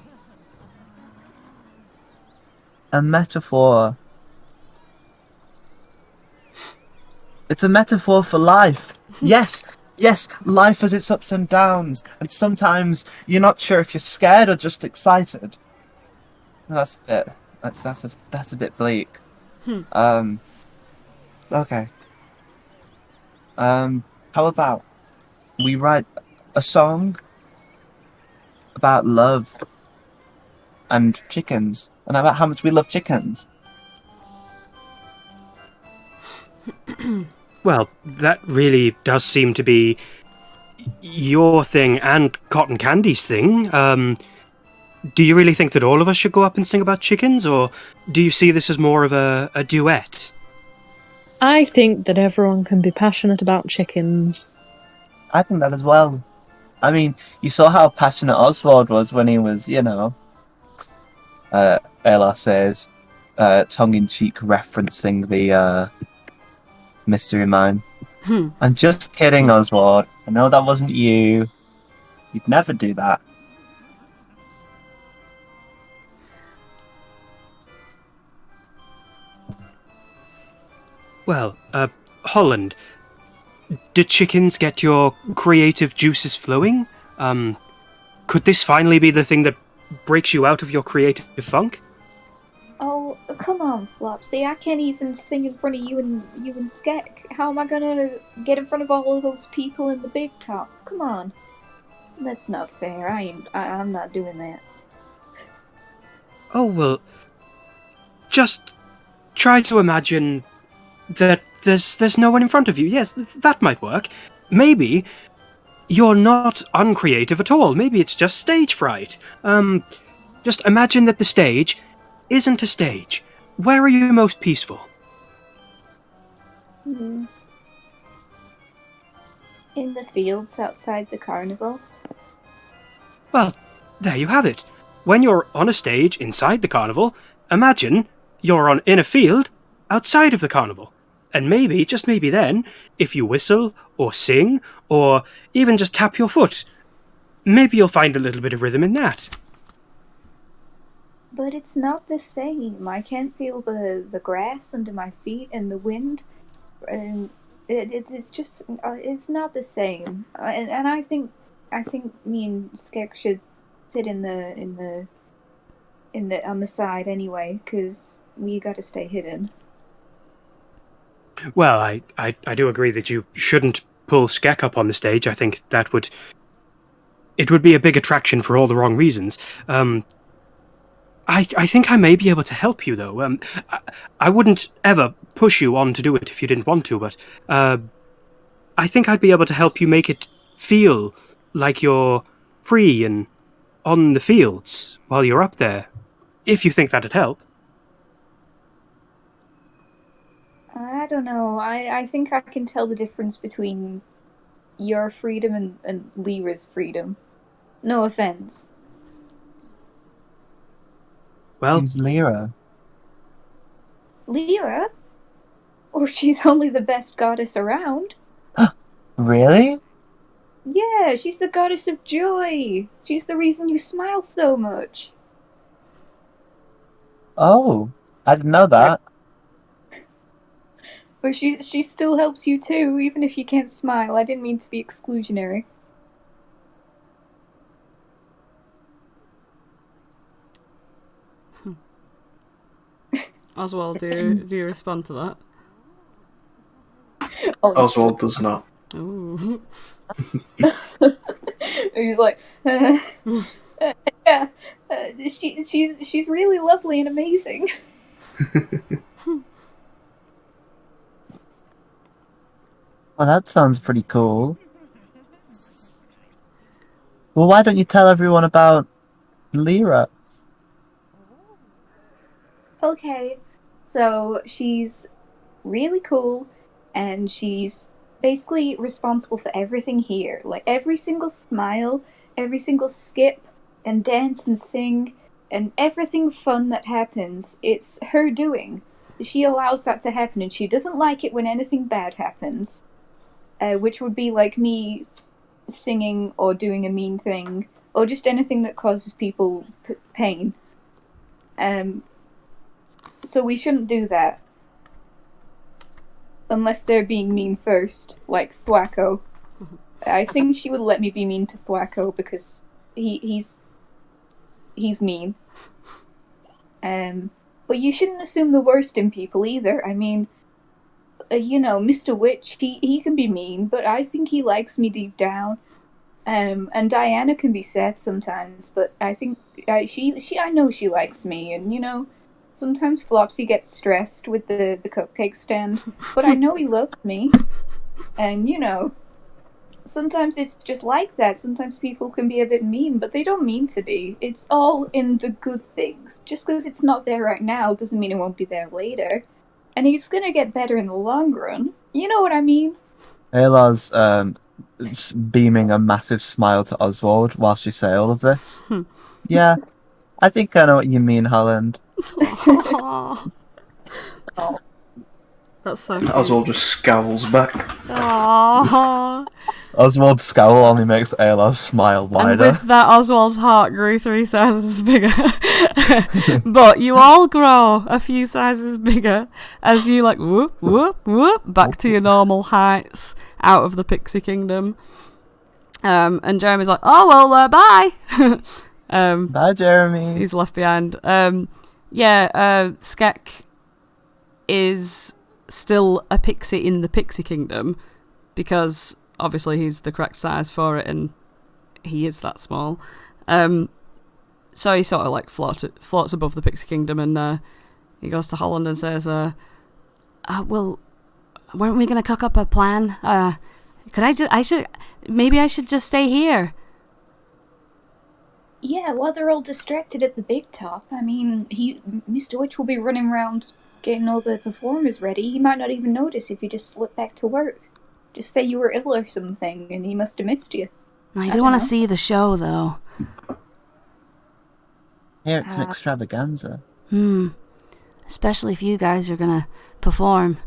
a metaphor. It's a metaphor for life. Yes, life has its ups and downs, and sometimes you're not sure if you're scared or just excited. That's it. That's a bit bleak. Okay. How about we write a song about love and chickens, and about how much we love chickens? Well, that really does seem to be your thing and Cotton Candy's thing. Do you really think that all of us should go up and sing about chickens, or do you see this as more of a duet? I think that everyone can be passionate about chickens. I think that as well. I mean, you saw how passionate Oswald was when he was, Aelar says, tongue-in-cheek referencing the Mystery Mine. I'm just kidding, Oswald. I know that wasn't you. You'd never do that. Well, Holland, do chickens get your creative juices flowing? Could this finally be the thing that breaks you out of your creative funk? Oh, come on, Flopsy. I can't even sing in front of you and Skek. How am I gonna get in front of all of those people in the big top? Come on. That's not fair. I'm not doing that. Oh, well, just try to imagine that there's no one in front of you. Yes, that might work. Maybe you're not uncreative at all. Maybe it's just stage fright. Just imagine that the stage isn't a stage. Where are you most peaceful? In the fields outside the carnival. Well, there you have it. When you're on a stage inside the carnival, imagine you're in a field outside of the carnival. And maybe, just maybe then, if you whistle, or sing, or even just tap your foot, maybe you'll find a little bit of rhythm in that. But it's not the same. I can't feel the grass under my feet and the wind. And it's just, it's not the same. And I think me and Skek should sit on the side anyway, because we gotta stay hidden. Well, I do agree that you shouldn't pull Skek up on the stage. I think it would be a big attraction for all the wrong reasons. I think I may be able to help you, though. I wouldn't ever push you on to do it if you didn't want to, but I think I'd be able to help you make it feel like you're free and on the fields while you're up there, if you think that'd help. I don't know. I think I can tell the difference between your freedom and Lyra's freedom. No offense. Well, Who's Lyra? Lyra? Or she's only the best goddess around. Really? Yeah, she's the goddess of joy. She's the reason you smile so much. Oh, I didn't know that. But she still helps you too, even if you can't smile. I didn't mean to be exclusionary. Oswald, do you respond to that? Oswald does not. Ooh. He's like, yeah, she's really lovely and amazing. Well, that sounds pretty cool. Well, why don't you tell everyone about Lyra? Okay, so she's really cool, and she's basically responsible for everything here. Like, every single smile, every single skip, and dance and sing, and everything fun that happens, it's her doing. She allows that to happen, and she doesn't like it when anything bad happens. Which would be like me singing or doing a mean thing, or just anything that causes people pain. So we shouldn't do that. Unless they're being mean first, like Thwacko. I think she would let me be mean to Thwacko because he's mean. But you shouldn't assume the worst in people either. I mean, Mr. Witch, he can be mean, but I think he likes me deep down. And Diana can be sad sometimes, but I think I know she likes me, and sometimes Flopsy gets stressed with the cupcake stand, but I know he loves me. And sometimes it's just like that. Sometimes people can be a bit mean, but they don't mean to be. It's all in the good things. Just because it's not there right now doesn't mean it won't be there later. And he's gonna get better in the long run. You know what I mean? Aelar's beaming a massive smile to Oswald whilst you say all of this. Yeah, I think I know what you mean, Holland. Aww. That's so cute. Oswald just scowls back. Aww. Oswald's scowl only makes Aelar smile wider. And with that, Oswald's heart grew 3 sizes bigger. But you all grow a few sizes bigger as you whoop, whoop, whoop, back to your normal heights out of the Pixie Kingdom. And Jeremy's like, oh, well, bye. Bye, Jeremy. He's left behind. Skek is still a pixie in the pixie kingdom because obviously he's the correct size for it and he is that small. So he sort of like floats above the pixie kingdom and he goes to Holland and says, well, weren't we going to cook up a plan? Maybe I should just stay here. Yeah, while they're all distracted at the big top, I mean, Mr. Witch will be running around getting all the performers ready. He might not even notice if you just slip back to work. Just say you were ill or something, and he must have missed you. I do want to see the show, though. Here, it's an extravaganza. Especially if you guys are gonna perform.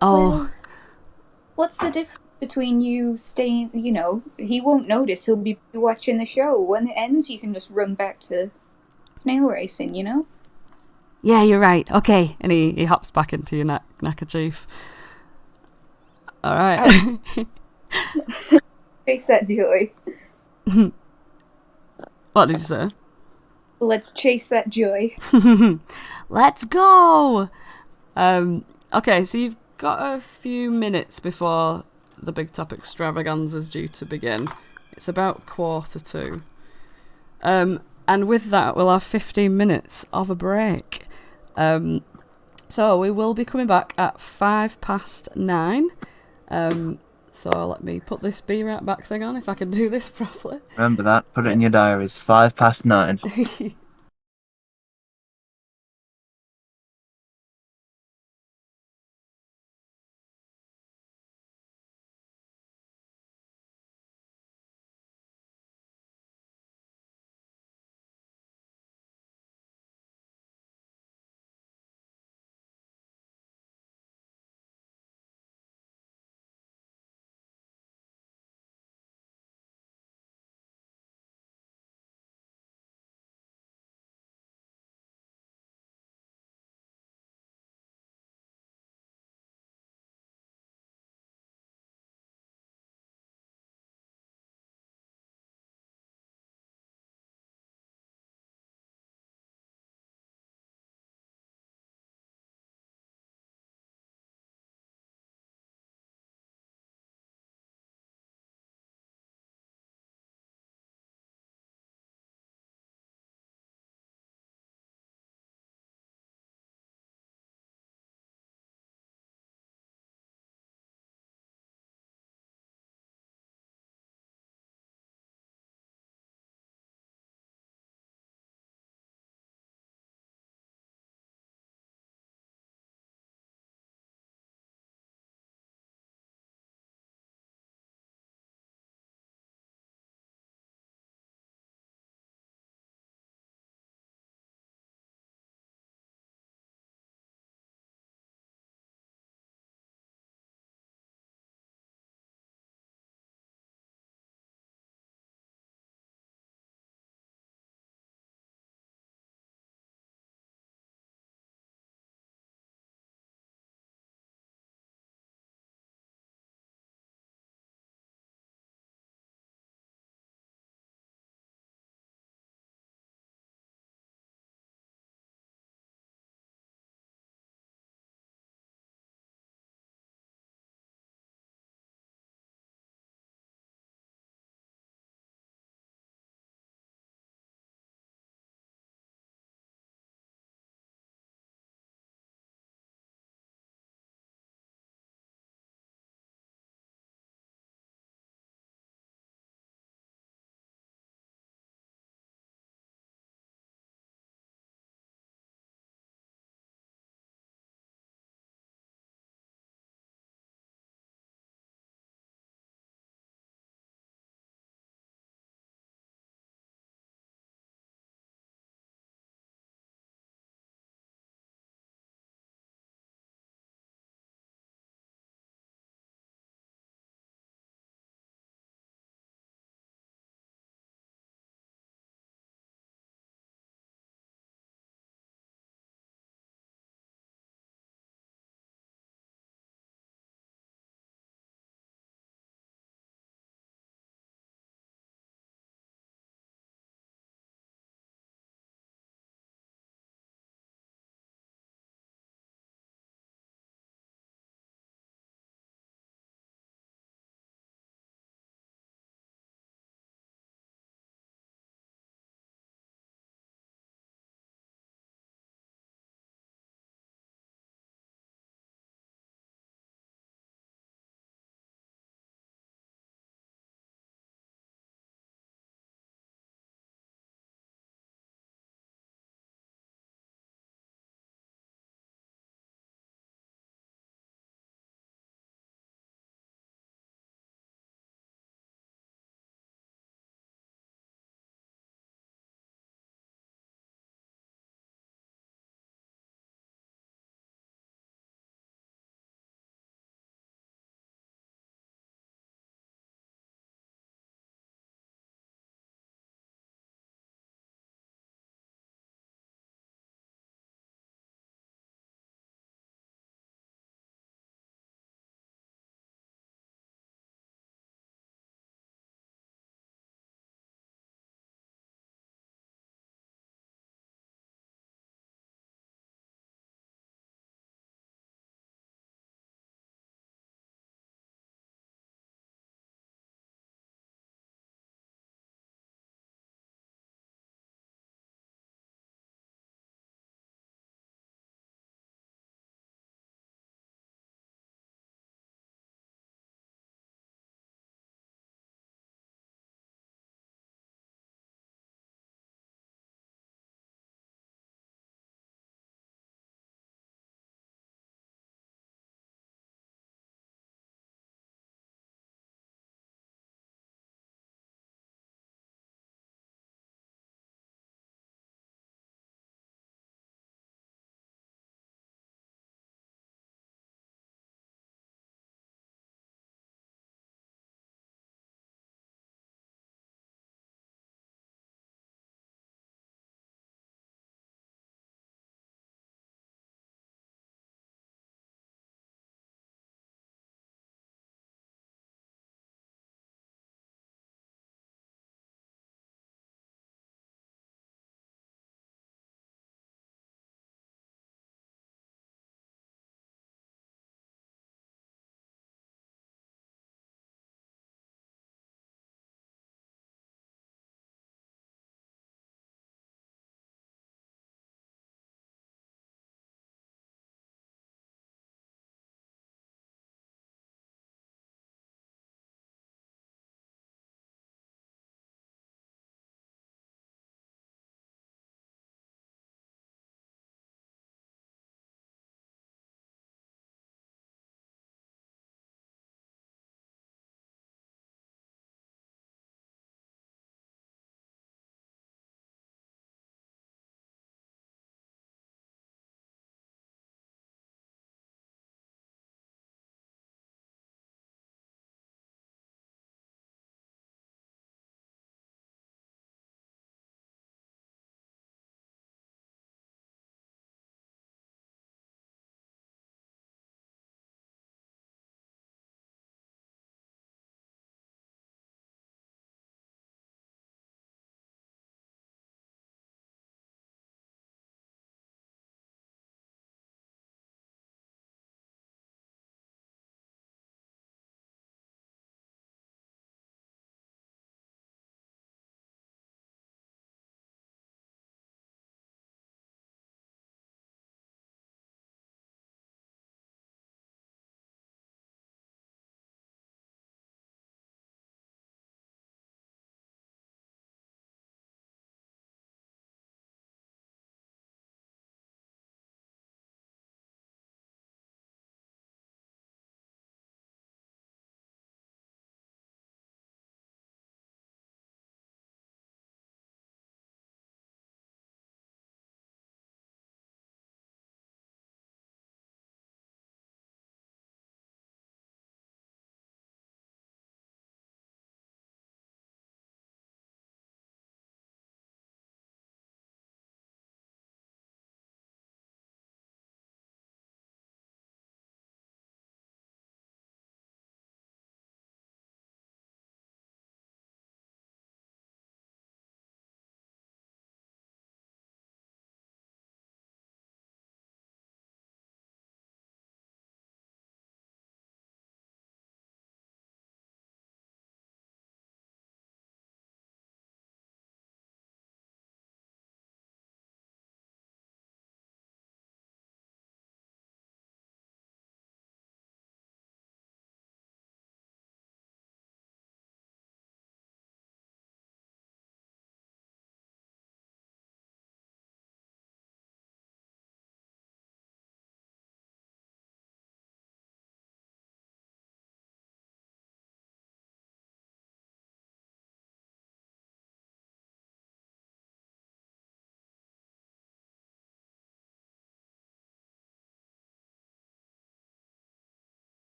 Oh. Well, what's the difference between you staying, he won't notice, he'll be watching the show. When it ends, you can just run back to snail racing, Yeah, you're right. Okay. And he hops back into your neckerchief. Alright. Chase that joy. What did you say? Let's chase that joy. Let's go! Okay, so you've got a few minutes before the Big Top Extravaganza is due to begin. It's about 1:45. And with that, we'll have 15 minutes of a break. So we will be coming back at 9:05. So let me put this Be Right Back thing on if I can do this properly. Remember that. Put it in your diaries. 9:05.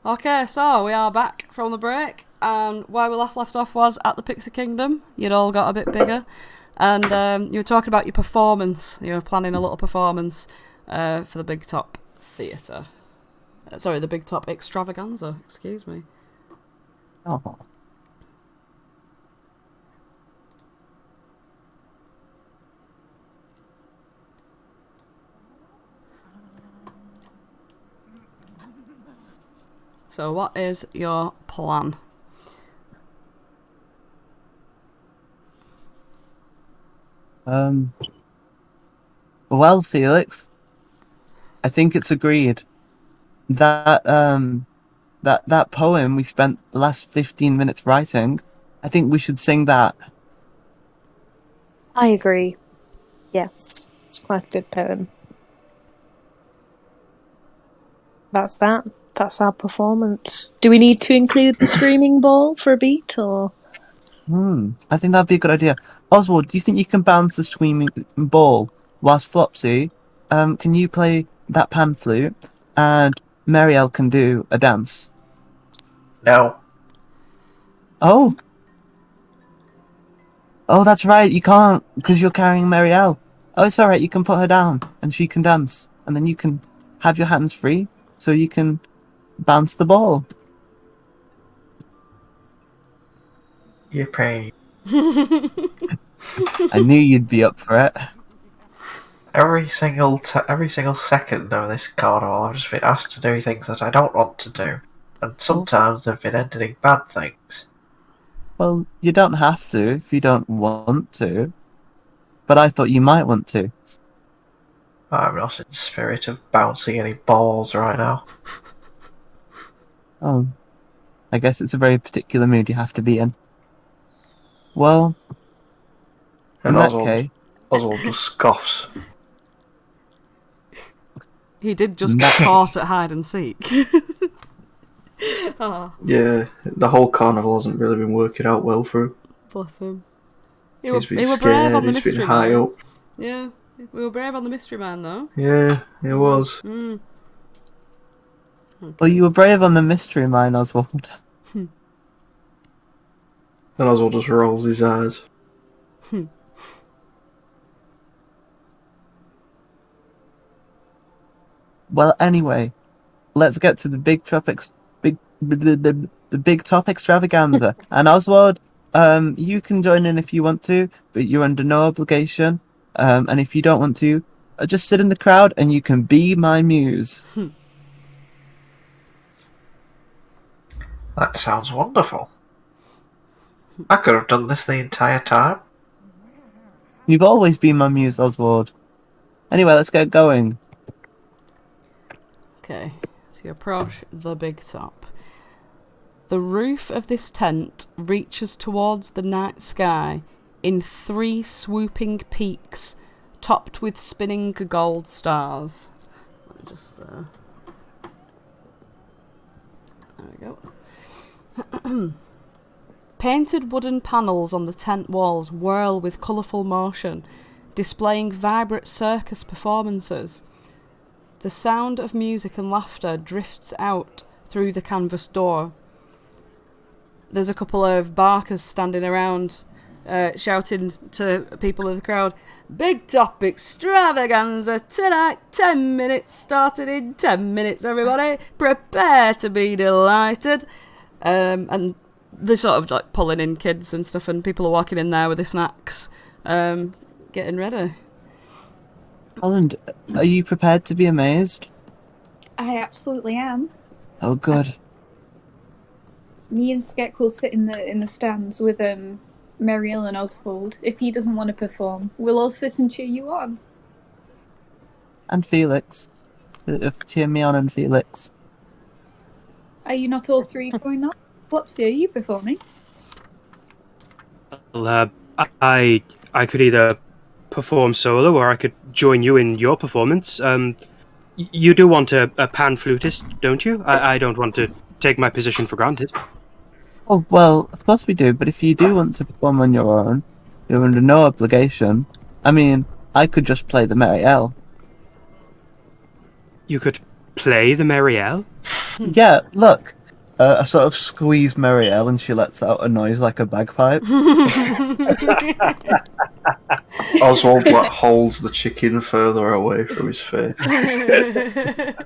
Okay, so we are back from the break, and where we last left off was at the Pixie Kingdom. You'd all got a bit bigger, and you were talking about your performance. You were planning a little performance for the Big Top Theatre. Sorry, the Big Top Extravaganza. Excuse me. Oh. So, what is your plan? Well, Felix, I think it's agreed. That that poem we spent the last 15 minutes writing, I think we should sing that. I agree. Yes, it's quite a good poem. That's that. That's our performance. Do we need to include the screaming ball for a beat, or? I think that'd be a good idea. Oswald, do you think you can bounce the screaming ball whilst Flopsy, can you play that pan flute and Marielle can do a dance? No. Oh, that's right. You can't because you're carrying Marielle. Oh, it's all right. You can put her down and she can dance, and then you can have your hands free so you can bounce the ball. You're pretty. I knew you'd be up for it. Every single second of this carnival, I've just been asked to do things that I don't want to do, and sometimes they've been ended in bad things. Well, you don't have to if you don't want to, but I thought you might want to. I'm not in the spirit of bouncing any balls right now. Oh, I guess it's a very particular mood you have to be in. Well, in And that case... Oswald just scoffs. He did just get caught at hide and seek. Oh, Yeah, the whole carnival hasn't really been working out well for him. bless him. He's been brave on scared, the he's mystery been high man. up. Yeah, we were brave on the mystery man, though. Yeah, it was. Mm. Well, you were brave on the mystery mine, Oswald. And Oswald just rolls his eyes. Well, anyway, let's get to the big top extravaganza. And Oswald, you can join in if you want to, but you're under no obligation. And if you don't want to, just sit in the crowd and you can be my muse. That sounds wonderful. I could have done this the entire time. You've always been my muse, Oswald. Anyway, let's get going. Okay, so you approach the big top. The roof of this tent reaches towards the night sky in 3 swooping peaks, topped with spinning gold stars. Let me just... There we go. Painted wooden panels on the tent walls whirl with colourful motion, displaying vibrant circus performances. The sound of music and laughter drifts out through the canvas door. There's a couple of barkers standing around, shouting to people in the crowd, "Big Top Extravaganza tonight, 10 minutes, starting in 10 minutes, everybody. Prepare to be delighted." And they're sort of like pulling in kids and stuff, and people are walking in there with their snacks, getting ready. Holland, are you prepared to be amazed? I absolutely am. Oh, good. Me and Skek will sit in the stands with Marielle and Oswald. If he doesn't want to perform, we'll all sit and cheer you on. And Felix. Cheer me on and Felix. Are you not all 3 going on? Flopsy, are you performing? Well, I could either perform solo or I could join you in your performance. You do want a pan flutist, don't you? I don't want to take my position for granted. Oh, well, of course we do, but if you do want to perform on your own, you're under no obligation. I mean, I could just play the Marielle. You could play the Marielle? Yeah, look. I sort of squeeze Marielle and she lets out a noise like a bagpipe. Oswald holds the chicken further away from his face. A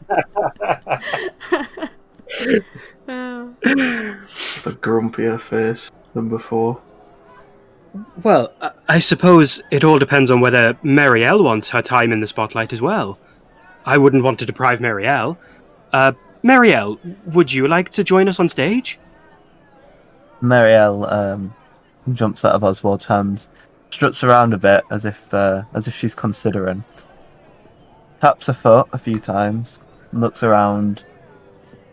grumpier face than before. Well, I suppose it all depends on whether Marielle wants her time in the spotlight as well. I wouldn't want to deprive Marielle. Marielle, would you like to join us on stage? Marielle jumps out of Oswald's hands, struts around a bit as if she's considering. Taps her foot a few times, looks around,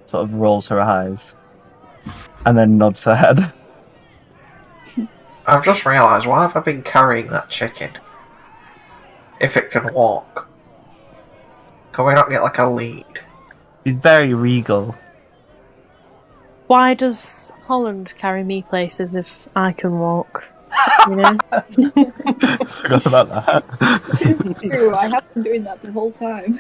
sort of rolls her eyes, and then nods her head. I've just realised, why have I been carrying that chicken? If it can walk. Can we not get like a lead? He's very regal. Why does Holland carry me places if I can walk? You know? Forgot about that. True, I have been doing that the whole time.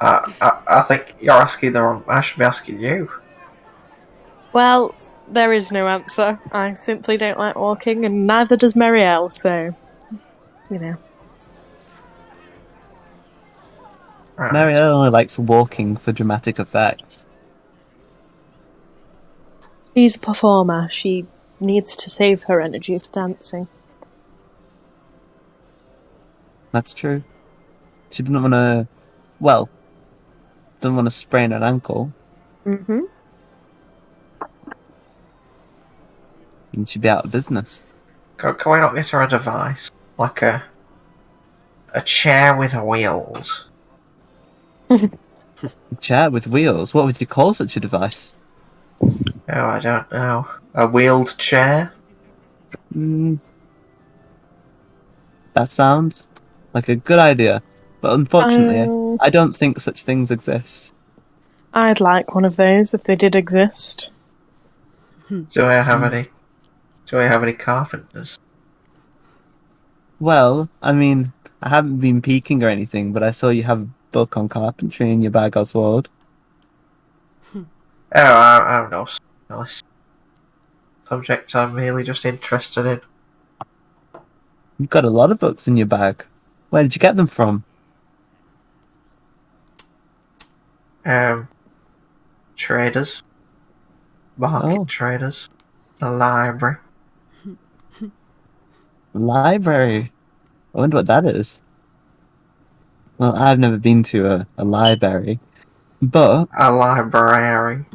I think you're asking the wrong... I should be asking you. Well, there is no answer. I simply don't like walking, and neither does Marielle, so... You know. Right. Marielle only likes walking for dramatic effect. She's a performer. She needs to save her energy for dancing. That's true. She doesn't want to... Well, doesn't want to sprain an ankle. Mm-hmm. And she'd be out of business. Can we not get her a device? Like a chair with wheels? A chair with wheels? What would you call such a device? Oh, I don't know. A wheeled chair? That sounds like a good idea. But unfortunately, I don't think such things exist. I'd like one of those if they did exist. Do I have any? Do I have any carpenters? Well, I mean, I haven't been peeking or anything, but I saw you have a book on carpentry in your bag, Oswald. Oh, I'm no specialist. Subject I'm merely just interested in. You've got a lot of books in your bag. Where did you get them from? Traders. Market traders. The library. Library. I wonder what that is. Well, I've never been to a library, but... A library.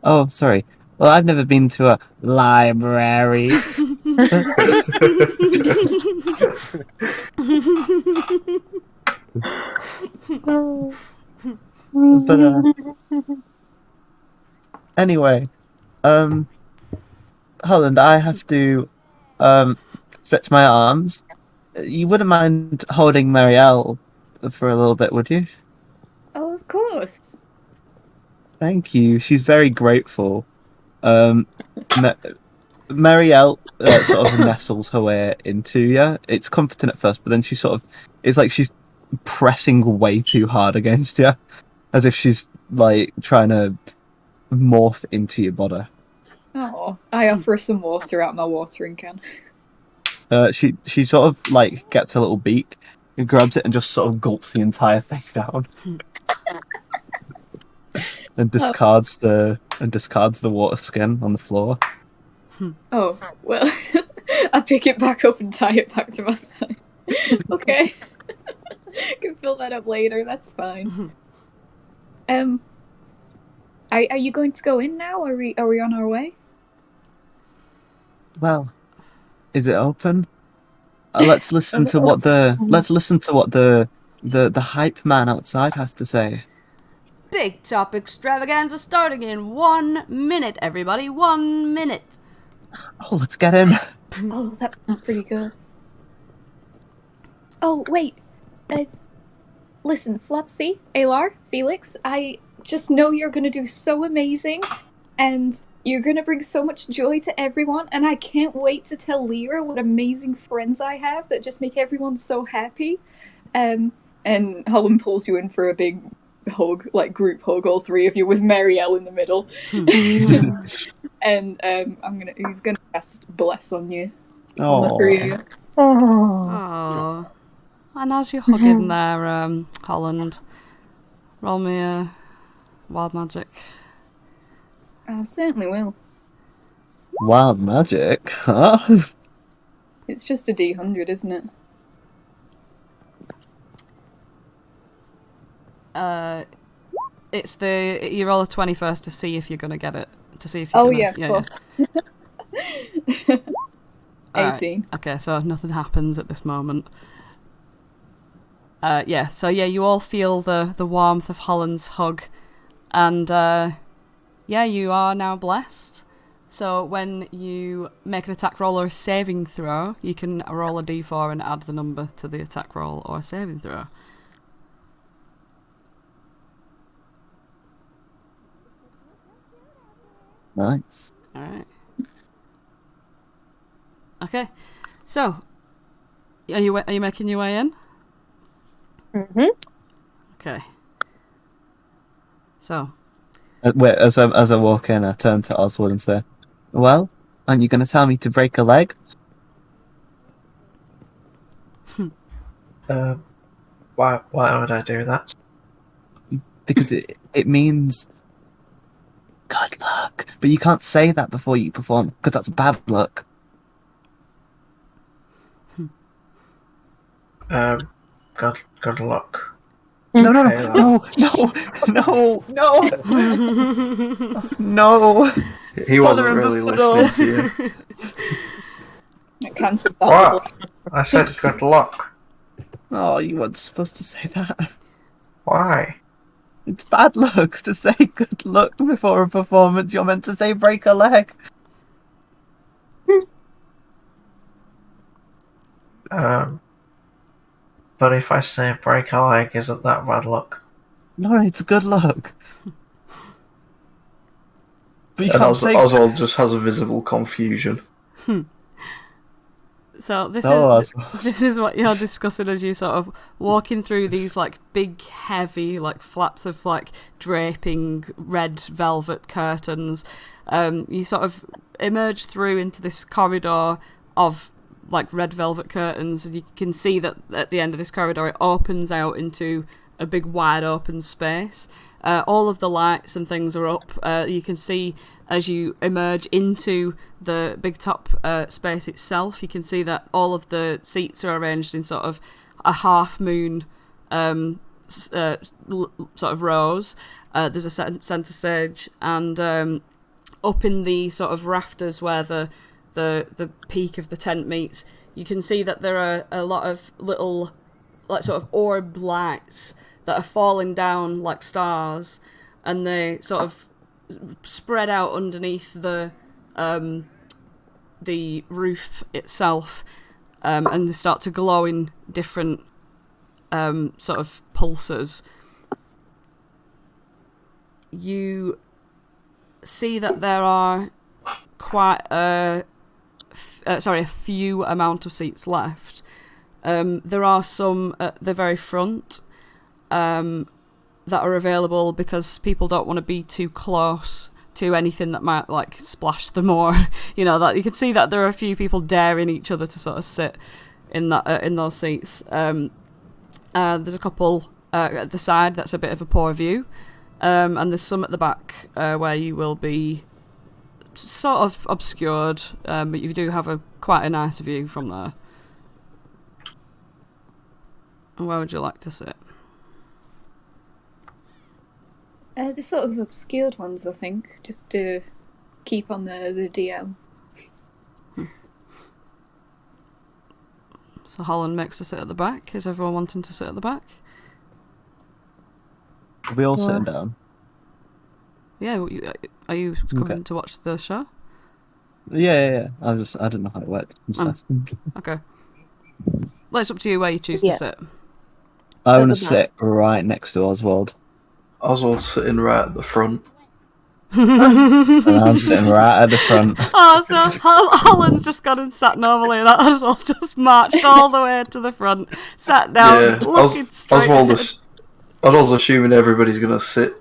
Oh, sorry. Well, I've never been to a library. But, anyway, Holland, I have to stretch my arms. You wouldn't mind holding Marielle for a little bit, would you? Oh, of course. Thank you. She's very grateful. Marielle sort of nestles her way into you. It's comforting at first, but then she sort of... It's like she's pressing way too hard against you. As if she's, like, trying to morph into your body. Oh, I offer some water out my watering can. She sort of, like, gets her little beak, and grabs it and just sort of gulps the entire thing down. And discards the water skin on the floor. Oh, well, I pick it back up and tie it back to my side. Okay. Can fill that up later, that's fine. Are you going to go in now? Are we on our way? Well, is it open? Let's listen to what the hype man outside has to say. Big top extravaganza starting in 1 minute, everybody. 1 minute. Oh, let's get in. Oh, that sounds pretty good. Oh, wait. Listen, Flopsy, Aelar, Felix, I just know you're gonna do so amazing, and you're gonna bring so much joy to everyone, and I can't wait to tell Lyra what amazing friends I have that just make everyone so happy. And Holland pulls you in for a big hug, like group hug, all three of you with Marielle in the middle. And he's gonna cast Bless on you. On the three of you. Oh. And as you're hugging there, Holland, roll me a wild magic. I certainly will. Wild magic, huh? It's just a D100, isn't it? It's you roll a 20 first to see if you're gonna get it. To see if Oh you're yeah, of course. 18. Right. Okay, so nothing happens at this moment. You all feel the warmth of Holland's hug, and you are now blessed. So when you make an attack roll or a saving throw, you can roll a d4 and add the number to the attack roll or saving throw. Nice. Alright. Okay. So, are you making your way in? Mm-hmm. Okay. So. Wait, as I walk in, I turn to Oswald and say, "Well, aren't you going to tell me to break a leg?" Why would I do that? Because it means good luck. But you can't say that before you perform, because that's bad luck. Good luck. No. He wasn't Father really Ambassador. listening to you. It cancels that. What? I said good luck. Oh, you weren't supposed to say that. Why? It's bad luck to say good luck before a performance. You're meant to say break a leg. But if I say break a leg, isn't that bad luck? No, it's good luck. But you And can't say... Oswald just has a visible confusion. So this Oswald. this is what you're discussing as you sort of walking through these like big, heavy like flaps of like draping red velvet curtains. You sort of emerge through into this corridor of like red velvet curtains, and you can see that at the end of this corridor it opens out into a big wide open space. All of the lights and things are up. You can see as you emerge into the big top space itself, you can see that all of the seats are arranged in sort of a half moon sort of rows. There's a centre stage, and up in the sort of rafters where the peak of the tent meets, you can see that there are a lot of little like sort of orb lights that are falling down like stars, and they sort of spread out underneath the roof itself, and they start to glow in different sort of pulses. You see that there are quite a few amount of seats left. There are some at the very front that are available because people don't want to be too close to anything that might like splash them, or that you can see that there are a few people daring each other to sort of sit in that in those seats. There's a couple at the side that's a bit of a poor view, and there's some at the back where you will be sort of obscured, but you do have quite a nice view from there. And where would you like to sit? The sort of obscured ones, I think, just to keep on the DL. So Holland makes us sit at the back. Is everyone wanting to sit at the back? Are we all sitting down? Yeah. Are you coming to watch the show? Yeah. I didn't know how it worked. I'm just asking. Okay. Well, it's up to you where you choose to sit. I want to sit right next to Oswald. Oswald's sitting right at the front. And I'm sitting right at the front. Oh, so Holland's just gone and sat normally, and Oswald's just marched all the way to the front, sat down, looking straight ahead. Oddle's assuming everybody's going to sit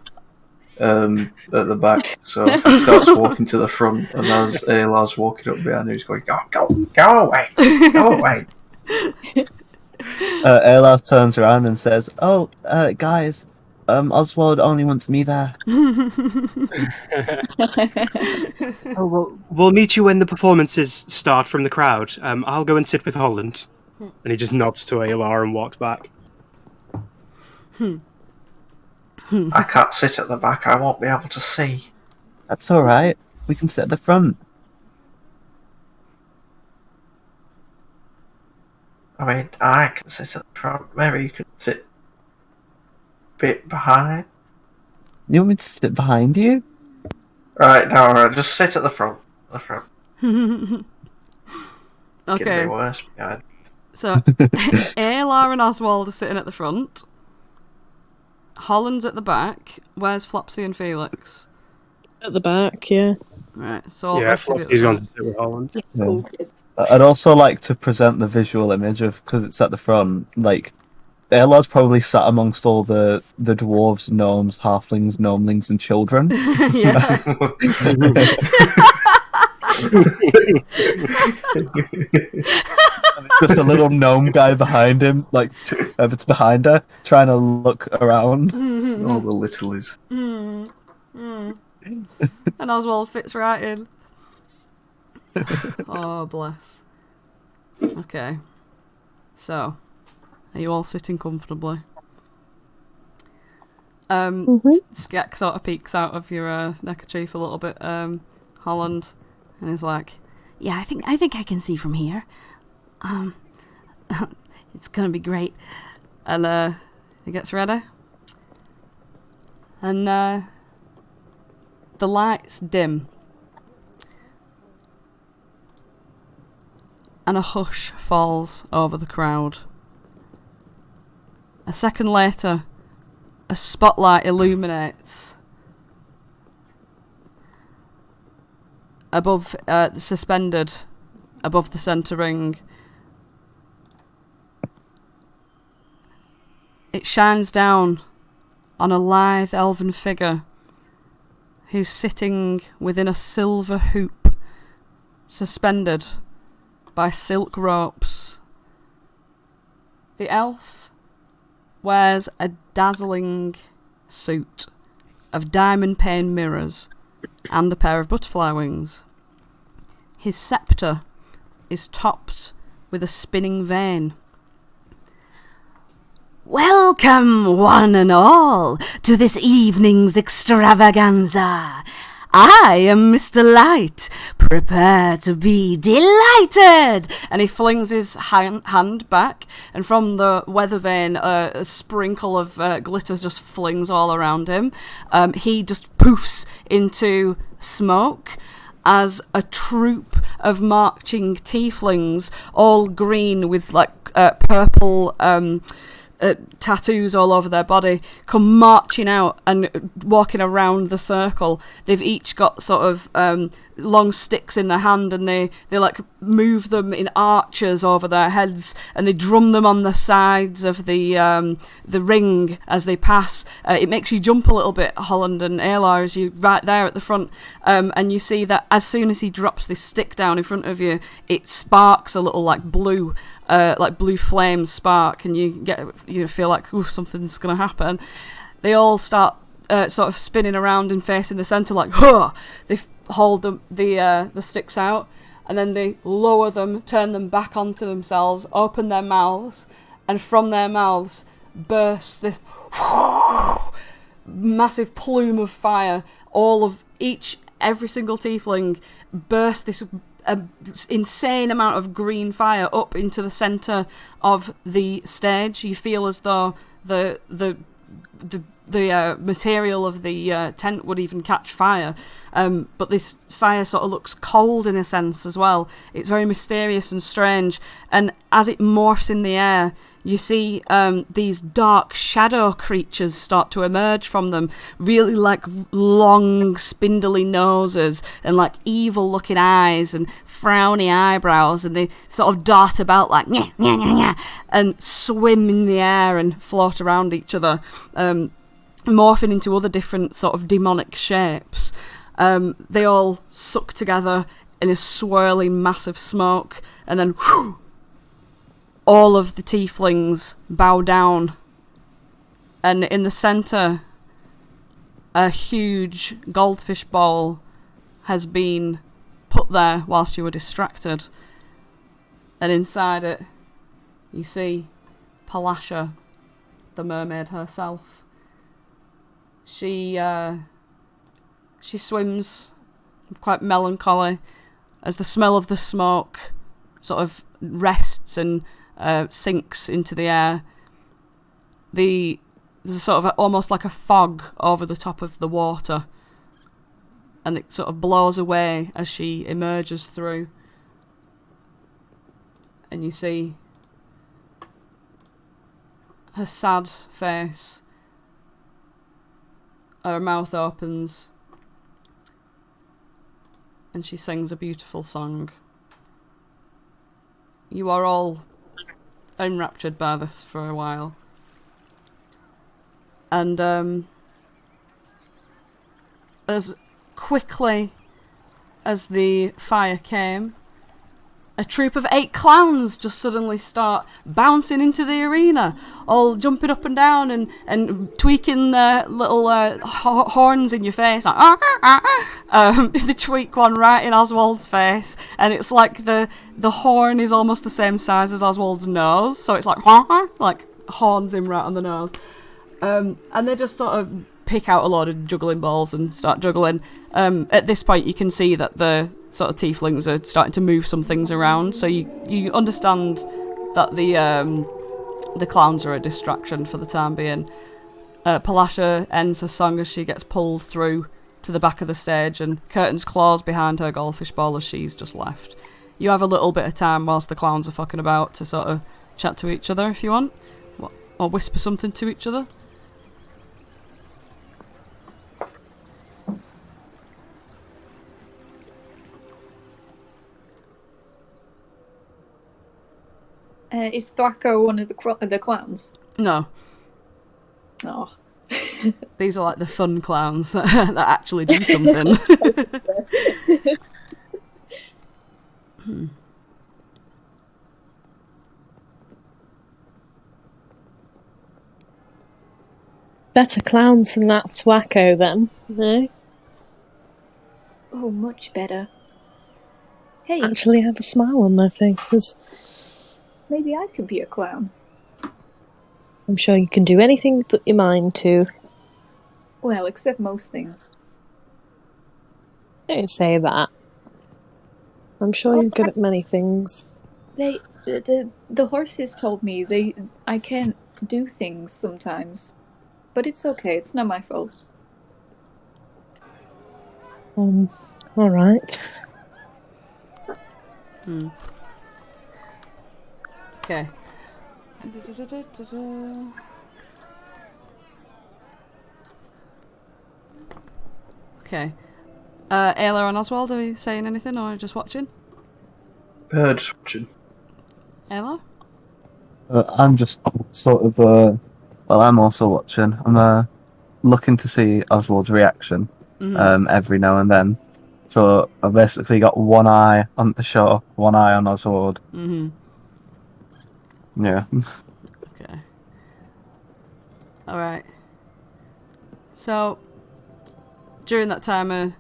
at the back, so he starts walking to the front, and as Aelar's walking up behind him, he's going, go away, go away. Aelar turns around and says, "Oh, guys, Oswald only wants me there." Oh, well, we'll meet you when the performances start from the crowd. I'll go and sit with Holland. And he just nods to Aelar and walks back. I can't sit at the back, I won't be able to see. That's all right. We can sit at the front. I mean, I can sit at the front, maybe you can sit a bit behind. You want me to sit behind you? Right, no, right, just sit at the front. Okay. Getting me worse behind. So, Aelar and Oswald are sitting at the front. Holland's at the back. Where's Flopsy and Felix? At the back, yeah. Right, so all Yeah, the rest of you at the Flopsy's going front. to sit with Holland. It's cool. I'd also like to present the visual image of, because it's at the front, like, Aelar's probably sat amongst all the dwarves, gnomes, halflings, gnomelings, and children. Yeah. Just a little gnome guy behind him, like, it's behind her, trying to look around. All the littlies. And Oswald fits right in. Oh, bless. Okay. So, are you all sitting comfortably? Skek sort of peeks out of your neckerchief a little bit, Holland, and is like, Yeah, I think I can see from here. It's gonna be great. and he gets ready. And the lights dim. And a hush falls over the crowd. A second later, a spotlight illuminates above, suspended above the centre ring. It shines down on a lithe elven figure who's sitting within a silver hoop, suspended by silk ropes. The elf wears a dazzling suit of diamond pane mirrors and a pair of butterfly wings. His sceptre is topped with a spinning vane. Welcome, one and all, to this evening's extravaganza. I am Mr. Light. Prepare to be delighted. And he flings his hand back, and from the weather vane, a sprinkle of glitter just flings all around him. He just poofs into smoke as a troop of marching tieflings, all green with like purple tattoos all over their body, come marching out and walking around the circle. They've each got sort of long sticks in their hand, and they like move them in arches over their heads, and they drum them on the sides of the ring as they pass. It makes you jump a little bit, Holland and Aelar, as you right there at the front, and you see that as soon as he drops this stick down in front of you, it sparks a little like blue flames spark, and you feel like, ooh, something's gonna happen. They all start sort of spinning around and facing the centre like, huh! They hold the sticks out, and then they lower them, turn them back onto themselves, open their mouths, and from their mouths bursts this massive plume of fire. Every single tiefling bursts this insane amount of green fire up into the centre of the stage. You feel as though the material of the tent would even catch fire. But this fire sort of looks cold in a sense as well. It's very mysterious and strange. And as it morphs in the air, you see these dark shadow creatures start to emerge from them. Really like long, spindly noses and like evil-looking eyes and frowny eyebrows. And they sort of dart about like nyah, nyah, nyah, nyah, and swim in the air and float around each other, morphing into other different sort of demonic shapes. They all suck together in a swirling mass of smoke, and then whew, all of the tieflings bow down. And in the centre, a huge goldfish bowl has been put there whilst you were distracted. And inside it, you see Palasha, the mermaid herself. She swims quite melancholy as the smell of the smoke sort of rests and sinks into the air. There's a sort of almost like a fog over the top of the water, and it sort of blows away as she emerges through. And you see her sad face. Her mouth opens and she sings a beautiful song. You are all enraptured by this for a while. And as quickly as the fire came, a troop of 8 clowns just suddenly start bouncing into the arena, all jumping up and down and tweaking their little horns in your face. Like, they tweak one right in Oswald's face, and it's like the horn is almost the same size as Oswald's nose, so it's like horns in right on the nose. And they just sort of pick out a load of juggling balls and start juggling. At this point, you can see that the sort of tieflings are starting to move some things around, so you understand that the clowns are a distraction for the time being. Palasha ends her song as she gets pulled through to the back of the stage, and curtains close behind her goldfish bowl as she's just left. You have a little bit of time whilst the clowns are fucking about to sort of chat to each other if you want, or whisper something to each other. Is Thwacko one of the clowns? No. Oh. These are like the fun clowns that actually do something. Better clowns than that Thwacko, then, eh? Oh, much better. Hey, Actually have a smile on their faces. maybe I could be a clown. I'm sure you can do anything you put your mind to. Well, except most things. Don't say that. I'm sure you're good at many things. The horses told me I can't do things sometimes. But it's okay, it's not my fault. Alright. Okay. Okay. Aelar and Oswald, are you saying anything or just watching? Just watching. Aelar? I'm just sort of, I'm also watching. I'm looking to see Oswald's reaction every now and then. So I've basically got one eye on the show, one eye on Oswald. Mm-hmm. Yeah. Okay. Alright. So, during that time, a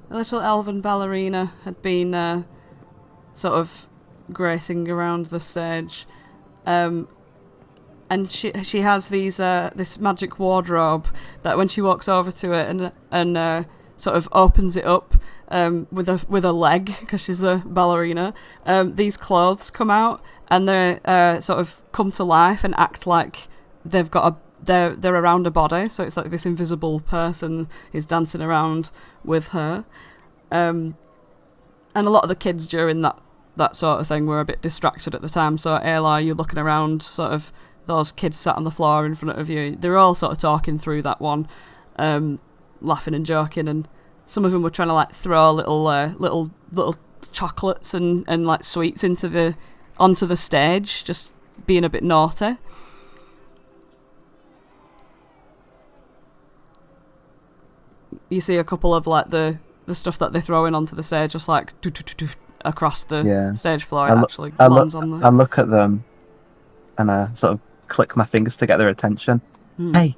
little elven ballerina had been sort of gracing around the stage. And she has this magic wardrobe that when she walks over to it and sort of opens it up with a leg, because she's a ballerina, these clothes come out and they sort of come to life and act like they've got they're around a body, so it's like this invisible person is dancing around with her. And a lot of the kids during that sort of thing were a bit distracted at the time. So Aelar, you're looking around, sort of those kids sat on the floor in front of you. They're all sort of talking through that one, laughing and joking, and some of them were trying to like throw little chocolates and like sweets onto the stage, just being a bit naughty. You see a couple of like the stuff that they're throwing onto the stage, just like across the stage floor. It actually lands on there. I look at them and I sort of click my fingers to get their attention. Hey,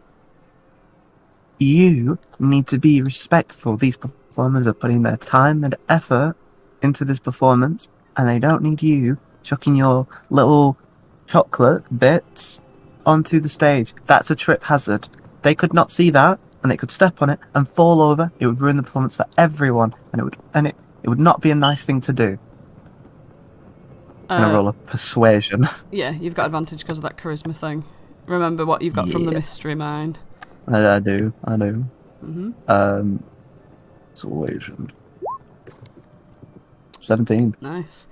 you need to be respectful. These performers are putting their time and effort into this performance, and they don't need you chucking your little chocolate bits onto the stage. That's a trip hazard. They could not see that, and they could step on it and fall over. It would ruin the performance for everyone, and it would not be a nice thing to do. And I roll a persuasion. Yeah, you've got advantage because of that charisma thing. Remember what you've got from the mystery mind. I do. Mm-hmm. Persuasion. 17. Nice.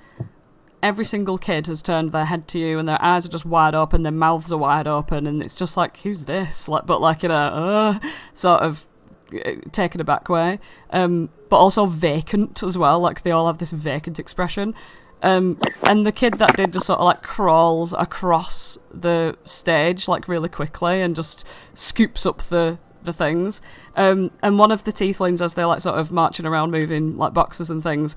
Every single kid has turned their head to you, and their eyes are just wide open, their mouths are wide open, and it's just like, who's this? But like in a sort of taken aback way, but also vacant as well. Like they all have this vacant expression. And the kid that did just sort of like crawls across the stage like really quickly and just scoops up the things. And one of the tieflings, as they're like sort of marching around moving like boxes and things,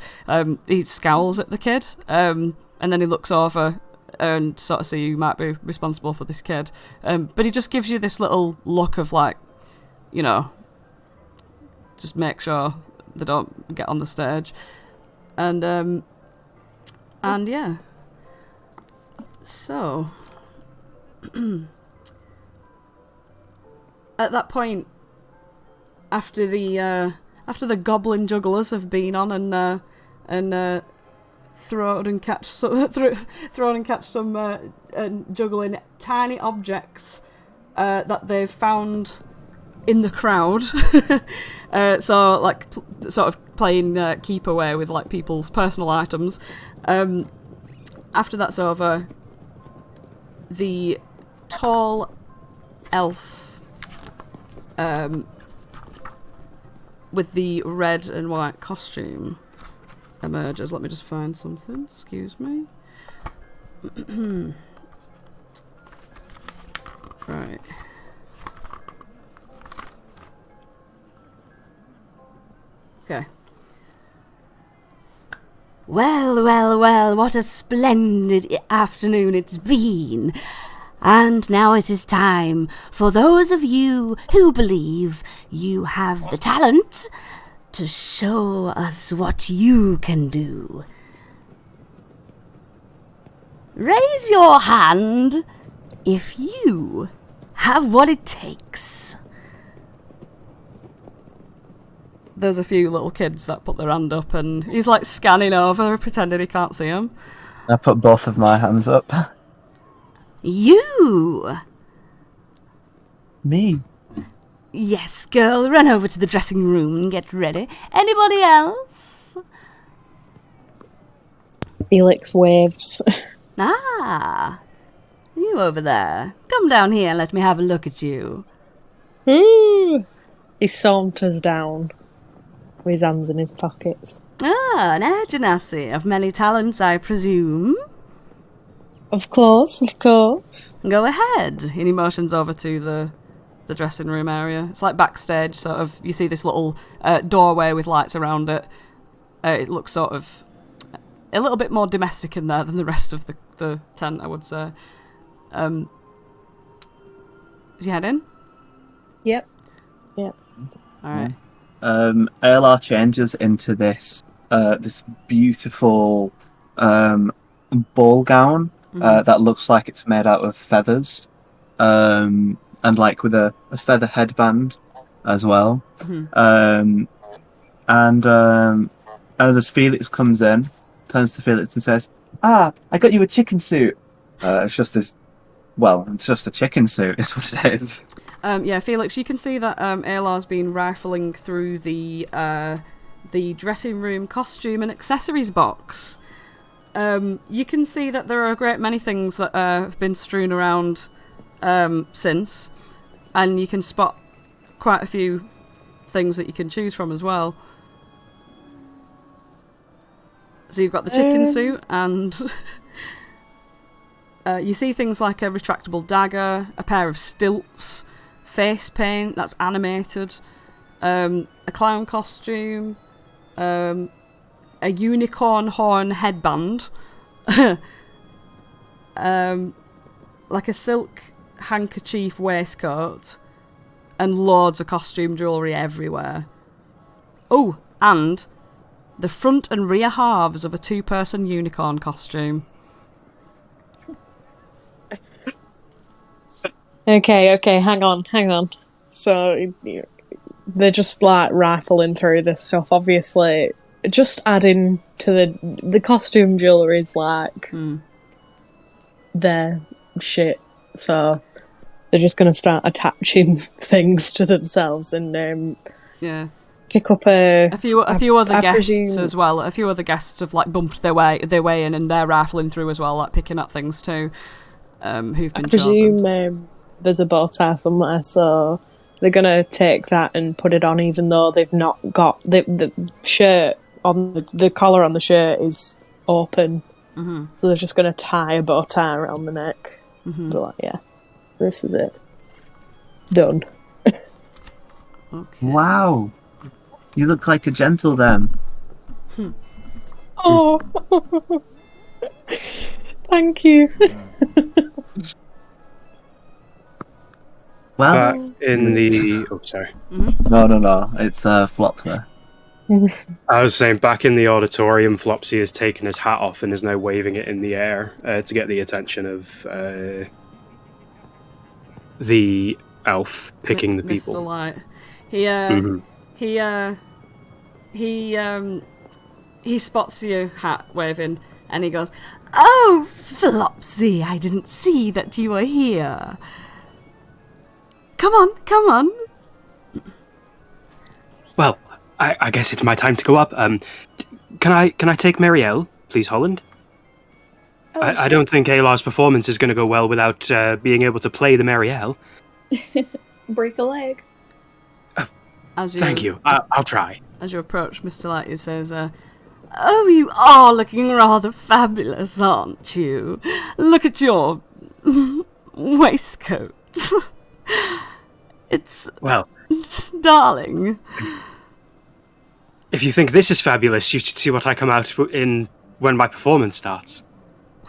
he scowls at the kid, and then he looks over and sort of see you might be responsible for this kid. But he just gives you this little look of like, you know, just make sure they don't get on the stage. And yeah. So at that point, after the goblin jugglers have been on and thrown and catch some juggling tiny objects that they've found in the crowd. So like sort of playing keep away with like people's personal items. After that's over, the tall elf with the red and white costume emerges. Let me just find something. Excuse me. Right. Okay. Well, what a splendid afternoon it's been. And now it is time for those of you who believe you have the talent to show us what you can do. Raise your hand if you have what it takes. There's a few little kids that put their hand up, and he's like scanning over, pretending he can't see them. I put both of my hands up. You! Me? Yes, girl, run over to the dressing room and get ready. Anybody else? Felix waves. Ah, you over there. Come down here and let me have a look at you. Ooh. He saunters down with his hands in his pockets. Ah, now Genasi, of many talents, I presume. Of course. Go ahead. And he motions over to the dressing room area. It's like backstage, sort of. You see this little doorway with lights around it. It looks sort of a little bit more domestic in there than the rest of the tent, I would say. Did you head in? Yep. Alright. Aelar changes into this beautiful ball gown that looks like it's made out of feathers, and like with a feather headband as well. And as Felix comes in, turns to Felix and says, "Ah, I got you a chicken suit." It's just this Well, it's just a chicken suit, is what it is. Yeah, Felix, you can see that Aelar's been rifling through the dressing room costume and accessories box. You can see that there are a great many things that have been strewn around since, and you can spot quite a few things that you can choose from as well. So you've got the chicken suit, and you see things like a retractable dagger, a pair of stilts, face paint that's animated, a clown costume, a unicorn horn headband, like a silk handkerchief waistcoat, and loads of costume jewellery everywhere. Oh, and the front and rear halves of a 2-person unicorn costume. Okay, hang on. So they're just like rifling through this stuff. Obviously, just adding to the costume jewellery is like their shit. So they're just going to start attaching things to themselves and Yeah. pick up a few other guests presume... as well. A few other guests have like bumped their way in, and they're rifling through as well, like picking up things too. Who've been I presume chosen. There's a bow tie somewhere, so they're gonna take that and put it on, even though they've not got the shirt on the collar on the shirt is open. Mm-hmm. So they're just gonna tie a bow tie around the neck. Mm-hmm. They're like, yeah, this is it. Done. Okay. Wow. You look like a gentle then. Oh, thank you. Well, in the... Oh, sorry. no. It's Flopsy. I was saying, back in the auditorium, Flopsy has taken his hat off and is now waving it in the air to get the attention of the elf picking the people. Mr. Light. He spots your hat waving, and he goes, "Oh, Flopsy, I didn't see that you were here. Come on. Well, I guess it's my time to go up. Can I take Marielle, please, Holland? Oh, I don't think Aelar's performance is going to go well without being able to play the Marielle. Break a leg. Thank you. I'll try. As you approach Mr. Light, he says, "Oh, you are looking rather fabulous, aren't you? Look at your waistcoat. It's... Well, darling. if you think this is fabulous, you should see what I come out in when my performance starts."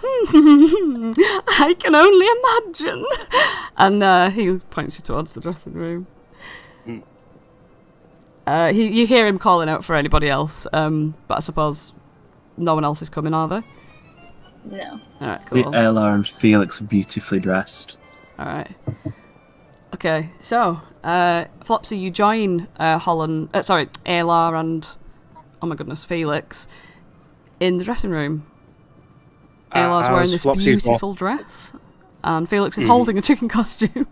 I can only imagine. And he points you towards the dressing room. You hear him calling out for anybody else, but I suppose no one else is coming, are they? No. Alright, cool. Aelar and Felix are beautifully dressed. Alright. Okay, so, Flopsy, you join Aelar and, oh my goodness, Felix in the dressing room. Aelar's wearing this beautiful dress, and Felix is holding a chicken costume.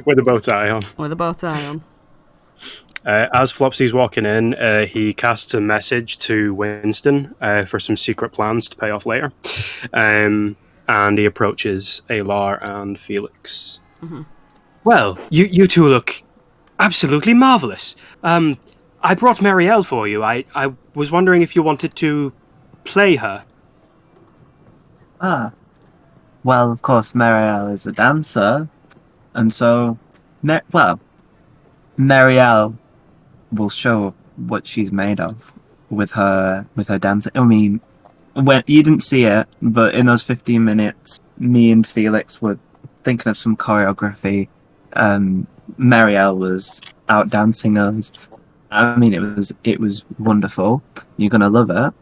With a bow tie on. With a bow tie on. As Flopsy's walking in, he casts a message to Winston for some secret plans to pay off later. And he approaches Aelar and Felix. Mm-hmm. Well, you two look absolutely marvellous. I brought Marielle for you. I was wondering if you wanted to play her. Ah. Well, of course, Marielle is a dancer. And so, Marielle will show what she's made of with her dancing. I mean, when you didn't see it, but in those 15 minutes, me and Felix were thinking of some choreography. Marielle was out dancing us. I mean, it was wonderful. You're gonna love it.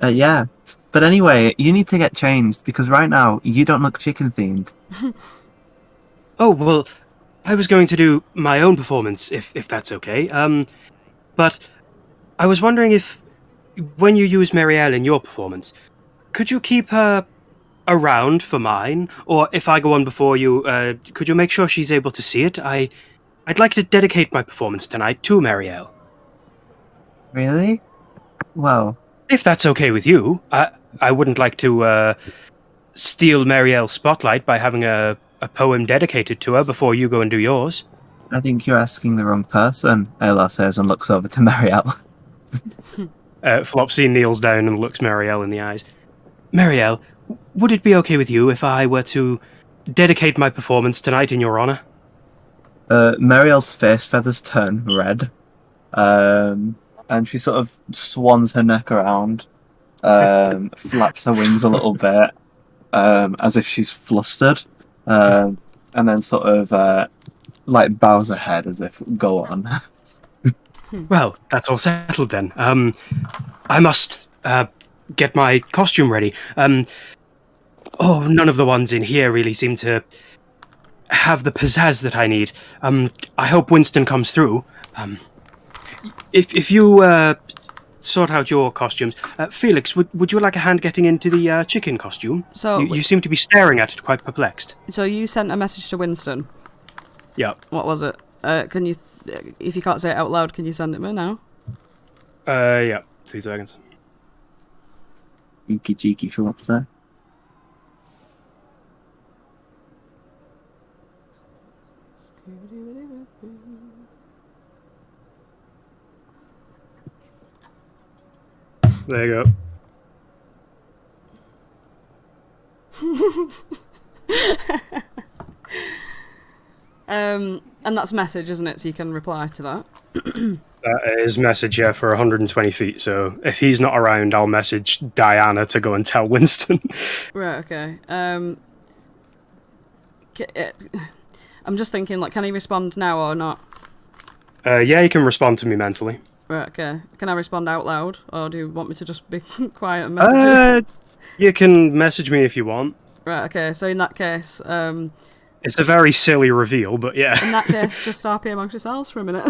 Yeah. But anyway, you need to get changed because right now you don't look chicken themed. Oh, well, I was going to do my own performance, if that's okay. But I was wondering if when you use Marielle in your performance, could you keep her around for mine? Or if I go on before you, could you make sure she's able to see it? I'd like to dedicate my performance tonight to Marielle. Really? Well, If that's okay with you. I wouldn't like to steal Marielle's spotlight by having a poem dedicated to her before you go and do yours. I think you're asking the wrong person, Aelar says and looks over to Marielle. Flopsy kneels down and looks Marielle in the eyes. Marielle, would it be okay with you if I were to dedicate my performance tonight in your honour? Marielle's face feathers turn red. And she sort of swans her neck around, flaps her wings a little bit, as if she's flustered, and then sort of bows her head as if, go on. Well, that's all settled then. I must get my costume ready. None of the ones in here really seem to have the pizzazz that I need. I hope Winston comes through. If you sort out your costumes, Felix, would you like a hand getting into the chicken costume? So you seem to be staring at it, quite perplexed. So you sent a message to Winston. Yeah. What was it? Can you, if you can't say it out loud, can you send it me now? Yeah. 2 seconds. Cheeky cheeky Flopsy. There you go. And that's message, isn't it? So you can reply to that. That is message, yeah, for 120 feet, so if he's not around, I'll message Diana to go and tell Winston. Right, okay. I'm just thinking, can he respond now or not? Yeah, you can respond to me mentally. Right, okay. Can I respond out loud, or do you want me to just be quiet and message you? You can message me if you want. Right, okay, so in that case... It's a very silly reveal, but yeah. In that case, just RP amongst yourselves for a minute.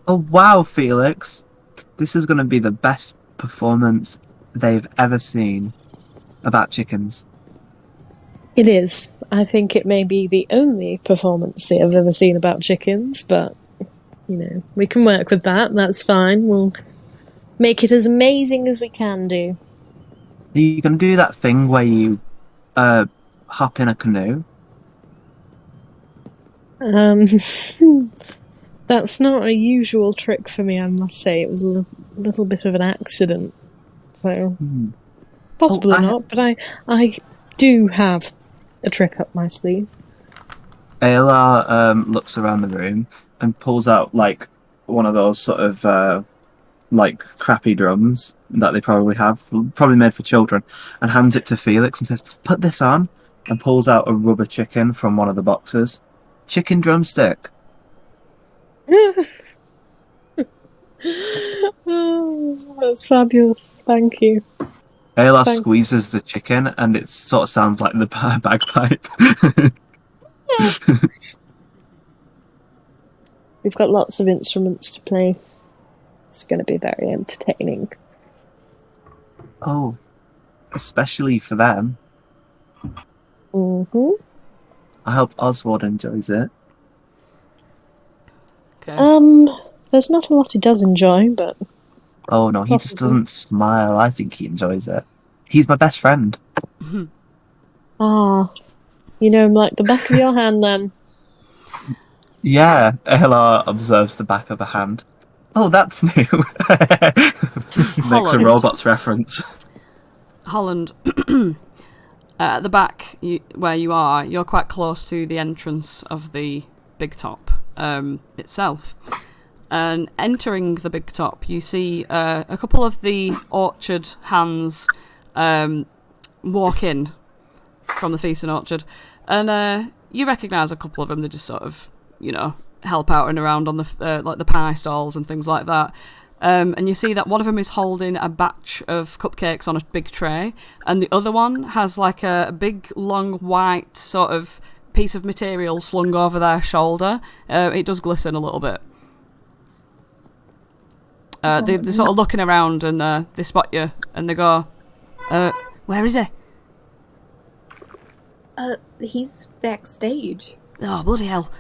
Oh wow, Felix. This is going to be the best performance they've ever seen about chickens. It is. I think it may be the only performance they have ever seen about chickens, but, we can work with that. That's fine. We'll make it as amazing as we can do. Are you going to do that thing where you hop in a canoe? That's not a usual trick for me, I must say. It was a little bit of an accident. So, possibly not, but I do have a trick up my sleeve. Aelar looks around the room and pulls out, one of those sort of, crappy drums that they probably have, probably made for children, and hands it to Felix and says, "Put this on," and pulls out a rubber chicken from one of the boxes. Chicken drumstick. Oh, that's fabulous. Thank you. Aelar squeezes the chicken and it sort of sounds like the bagpipe. We've got lots of instruments to play. It's going to be very entertaining. Oh, especially for them. Mm-hmm. I hope Oswald enjoys it. Okay. There's not a lot he does enjoy, but... Oh no, he just doesn't smile. I think he enjoys it. He's my best friend. Ah, you know him like the back of your hand, then. Yeah, Aelar observes the back of a hand. Oh, that's new. Makes a robots reference. Holland, at the back where you are, you're quite close to the entrance of the big top itself. And entering the big top, you see a couple of the orchard hands walk in from the feast and orchard. And you recognise a couple of them. They just sort of, help out and around on the the pie stalls and things like that. And you see that one of them is holding a batch of cupcakes on a big tray, and the other one has a big, long, white sort of piece of material slung over their shoulder. It does glisten a little bit. they're sort of looking around and they spot you and they go, where is he? He's backstage. Oh, bloody hell.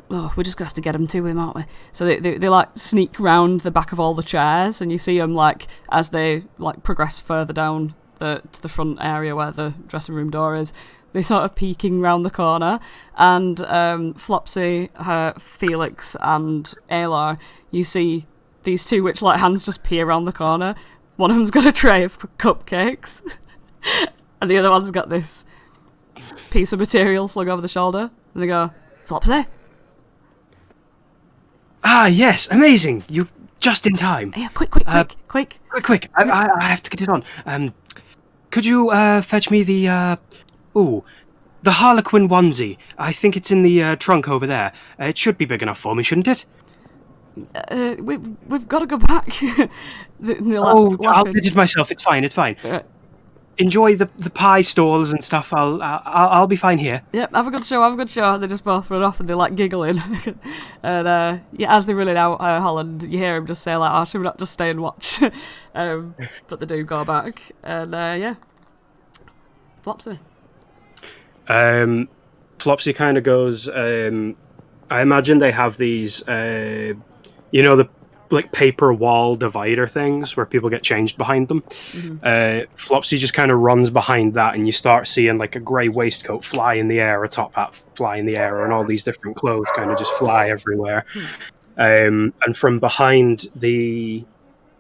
We're just going to have to get him to him, aren't we? So they like sneak round the back of all the chairs, and you see them like as they like progress further down to the front area where the dressing room door is. They sort of peeking round the corner, and Flopsy, Felix, and Aelar, you see these two Witchlight hands just peer around the corner. One of them's got a tray of cupcakes, and the other one's got this piece of material slung over the shoulder. And they go, Flopsy? Ah, yes, amazing. You just in time. Yeah, quick. Quick. I have to get it on. Could you fetch me the Harlequin onesie? I think it's in the trunk over there. It should be big enough for me, shouldn't it? We've got to go back. I'll get it myself. It's fine. Enjoy the pie stalls and stuff. I'll be fine here. Yep, have a good show. They just both run off and they're like giggling. And as they're running out, Holland, you hear him just say like, "Oh, should we not just stay and watch?" But they do go back, and Flopsy. Flopsy kind of goes. I imagine they have these, the like paper wall divider things where people get changed behind them. Mm-hmm. Flopsy just kind of runs behind that, and you start seeing like a grey waistcoat fly in the air, a top hat fly in the air, and all these different clothes kind of just fly everywhere. And from behind the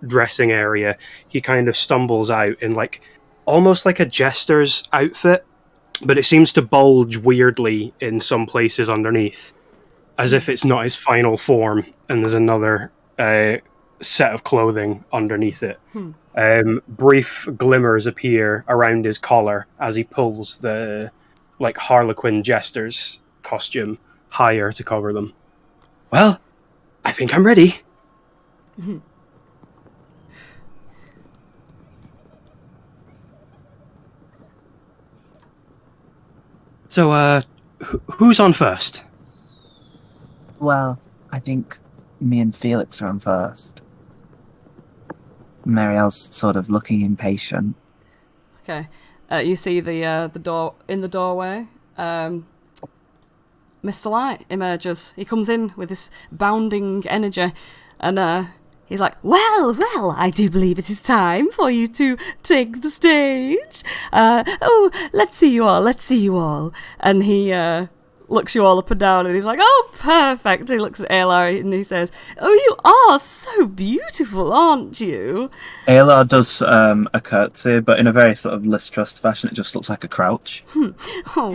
dressing area, he kind of stumbles out in like almost like a jester's outfit, but it seems to bulge weirdly in some places underneath, as if it's not his final form, and there's another set of clothing underneath it. Brief glimmers appear around his collar as he pulls the like Harlequin jester's costume higher to cover them. Well, I think I'm ready. So, who's on first? Well, I think me and Felix are on first. Marielle's sort of looking impatient. Okay. You see the door in the doorway. Mr. Light emerges. He comes in with this bounding energy, and he's like, "Well, I do believe it is time for you to take the stage. Let's see you all. And he looks you all up and down, and he's like, "Oh, perfect." He looks at Aelar and he says, "Oh, you are so beautiful, aren't you?" Aelar does a curtsy, but in a very sort of Listrust fashion. It just looks like a crouch. Oh,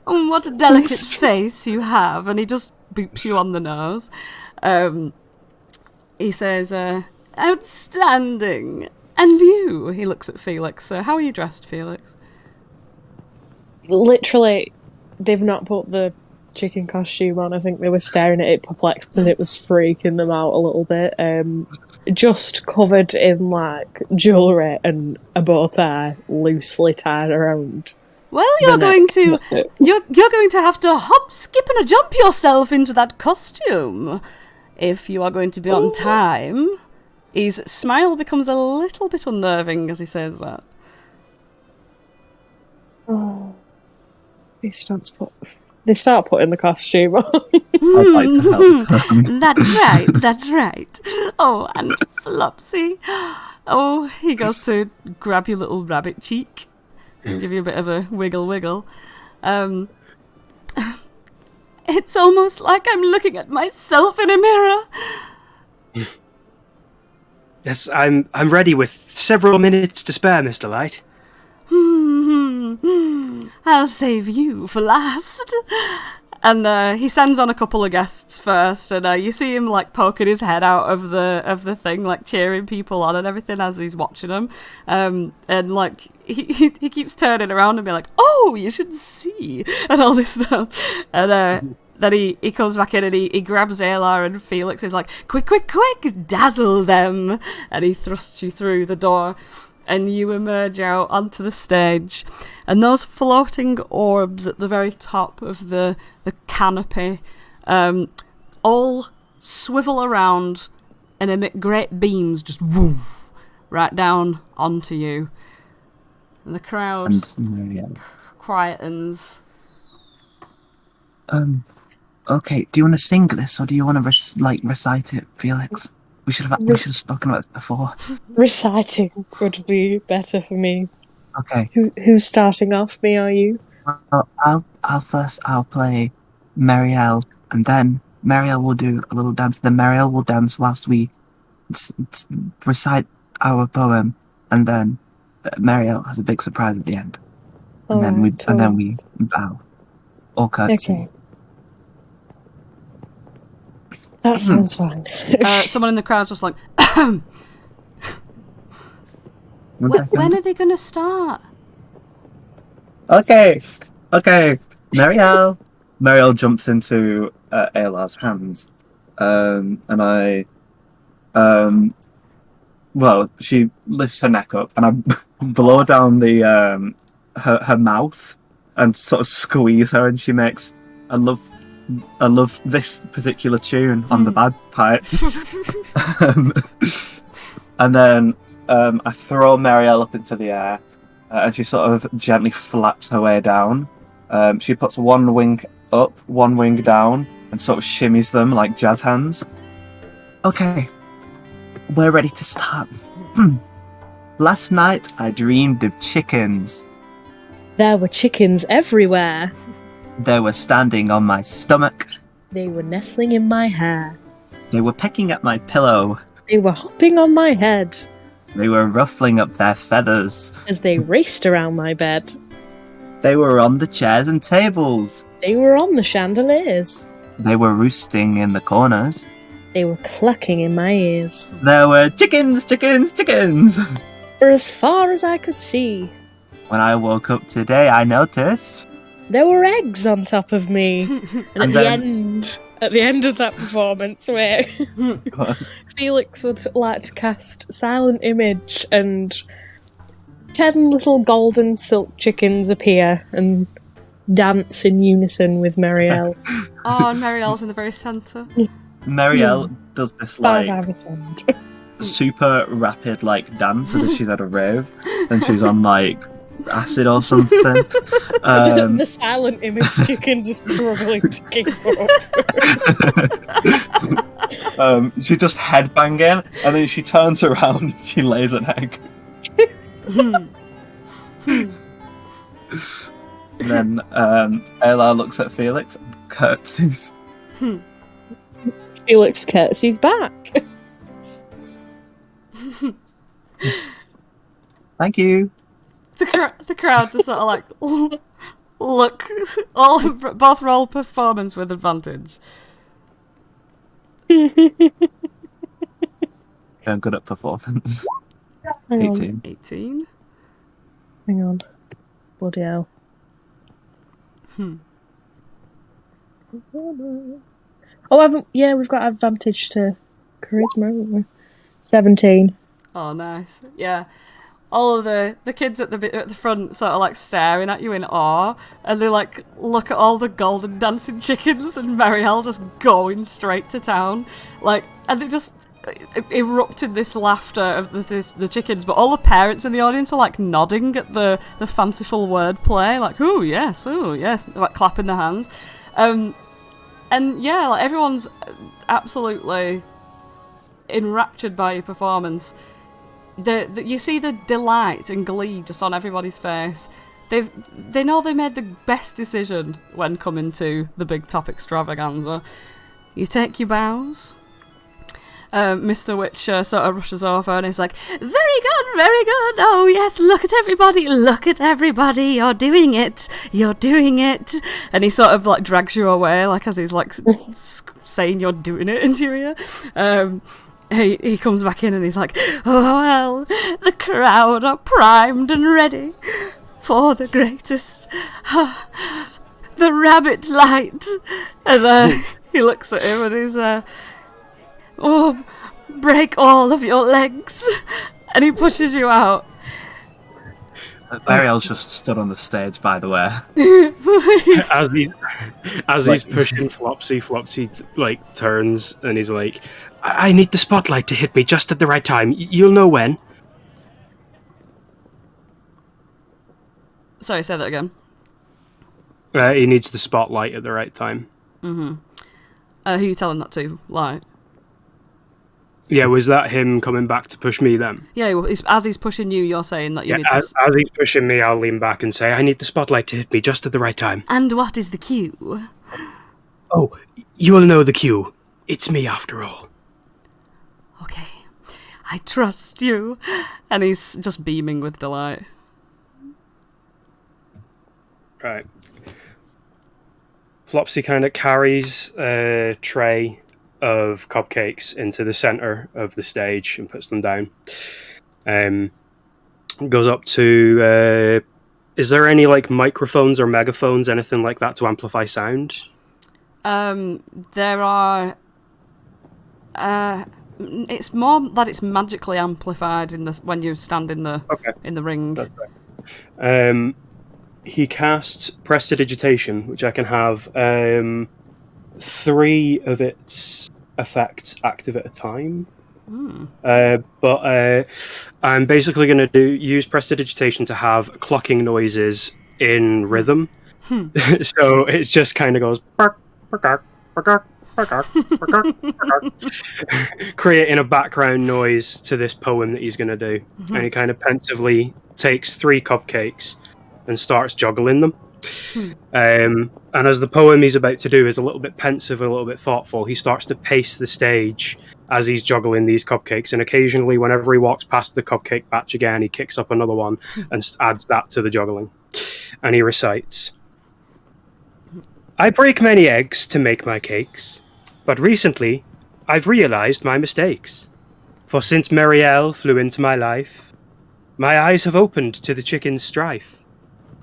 what a delicate face you have. And he just boops you on the nose. He says, "Outstanding. And you?" He looks at Felix. How are you dressed, Felix? Literally, they've not put the chicken costume on. I think they were staring at it perplexed because it was freaking them out a little bit. Just covered in like jewellery and a bow tie loosely tied around. Well, you're going to have to hop, skip, and a jump yourself into that costume if you are going to be on time. His smile becomes a little bit unnerving as he says that. Oh. They start putting the costume on. I'd like to help them. That's right. Oh, and Flopsy. Oh, he goes to grab your little rabbit cheek and give you a bit of a wiggle. It's almost like I'm looking at myself in a mirror. Yes, I'm ready with several minutes to spare, Mr. Light. I'll save you for last. And he sends on a couple of guests first, and you see him like poking his head out of the thing, like cheering people on and everything as he's watching them. And like he keeps turning around and be like, "Oh, you should see," and all this stuff. And then he comes back in and he grabs Aelar and Felix. He's like, quick, dazzle them. And he thrusts you through the door. And you emerge out onto the stage. And those floating orbs at the very top of the canopy all swivel around and emit great beams just woof, right down onto you. And the crowd quietens. Okay, do you want to sing this, or do you want to recite it, Felix? We should have spoken about this before. Reciting would be better for me. Okay. Who's starting off? Me or you? Well, I'll play Marielle, and then Marielle will do a little dance. Then Marielle will dance whilst we recite our poem, and then Marielle has a big surprise at the end. And then we bow or curtsy. Okay. That sounds fine. Someone in the crowd's just like, when are they going to start? Okay. Marielle jumps into Aelar's hands, and she lifts her neck up, and I blow down the her mouth and sort of squeeze her, and she makes I love this particular tune on the bagpipes. And then I throw Marielle up into the air, and she sort of gently flaps her way down. She puts one wing up, one wing down, and sort of shimmies them like jazz hands. Okay, we're ready to start. Last night I dreamed of chickens. There were chickens everywhere. They were standing on my stomach. They were nestling in my hair. They were pecking at my pillow. They were hopping on my head. They were ruffling up their feathers. As they raced around my bed. They were on the chairs and tables. They were on the chandeliers. They were roosting in the corners. They were clucking in my ears. There were chickens For as far as I could see. When I woke up today, I noticed there were eggs on top of me. And at the end of that performance where Felix would like to cast Silent Image, and 10 little golden silk chickens appear and dance in unison with Marielle. Oh, and Marielle's in the very centre. Marielle does this super rapid dance as if she's at a rave, and she's on acid or something. The Silent Image chickens are struggling to keep up. She just headbanging, and then she turns around and she lays an egg. And then Aelar looks at Felix and curtsies. Felix curtsies back. Thank you. The crowd just sort of look. Both roll performance with advantage. I'm good at performance. Hang 18. Hang on. Bloody hell. Oh, we've got advantage to charisma, haven't we? 17. Oh, nice. Yeah. All of the kids at the front sort of staring at you in awe, and they look at all the golden dancing chickens and Marielle just going straight to town, and they just erupt in this laughter of the chickens, but all the parents in the audience are nodding at the fanciful wordplay, oh yes, clapping their hands, and yeah, everyone's absolutely enraptured by your performance. You see the delight and glee just on everybody's face. They know they made the best decision when coming to the big top extravaganza. You take your bows. Mr. Witch sort of rushes over and he's like, very good, very good. Oh yes, look at everybody, you're doing it. And he sort of drags you away, as he's saying you're doing it into your ear. He comes back in and he's like, oh well, the crowd are primed and ready for the greatest, the rabbit light. And he looks at him and he's oh, break all of your legs. And he pushes you out. Ariel's just stood on the stage, by the way. As he's pushing Flopsy turns and he's like, I need the spotlight to hit me just at the right time. You'll know when. Sorry, say that again. He needs the spotlight at the right time. Who are you telling that to? Like, Yeah, was that him coming back to push me then? yeah, well, as he's pushing you, you're saying that you need this. As he's pushing me, I'll lean back and say, I need the spotlight to hit me just at the right time. And what is the cue? Oh, you'll know the cue. It's me after all. Okay, I trust you. And he's just beaming with delight. Right. Flopsy kind of carries a tray of cupcakes into the center of the stage and puts them down. Goes up to... is there any like microphones or megaphones, anything like that to amplify sound? There are... it's more that it's magically amplified in the when you stand in the in the ring. That's right. He casts Prestidigitation, which I can have 3 of its effects active at a time. But I'm basically going to use Prestidigitation to have clocking noises in rhythm. So it just kind of goes bark, bark, bark, creating a background noise to this poem that he's going to do. And he kind of pensively takes 3 cupcakes and starts juggling them. And as the poem he's about to do is a little bit pensive, a little bit thoughtful, he starts to pace the stage as he's juggling these cupcakes, and occasionally whenever he walks past the cupcake batch again, he kicks up another one and adds that to the juggling. And he recites, I break many eggs to make my cakes, but recently I've realized my mistakes. For since Marielle flew into my life, my eyes have opened to the chicken's strife.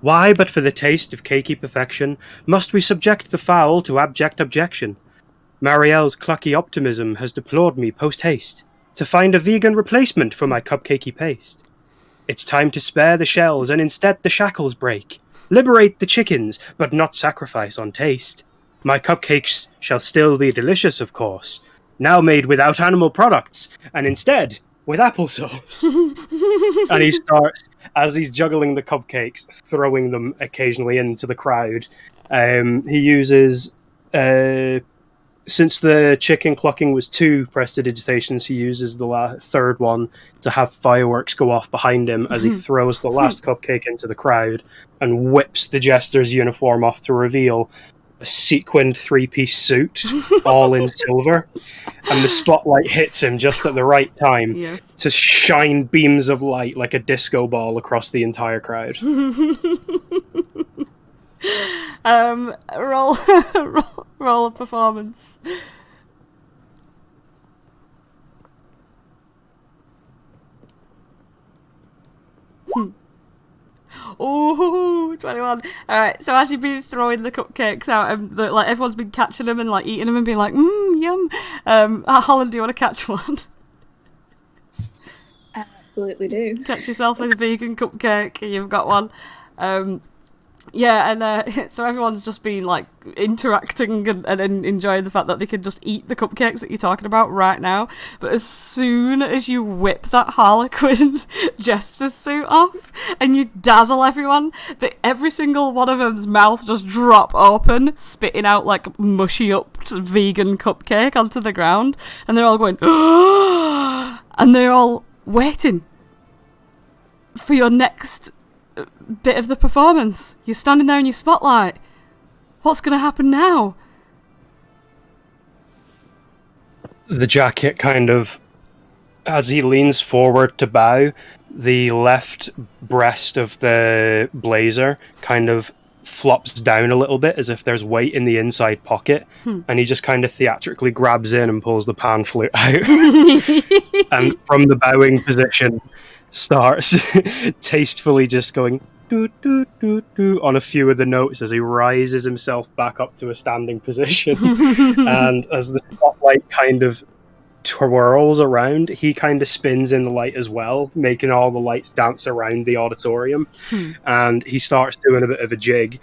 Why, but for the taste of cakey perfection, must we subject the fowl to abject objection? Marielle's clucky optimism has deplored me post-haste to find a vegan replacement for my cupcakey paste. It's time to spare the shells and instead the shackles break. Liberate the chickens, but not sacrifice on taste. My cupcakes shall still be delicious, of course, now made without animal products, and instead with applesauce. And he starts, as he's juggling the cupcakes, throwing them occasionally into the crowd. He uses, since the chicken clocking was 2 prestidigitations, he uses the third one to have fireworks go off behind him as he throws the last cupcake into the crowd and whips the jester's uniform off to reveal a sequined 3-piece suit, all in silver, and the spotlight hits him just at the right time to shine beams of light like a disco ball across the entire crowd. Roll a performance. Ooh, 21. Alright, so as you've been throwing the cupcakes out, and like everyone's been catching them and like eating them and being like, yum. Holland, do you want to catch one? I absolutely do. Catch yourself with a vegan cupcake. You've got one. Yeah, and so everyone's just been like interacting and enjoying the fact that they can just eat the cupcakes that you're talking about right now. But as soon as you whip that Harlequin jester suit off and you dazzle everyone, every single one of them's mouth just drop open, spitting out like mushy up vegan cupcake onto the ground, and they're all going, and they're all waiting for your next bit of the performance. You're standing there in your spotlight. What's going to happen now? The jacket kind of, as he leans forward to bow, the left breast of the blazer kind of flops down a little bit as if there's weight in the inside pocket, and he just kind of theatrically grabs in and pulls the pan flute out. And from the bowing position starts tastefully just going doo, doo, doo, doo, on a few of the notes as he rises himself back up to a standing position. And as the spotlight kind of twirls around, he kind of spins in the light as well, making all the lights dance around the auditorium. And he starts doing a bit of a jig,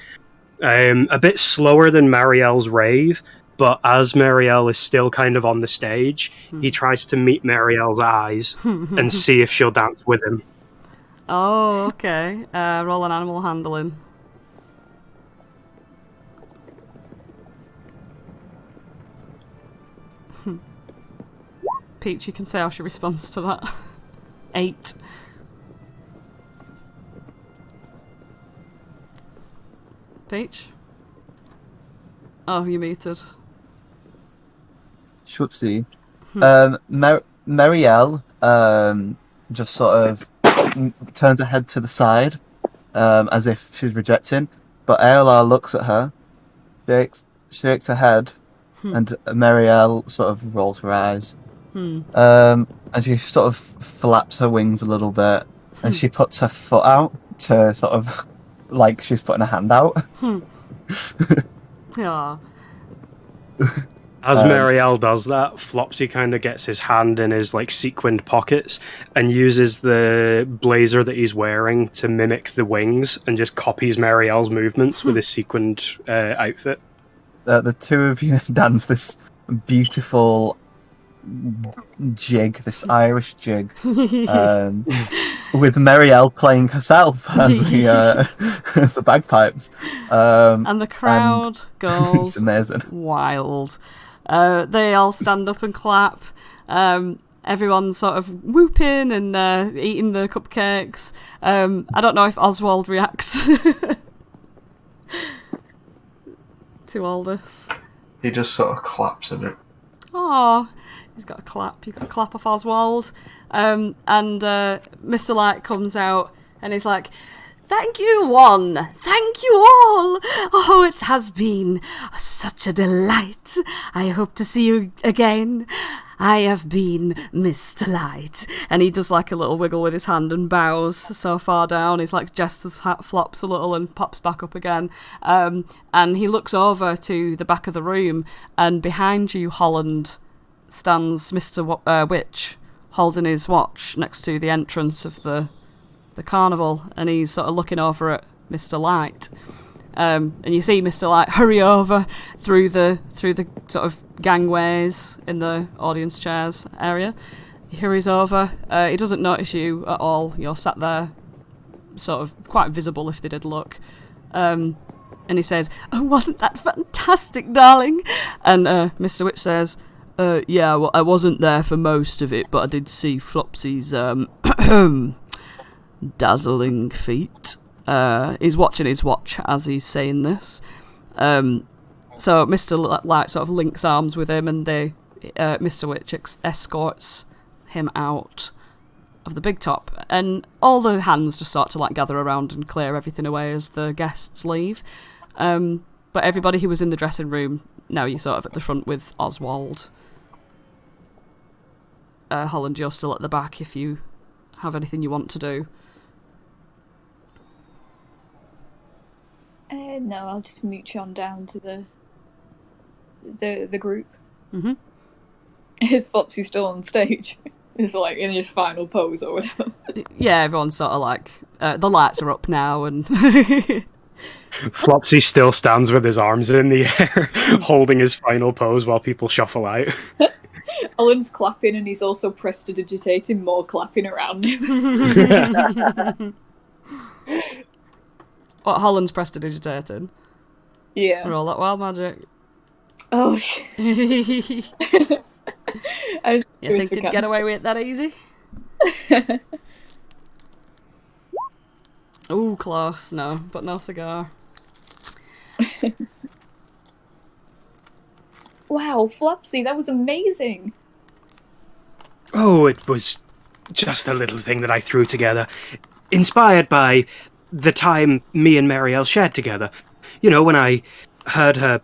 a bit slower than Marielle's rave, but as Marielle is still kind of on the stage, he tries to meet Marielle's eyes and see if she'll dance with him. Oh, okay. Roll an animal handling. Peach, you can say how she responds to that. 8. Peach? Oh, you muted. Schwupsie. Marielle just sort of turns her head to the side as if she's rejecting, but Aelar looks at her, shakes her head, and Marielle sort of rolls her eyes. And she sort of flaps her wings a little bit, and she puts her foot out to sort of like she's putting a hand out. Yeah. As Marielle does that, Flopsy kind of gets his hand in his like sequined pockets and uses the blazer that he's wearing to mimic the wings and just copies Marielle's movements with his sequined outfit. The two of you dance this beautiful jig, this Irish jig, with Marielle playing herself as the bagpipes. And the crowd goes it's amazing. Wild. They all stand up and clap. Everyone's sort of whooping and eating the cupcakes. I don't know if Oswald reacts to all this. He just sort of claps a bit. Oh, he's got a clap. You've got a clap off Oswald. And Mr. Light comes out and he's like, "Thank you, one. Thank you all. Oh, it has been such a delight. I hope to see you again. I have been Mr. Light." And he does like a little wiggle with his hand and bows so far down. His like jester's hat flops a little and pops back up again. And he looks over to the back of the room, and behind you, Holland, stands Mr. Witch, holding his watch next to the entrance of the carnival, and he's sort of looking over at Mr. Light. And you see Mr. Light hurry over through the sort of gangways in the audience chairs area. He hurries over. He doesn't notice you at all. You're sat there, sort of quite visible if they did look. And he says, "Oh, wasn't that fantastic, darling?" And Mr. Witch says, "Yeah, well, I wasn't there for most of it, but I did see Flopsy's dazzling feet." He's watching his watch as he's saying this. So Mr. Light sort of links arms with him, and Mr. Witch escorts him out of the big top. And all the hands just start to like gather around and clear everything away as the guests leave. But everybody who was in the dressing room, now you're sort of at the front with Oswald. Holland, you're still at the back if you have anything you want to do. No, I'll just mooch on down to the group. Mm-hmm. Is Flopsy still on stage? Is like in his final pose or whatever? Yeah, everyone's sort of like the lights are up now, and Flopsy still stands with his arms in the air, holding his final pose while people shuffle out. Holland's clapping, and he's also prestidigitating more clapping around him. What, Holland's prestidigitating? Yeah. Roll that wild magic. Oh shit. You think you'd get away with it that easy? Ooh, close. No, but no cigar. Wow, Flopsy, that was amazing. Oh, it was just a little thing that I threw together, inspired by the time me and Marielle shared together. You know, when I heard her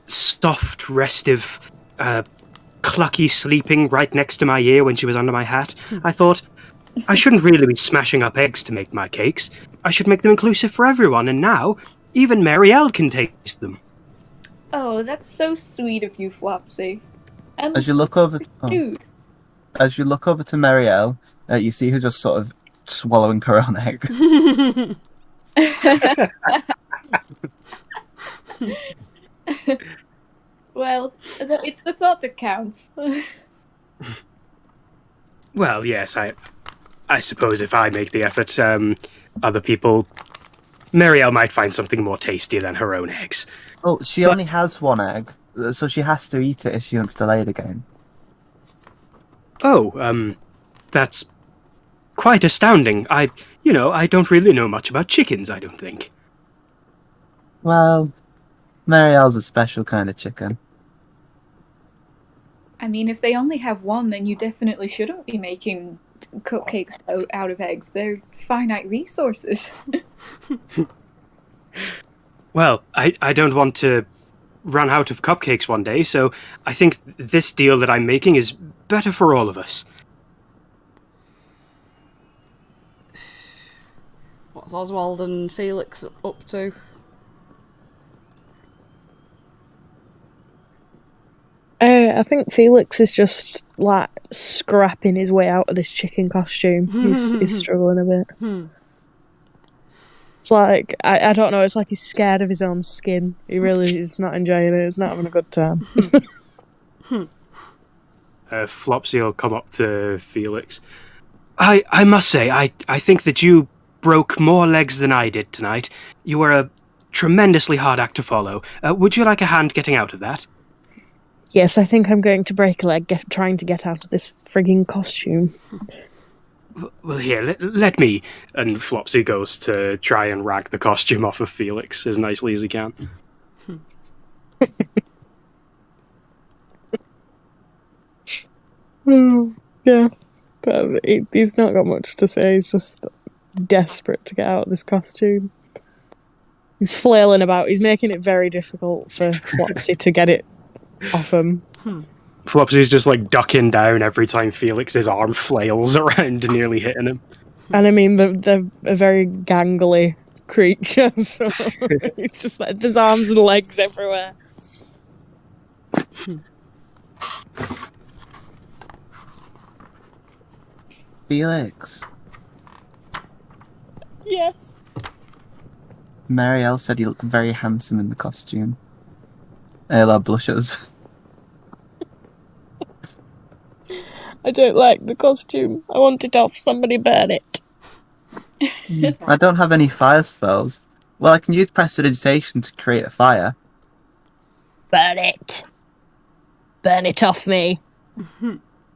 soft, restive, clucky sleeping right next to my ear when she was under my hat, I thought, I shouldn't really be smashing up eggs to make my cakes. I should make them inclusive for everyone, and now even Marielle can taste them. Oh, that's so sweet of you, Flopsy. And As you look over, dude. As you look over to Marielle, you see her just sort of swallowing her own egg. Well, it's the thought that counts. Well, yes, I suppose if I make the effort, other people... Marielle might find something more tasty than her own eggs. Oh, she only has one egg, so she has to eat it if she wants to lay it again. Oh, that's quite astounding. I don't really know much about chickens, I don't think. Well, Marielle's a special kind of chicken. I mean, if they only have one, then you definitely shouldn't be making cupcakes out of eggs. They're finite resources. Well, I don't want to run out of cupcakes one day, so I think this deal that I'm making is better for all of us. What's Oswald and Felix up to? I think Felix is just, like, scrapping his way out of this chicken costume. He's struggling a bit. It's like, I don't know, it's like he's scared of his own skin. He really is not enjoying it. He's not having a good time. Flopsy will come up to Felix. I must say, I think that you broke more legs than I did tonight. You were a tremendously hard act to follow. Would you like a hand getting out of that? Yes, I think I'm going to break a leg trying to get out of this frigging costume. Well, here, let me... And Flopsy goes to try and rag the costume off of Felix as nicely as he can. Yeah, but he's not got much to say. He's just desperate to get out of this costume. He's flailing about. He's making it very difficult for Flopsy to get it off him. Flopsy's just like ducking down every time Felix's arm flails around, nearly hitting him. And I mean, they're a very gangly creature, so it's just like there's arms and legs everywhere. Felix. Yes. Marielle said you look very handsome in the costume. Aelar blushes. I don't like the costume. I want it off. Somebody burn it. I don't have any fire spells. Well, I can use prestidigitation to create a fire. Burn it. Burn it off me.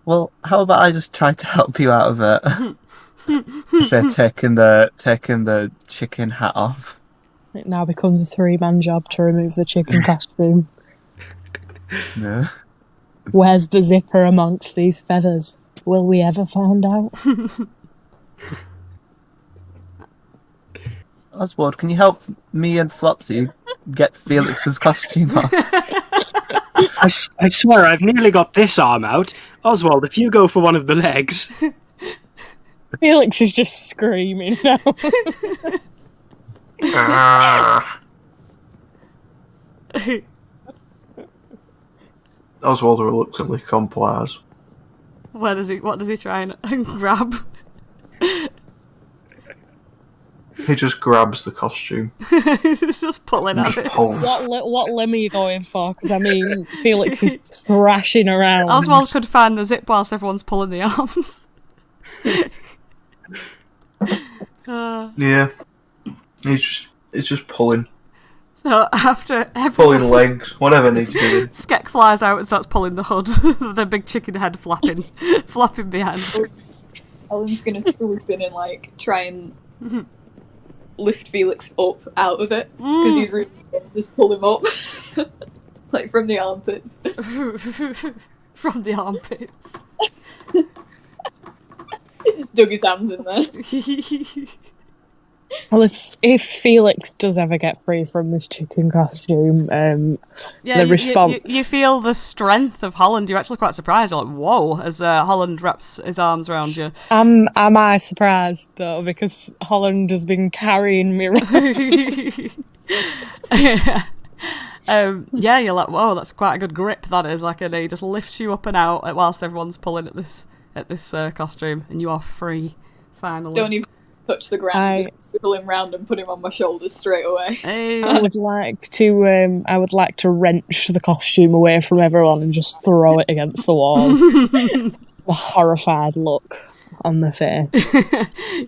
Well, how about I just try to help you out of it? So taking the chicken hat off. It now becomes a 3-man job to remove the chicken costume. No. Where's the zipper amongst these feathers? Will we ever find out? Oswald, can you help me and Flopsy get Felix's costume off? I swear I've nearly got this arm out. Oswald, if you go for one of the legs... Felix is just screaming now. Oswald reluctantly complies. What does he try and grab? He just grabs the costume. He's just pulling at it. What limb are you going for? Because, I mean, Felix is thrashing around. Oswald could find the zip whilst everyone's pulling the arms. Yeah. It's just pulling. So after everyone... Pulling legs, whatever needs doing. Skek flies out and starts pulling the hood. The big chicken head flapping behind. Holland's gonna swoop in and, like, try and lift Felix up out of it. Because he's really just pull him up. Like, from the armpits. From the armpits. He just dug his hands in there. Well, if Felix does ever get free from this chicken costume, the response... You feel the strength of Holland. You're actually quite surprised. You're like, whoa, as Holland wraps his arms around you. Am I surprised, though, because Holland has been carrying me around? Yeah, you're like, whoa, that's quite a good grip, that is. Like, and he just lifts you up and out whilst everyone's pulling at this costume, and you are free, finally. touch the ground and just wiggle him round and put him on my shoulders straight away. Hey. I would like to wrench the costume away from everyone and just throw it against the wall. The horrified look on the face.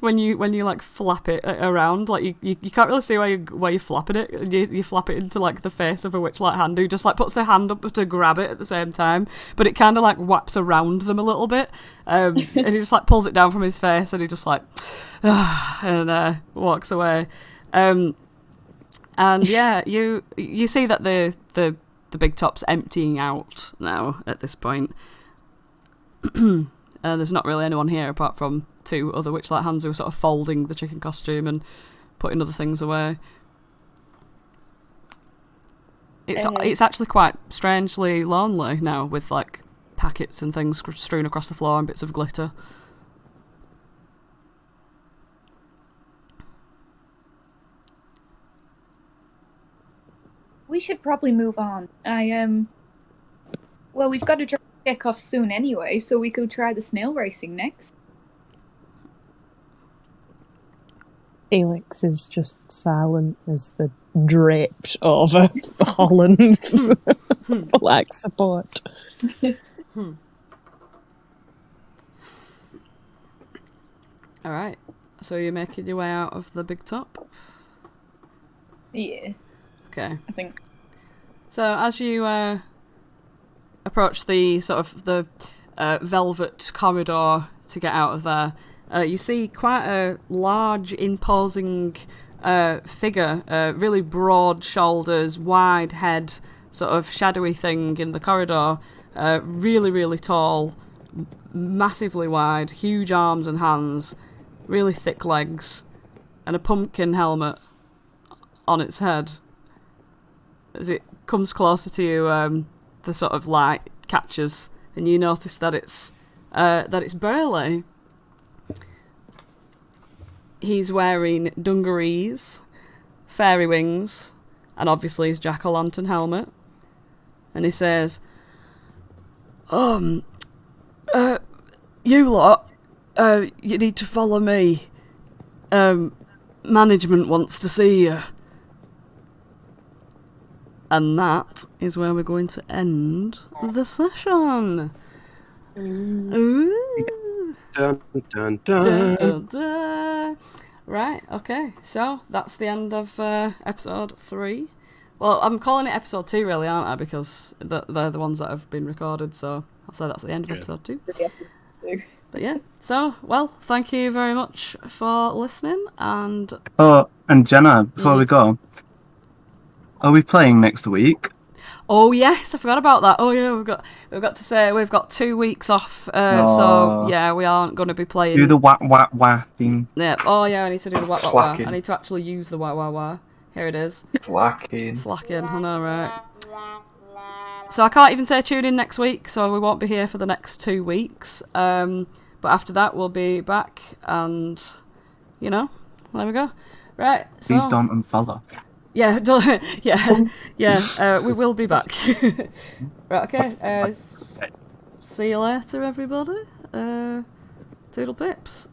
when you like flap it around, like you can't really see where you're flapping it. You flap it into like the face of a Witchlight hand who just like puts their hand up to grab it at the same time, but it kind of like wraps around them a little bit, and he just like pulls it down from his face and he just like and walks away. And yeah, you see that the big top's emptying out now at this point. There's not really anyone here apart from two other Witchlight hands who are sort of folding the chicken costume and putting other things away. It's actually quite strangely lonely now, with like packets and things strewn across the floor and bits of glitter. We should probably move on. Well, we've got to drop the kick off soon anyway, so we could try the snail racing next. Felix is just silent as the draped over Holland for like support. Alright, so you're making your way out of the big top? Yeah. Okay. I think. So as you approach the sort of the velvet corridor to get out of there, you see quite a large, imposing figure, really broad shoulders, wide head, sort of shadowy thing in the corridor, really, really tall, massively wide, huge arms and hands, really thick legs, and a pumpkin helmet on its head. As it comes closer to you, the sort of light catches, and you notice that it's Burley. He's wearing dungarees, fairy wings, and obviously his jack-o'-lantern helmet. And he says, you lot, you need to follow me. Management wants to see you. And that is where we're going to end the session. Ooh. Dun, dun, dun. Dun, dun, dun. Right, okay, so that's the end of episode 3. Well, I'm calling it episode 2 really, aren't I? Because they're the ones that have been recorded, so I'll say that's the end of episode 2. But yeah, so, well, thank you very much for listening, and... Oh, and Jenna, before we go, are we playing next week? Oh yes, I forgot about that. Oh yeah, we've got to say we've got 2 weeks off, so yeah, we aren't going to be playing. Do the wah thing. Yeah. Oh yeah, I need to do the wah. I need to actually use the wah. Here it is. Slacking. I know, right? So I can't even say tune in next week, so we won't be here for the next 2 weeks. But after that, we'll be back, and there we go. Right. So, please don't unfollow. Yeah, we will be back. Right, okay. See you later, everybody. Toodle pips.